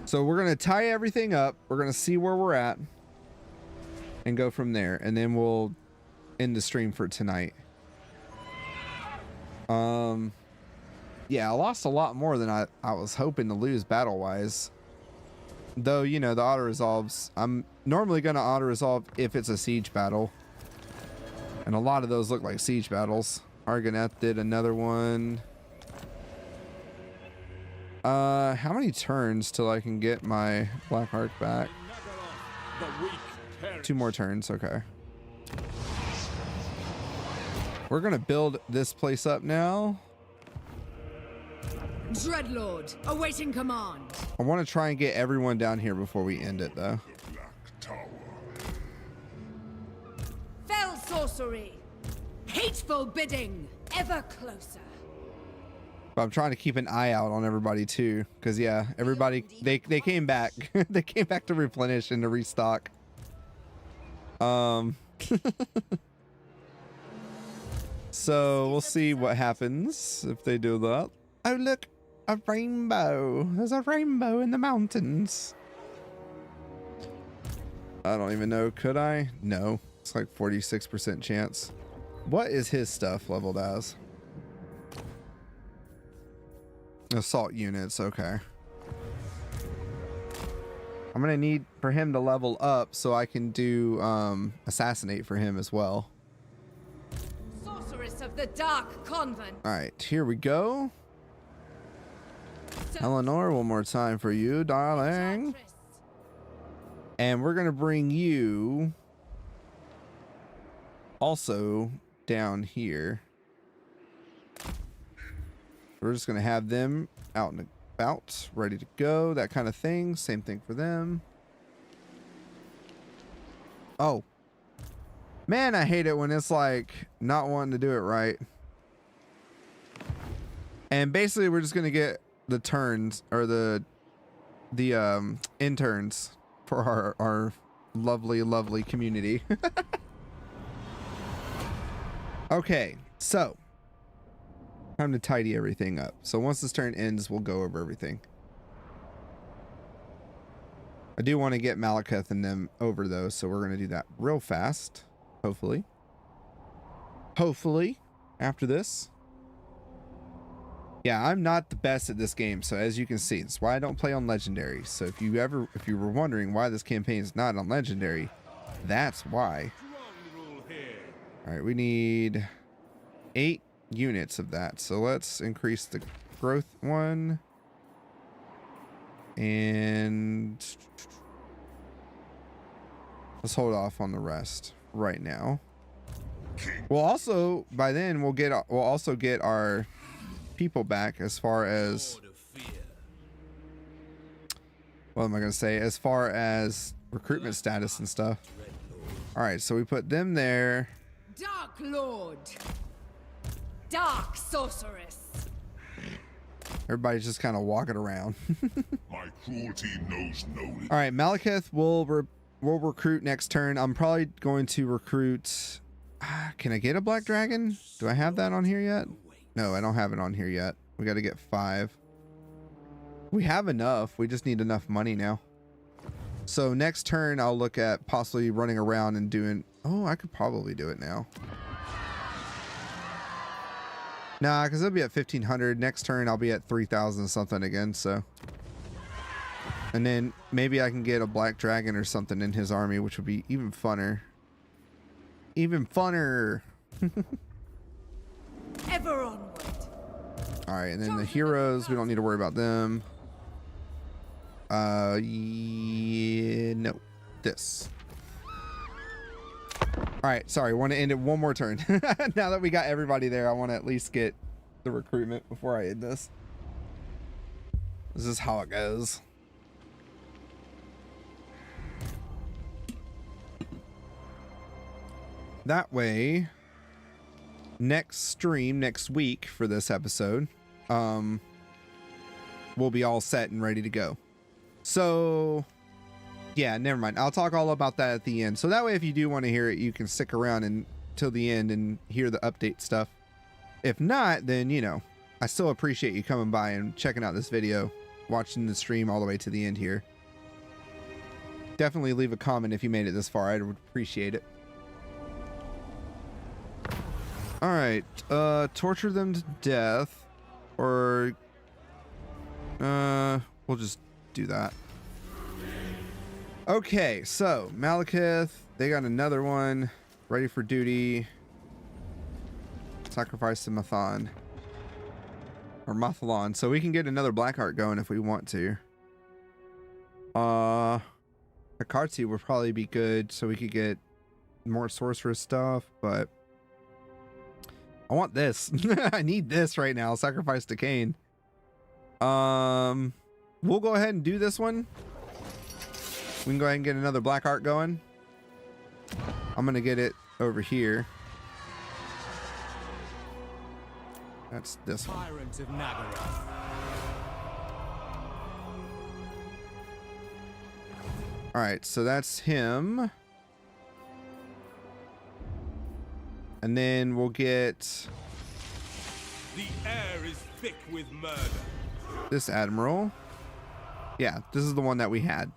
So we're gonna tie everything up. We're gonna see where we're at and go from there, and then we'll end the stream for tonight. Yeah, I lost a lot more than I was hoping to lose battle wise. Though, you know, the auto resolves, I'm normally gonna auto resolve if it's a siege battle. And a lot of those look like siege battles. Argonath did another one. How many turns till I can get my Black Arc back? The weak perish. 2 more turns, okay. We're gonna build this place up now. Dreadlord, awaiting command. I want to try and get everyone down here before we end it, though. The Black Tower. Fell sorcery. Hateful bidding. Ever closer. But I'm trying to keep an eye out on everybody too, because yeah, everybody they came back. They came back to replenish and to restock. So we'll see what happens if they do that. Oh look, a rainbow. There's a rainbow in the mountains. I don't even know. Could I? No. It's like 46% chance. What is his stuff leveled as? Assault units, okay. I'm gonna need for him to level up so I can do assassinate for him as well. Sorceress of the Dark Convent. All right, here we go. Eleanor, one more time for you, darling. And we're gonna bring you also down here. We're just gonna have them out and about, ready to go, that kind of thing. Same thing for them. Oh. Man, I hate it when it's like not wanting to do it right. And basically we're just gonna get the turns or the interns for our lovely community. Time to tidy everything up. So once this turn ends, we'll go over everything. I do want to get Malekith and them over though, so we're going to do that real fast. Hopefully. Hopefully, after this. Yeah, I'm not the best at this game, so as you can see, that's why I don't play on Legendary. So if you were wondering why this campaign is not on Legendary, that's why. All right, we need 8 units of that. So let's increase the growth one. And let's hold off on the rest right now. We'll also, by then, we'll also get our people back as far as, what am I going to say? As far as recruitment status and stuff. All right, so we put them there. Dark Lord. Dark Sorceress. Everybody's just kind of walking around. My cruelty knows no limit. All right, Malekith will recruit next turn. I'm probably going to recruit. Can I get a black dragon? Do I have that on here yet? No, I don't have it on here yet. We got to get 5. We have enough. We just need enough money now. So next turn, I'll look at possibly running around and doing. Oh, I could probably do it now. Nah, because it'll be at 1,500. Next turn, I'll be at 3,000 something again. So, and then maybe I can get a black dragon or something in his army, which would be even funner. Even funner. Ever onward. All right, and then the heroes, we don't need to worry about them. Yeah, no, this. All right, sorry, I want to end it one more turn. Now that we got everybody there, I want to at least get the recruitment before I end this. This is how it goes. That way, next stream, next week for this episode, we'll be all set and ready to go. So, yeah, never mind. I'll talk all about that at the end. So that way, if you do want to hear it, you can stick around until the end and hear the update stuff. If not, then, you know, I still appreciate you coming by and checking out this video, watching the stream all the way to the end here. Definitely leave a comment if you made it this far. I would appreciate it. All right, torture them to death, or we'll just do that. Okay, so Malekith, they got another one ready for duty. Sacrifice to Mathan or Mathalon, so we can get another Blackheart going if we want to. Akartsi would probably be good, so we could get more sorceress stuff, but I want this. I need this right now. Sacrifice to Khaine. We'll go ahead and do this one. We can go ahead and get another Blackheart going. I'm gonna get it over here. That's this one. Tyrant of Nagaroth. All right, so that's him. And then we'll get The air is thick with murder. this Admiral. Yeah, this is the one that we had.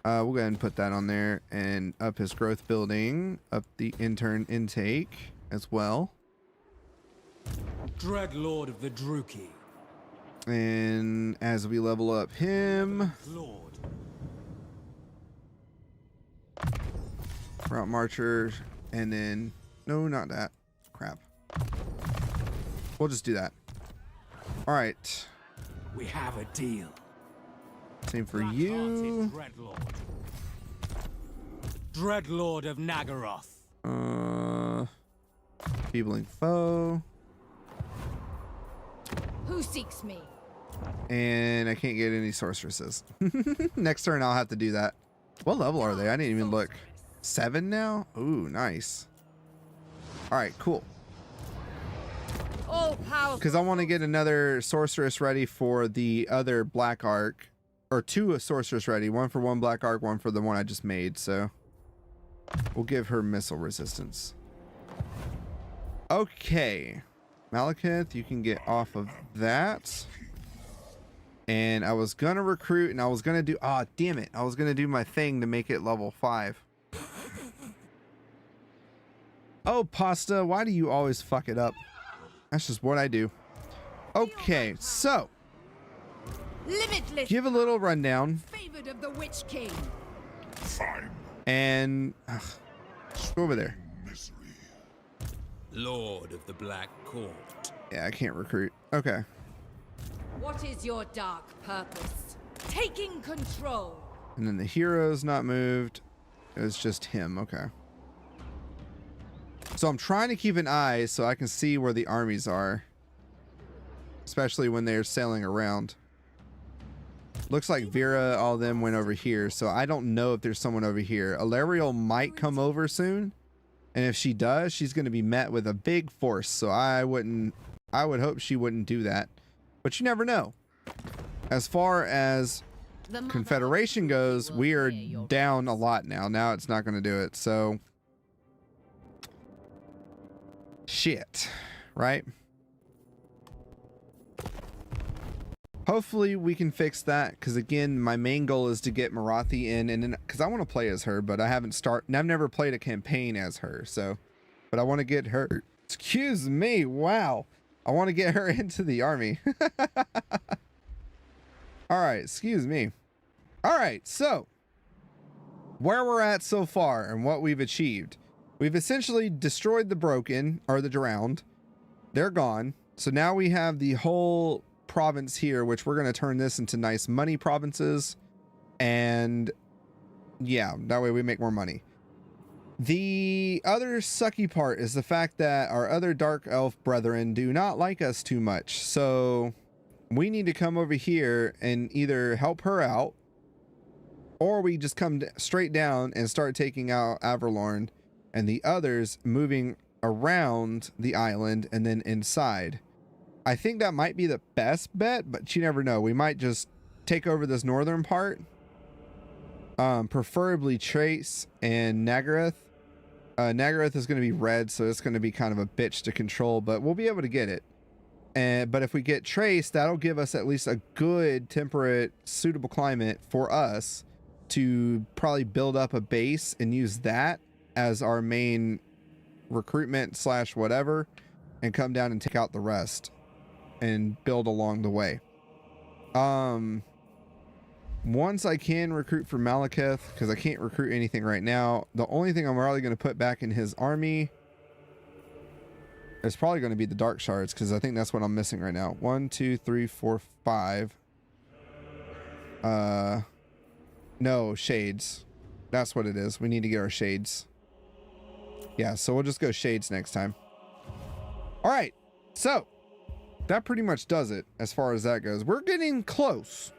We'll go ahead and put that on there and up his growth building, up the intern intake as well. Dread Lord of the Druki. And as we level up him, Lord. Route Marcher, and then, no, not that. Crap. We'll just do that. All right. We have a deal. Same for you. Dreadlord. Dreadlord of Nagaroth. Feebling foe. Who seeks me? And I can't get any sorceresses. Next turn I'll have to do that. What level are they? I didn't even look. 7 now? Ooh, nice. All right, cool. All powerful. Because I want to get another sorceress ready for the other black arc, or 2 sorceress ready. One for one black arc, one for the one I just made. So we'll give her missile resistance. Okay. Malekith, you can get off of that. And I was gonna recruit, and I was gonna do, ah, damn it, I was gonna do my thing to make it level 5. Oh, Pasta, why do you always fuck it up? That's just what I do. Okay, so Limitless. give a little rundown. Favored of the Witch King. Fine. And go over there. Misery. Lord of the Black Court. Yeah, I can't recruit. Okay. What is your dark purpose? Taking control. And then the hero's not moved. It was just him. Okay. So I'm trying to keep an eye so I can see where the armies are. Especially when they're sailing around. Looks like Vera, all of them went over here. So I don't know if there's someone over here. Alariel might come over soon. And if she does, she's going to be met with a big force. So I would hope she wouldn't do that. But you never know. As far as Confederation goes, we are down a lot now. Now it's not going to do it. So shit, right? Hopefully we can fix that, because again, my main goal is to get Marathi in, and then because I want to play as her, but I've never played a campaign as her, so but I want to get her, excuse me, wow, I want to get her into the army. All right, excuse me. All right, so where we're at so far and what we've achieved. We've essentially destroyed the broken, or the drowned. They're gone. So now we have the whole province here, which we're going to turn this into nice money provinces. And yeah, that way we make more money. The other sucky part is the fact that our other dark elf brethren do not like us too much. So we need to come over here and either help her out, or we just come straight down and start taking out Averlorn and the others, moving around the island and then inside. I think that might be the best bet, but you never know. We might just take over this northern part. Preferably Trace and Nagaroth. Nagaroth is going to be red, so it's going to be kind of a bitch to control, but we'll be able to get it. But if we get Trace, that'll give us at least a good temperate, suitable climate for us to probably build up a base and use that as our main recruitment / whatever, and come down and take out the rest and build along the way. Once I can recruit for Malekith, because I can't recruit anything right now, the only thing I'm really going to put back in his army is probably going to be the Dark Shards, because I think that's what I'm missing right now. 1, 2, 3, 4, 5. No, Shades. That's what it is. We need to get our Shades. Yeah, so we'll just go Shades next time. All right, so that pretty much does it as far as that goes. We're getting close.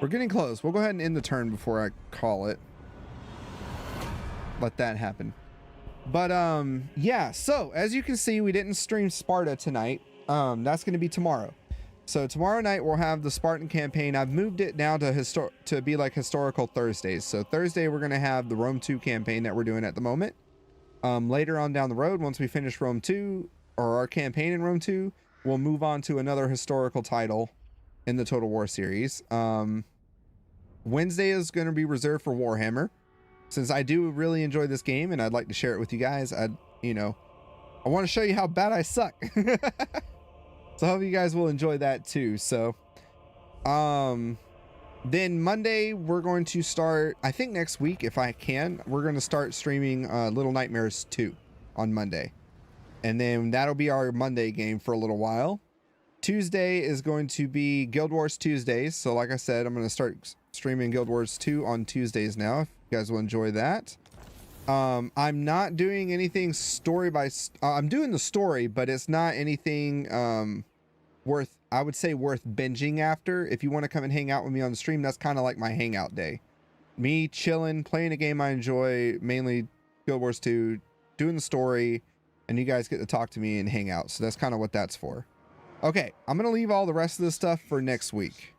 We're getting close. We'll go ahead and end the turn before I call it. Let that happen. But yeah, so as you can see, we didn't stream Sparta tonight. That's going to be tomorrow. So tomorrow night we'll have the Spartan campaign. I've moved it now to be like historical Thursdays. So Thursday we're going to have the Rome 2 campaign that we're doing at the moment. Later on down the road, once we finish Rome 2 or our campaign in Rome 2, we'll move on to another historical title in the Total War series. Wednesday is going to be reserved for Warhammer, since I do really enjoy this game and I'd like to share it with you guys. I want to show you how bad I suck. So I hope you guys will enjoy that too. So then Monday we're going to start, I think next week if I can, we're going to start streaming Little Nightmares 2 on Monday. And then that'll be our Monday game for a little while. Tuesday is going to be Guild Wars Tuesdays. So like I said, I'm going to start streaming Guild Wars 2 on Tuesdays now, if you guys will enjoy that. I'm not doing anything I'm doing the story, but it's not anything worth binging after. If you want to come and hang out with me on the stream, that's kind of like my hangout day. Me chilling, playing a game I enjoy, mainly Guild Wars 2, doing the story, and you guys get to talk to me and hang out. So that's kind of what that's for. Okay, I'm going to leave all the rest of this stuff for next week.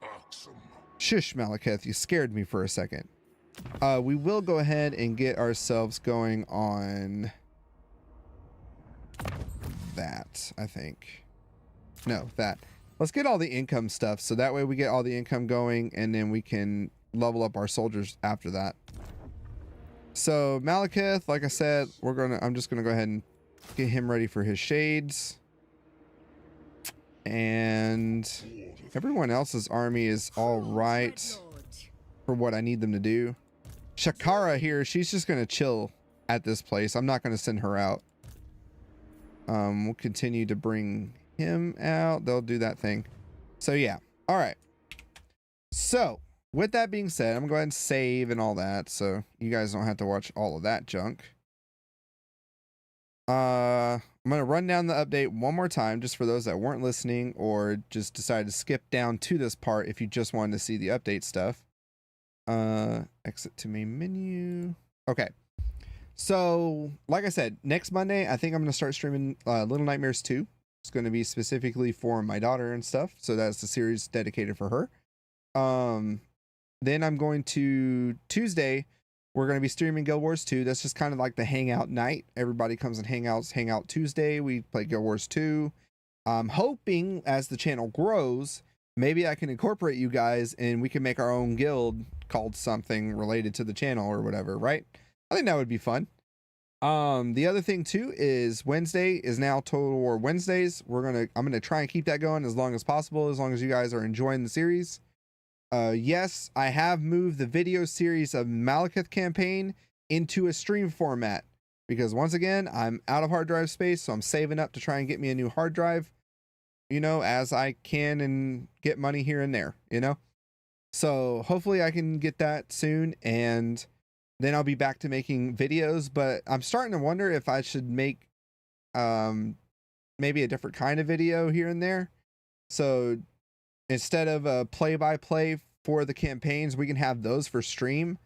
Shush, Malekith, you scared me for a second. We will go ahead and get ourselves going on that, I think. No, that. Let's get all the income stuff, so that way we get all the income going, and then we can level up our soldiers after that. So Malekith, like I said, I'm just gonna go ahead and get him ready for his shades. And everyone else's army is all right for what I need them to do. Shakara here, she's just gonna chill at this place. I'm not gonna send her out. We'll continue to bring him out. They'll do that thing. So yeah. All right. So with that being said, I'm gonna go ahead and save and all that, so you guys don't have to watch all of that junk. I'm gonna run down the update one more time, just for those that weren't listening or just decided to skip down to this part if you just wanted to see the update stuff. Exit to main menu. Okay. So, like I said, next Monday, I think I'm gonna start streaming Little Nightmares 2. It's going to be specifically for my daughter and stuff, so that's the series dedicated for her. Then I'm going to Tuesday, we're going to be streaming Guild Wars 2. That's just kind of like the hangout night. Everybody comes and hang out Tuesday. We play Guild Wars 2. I'm hoping as the channel grows, maybe I can incorporate you guys and we can make our own guild called something related to the channel or whatever, right? I think that would be fun. The other thing too is Wednesday is now Total War Wednesdays. I'm gonna try and keep that going as long as possible, as long as you guys are enjoying the series. Yes, I have moved the video series of Malekith campaign into a stream format because once again, I'm out of hard drive space, so I'm saving up to try and get me a new hard drive, you know, as I can and get money here and there, you know. So hopefully I can get that soon, and then I'll be back to making videos, but I'm starting to wonder if I should make maybe a different kind of video here and there. So instead of a play-by-play for the campaigns, we can have those for stream.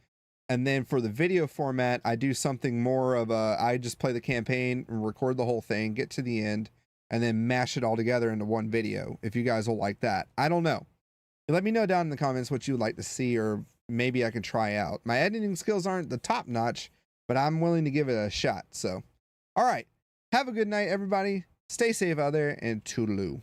And then for the video format, I do something more of I just play the campaign and record the whole thing, get to the end, and then mash it all together into one video, if you guys will like that. I don't know. Let me know down in the comments what you would like to see, or maybe I can try out. My editing skills aren't the top notch, but I'm willing to give it a shot. So, all right. Have a good night, everybody. Stay safe out there, and toodaloo.